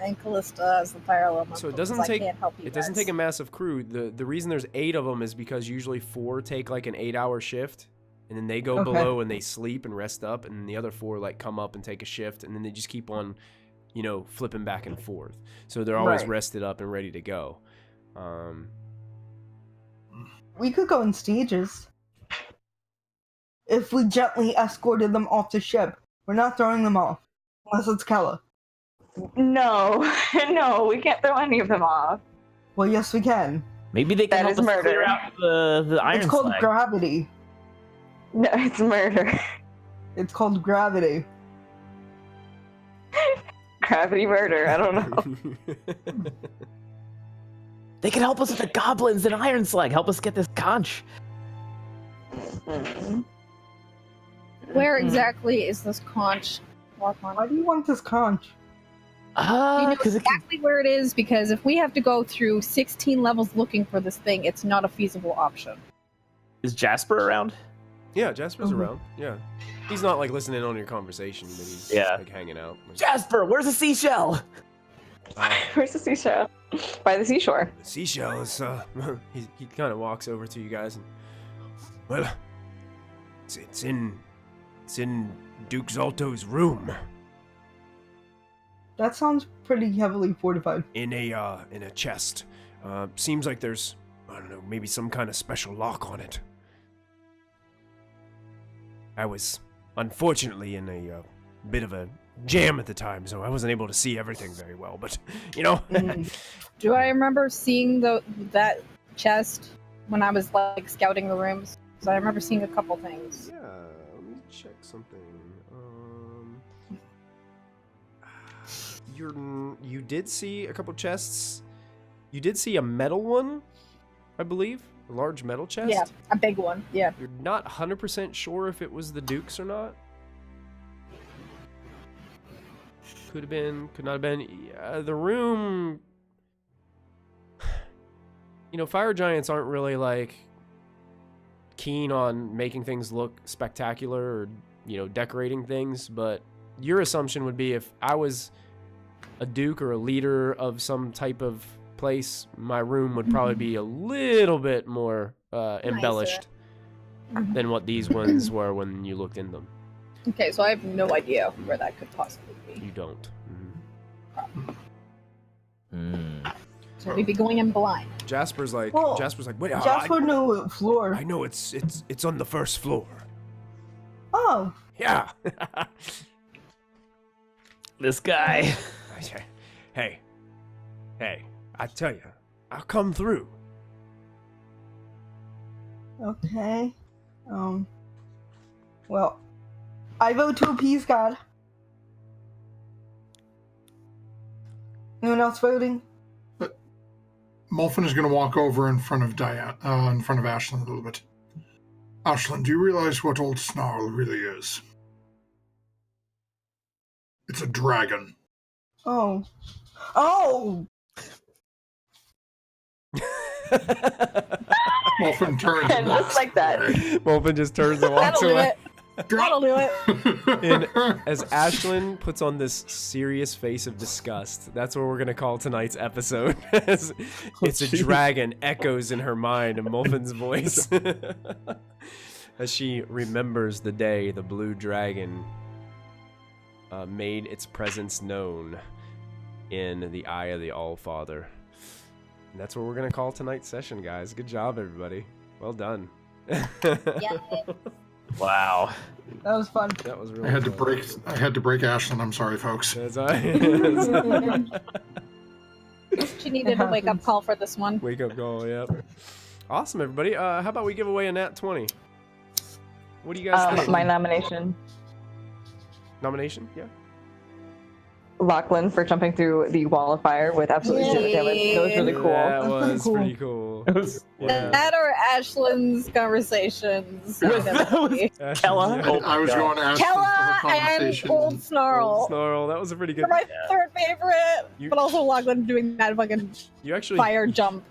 [SPEAKER 3] And Kallista as the fire elemental.
[SPEAKER 1] So it doesn't
[SPEAKER 3] because I
[SPEAKER 1] take
[SPEAKER 3] can't help you
[SPEAKER 1] doesn't
[SPEAKER 3] guys.
[SPEAKER 1] take a massive crew. The reason there's 8 of them is because usually 4 take like an 8-hour shift, and then they go
[SPEAKER 2] Okay.
[SPEAKER 1] below and they sleep and rest up, and the other 4 like come up and take a shift, and then they just keep on, flipping back and forth. So they're always
[SPEAKER 2] Right.
[SPEAKER 1] rested up and ready to go.
[SPEAKER 2] We could go in stages. If we gently escorted them off the ship, we're not throwing them off. Unless it's Kella.
[SPEAKER 7] No, no, we can't throw any of them off.
[SPEAKER 2] Well, yes, we can.
[SPEAKER 4] Maybe they can
[SPEAKER 7] That
[SPEAKER 4] help
[SPEAKER 7] is
[SPEAKER 4] us
[SPEAKER 7] murder.
[SPEAKER 4] clear out the
[SPEAKER 2] It's called
[SPEAKER 4] Ironslag.
[SPEAKER 2] gravity.
[SPEAKER 7] No, it's murder.
[SPEAKER 2] It's called gravity.
[SPEAKER 7] Gravity murder. I don't know.
[SPEAKER 4] They can help us with the goblins and Ironslag. Help us get this conch.
[SPEAKER 7] Mm.
[SPEAKER 3] Where exactly is this conch?
[SPEAKER 2] Why do you want this conch?
[SPEAKER 3] Do you know
[SPEAKER 4] Because
[SPEAKER 3] exactly where it is? Because if we have to go through 16 levels looking for this thing, it's not a feasible option.
[SPEAKER 4] is Jasper around?
[SPEAKER 1] Yeah, Jasper's
[SPEAKER 2] Mhm.
[SPEAKER 1] around. Yeah, he's not like listening on your conversation, but he's
[SPEAKER 4] Yeah.
[SPEAKER 1] like hanging out. Like,
[SPEAKER 4] Jasper, where's the seashell?
[SPEAKER 7] Where's the seashell? By the seashore.
[SPEAKER 1] seashell is he kind of walks over to you guys and, well, it's in Duke Zalto's room
[SPEAKER 2] That sounds pretty heavily fortified.
[SPEAKER 1] in a chest. Seems like there's, I don't know, maybe some kind of special lock on it. I was unfortunately in a bit of a jam at the time, so I wasn't able to see everything very well, but
[SPEAKER 3] Do I remember seeing that chest when I was like scouting the rooms? Because I remember seeing a couple things.
[SPEAKER 1] Yeah, let me check something. You did see a couple chests. You did see a metal one, I believe, a large metal chest.
[SPEAKER 3] Yeah, a big one. Yeah.
[SPEAKER 1] You're not 100% sure if it was the Duke's or not. Could have been, could not have been. Yeah, the room. Fire giants aren't really like keen on making things look spectacular or decorating things, but your assumption would be if I was a duke or a leader of some type of place, my room would probably be a little bit more embellished than what these ones were when you looked in them.
[SPEAKER 3] Okay, so I have no idea where that could possibly be.
[SPEAKER 1] You don't.
[SPEAKER 3] So we'd be going in blind.
[SPEAKER 1] Jasper's like,
[SPEAKER 2] Well,
[SPEAKER 1] wait,
[SPEAKER 2] Jasper knew what floor.
[SPEAKER 1] I know it's on the first floor.
[SPEAKER 2] Oh,
[SPEAKER 1] Yeah.
[SPEAKER 4] This guy.
[SPEAKER 1] Hey, I tell you, I'll come through.
[SPEAKER 2] okay. Well, I vote to appease God. Anyone else voting?
[SPEAKER 5] Molfin is going to walk over in front of in front of Ashlyn a little bit. Ashlyn, do you realize what Old Snarl really is? It's a dragon.
[SPEAKER 2] Oh. Oh!
[SPEAKER 5] Molfin turns
[SPEAKER 7] And just like that.
[SPEAKER 1] Molfin just turns and walks
[SPEAKER 3] That'll do
[SPEAKER 1] away.
[SPEAKER 3] it. That'll do it.
[SPEAKER 1] And as Ashlyn puts on this serious face of disgust, that's what we're gonna call tonight's episode. It's a dragon echoes in her mind in Molfin's voice as she remembers the day the blue dragon made its presence known in the eye of the Allfather. And that's what we're gonna call tonight's session, guys. Good job, everybody. Well done.
[SPEAKER 3] Yeah.
[SPEAKER 4] Wow.
[SPEAKER 2] That was fun.
[SPEAKER 1] That was really
[SPEAKER 5] I had to
[SPEAKER 1] fun.
[SPEAKER 5] break Ashlyn. I'm sorry, folks.
[SPEAKER 1] That's all right.
[SPEAKER 3] She needed a wake-up call for this one.
[SPEAKER 1] Wake up call, yep. Awesome, everybody. How about we give away a nat 20? What do you guys think?
[SPEAKER 7] My nomination.
[SPEAKER 1] Nomination? Yeah.
[SPEAKER 7] Lachlan for jumping through the wall of fire with absolutely zero damage. That was really cool.
[SPEAKER 1] That
[SPEAKER 2] That's pretty
[SPEAKER 1] was
[SPEAKER 2] cool.
[SPEAKER 1] pretty cool.
[SPEAKER 4] It was
[SPEAKER 1] Yeah.
[SPEAKER 3] That or Ashland's conversations.
[SPEAKER 4] That was
[SPEAKER 1] Ashland,
[SPEAKER 4] Kella.
[SPEAKER 1] yeah.
[SPEAKER 4] Oh
[SPEAKER 5] I was
[SPEAKER 4] God.
[SPEAKER 5] going to ask them for
[SPEAKER 3] Kella
[SPEAKER 5] the
[SPEAKER 3] and
[SPEAKER 5] conversation.
[SPEAKER 3] Old Snarl.
[SPEAKER 1] Old Snarl, that was a pretty good.
[SPEAKER 3] They're my third favorite,
[SPEAKER 1] You-
[SPEAKER 3] but also Lachlan doing that fucking
[SPEAKER 1] You actually,
[SPEAKER 3] fire jump.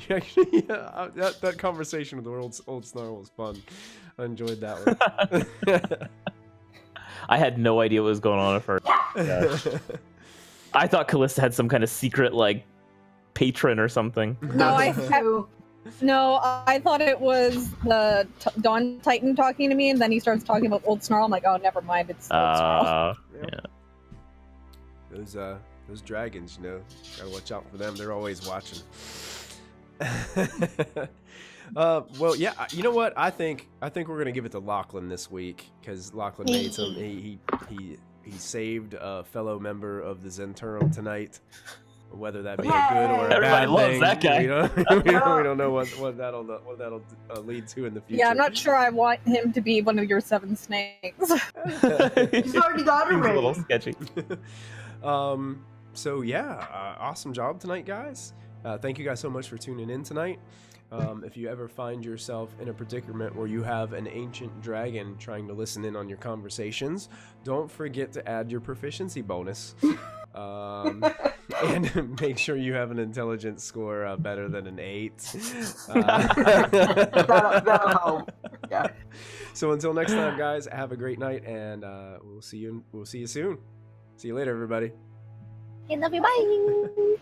[SPEAKER 1] you actually, yeah, that conversation with the old Snarl was fun. I enjoyed that one.
[SPEAKER 4] I had no idea what was going on at first. I thought Kallista had some kind of secret like patron or something.
[SPEAKER 3] No, I thought it was the Dawn Titan talking to me, and then he starts talking about Old Snarl. I'm like, oh, never mind, it's Old Snarl.
[SPEAKER 1] Yeah. Those dragons, you know, gotta watch out for them. They're always watching. Well, yeah. You know what? I think we're gonna give it to Lachlan this week because Lachlan made some. He saved a fellow member of the Zenturum tonight. Whether that be a good or a
[SPEAKER 4] Everybody
[SPEAKER 1] bad
[SPEAKER 4] loves
[SPEAKER 1] thing,
[SPEAKER 4] that guy.
[SPEAKER 1] we don't know what that'll lead to in the future.
[SPEAKER 3] Yeah, I'm not sure I want him to be one of your 7 snakes.
[SPEAKER 2] He's already got it
[SPEAKER 4] Seems a little
[SPEAKER 2] ready.
[SPEAKER 4] sketchy.
[SPEAKER 1] So yeah, awesome job tonight, guys. Thank you guys so much for tuning in tonight. If you ever find yourself in a predicament where you have an ancient dragon trying to listen in on your conversations, don't forget to add your proficiency bonus. And make sure you have an intelligence score better than an 8.
[SPEAKER 2] That'll help. Yeah.
[SPEAKER 1] So until next time, guys, have a great night, and we'll see you soon. See you later, everybody.
[SPEAKER 3] I love you, bye!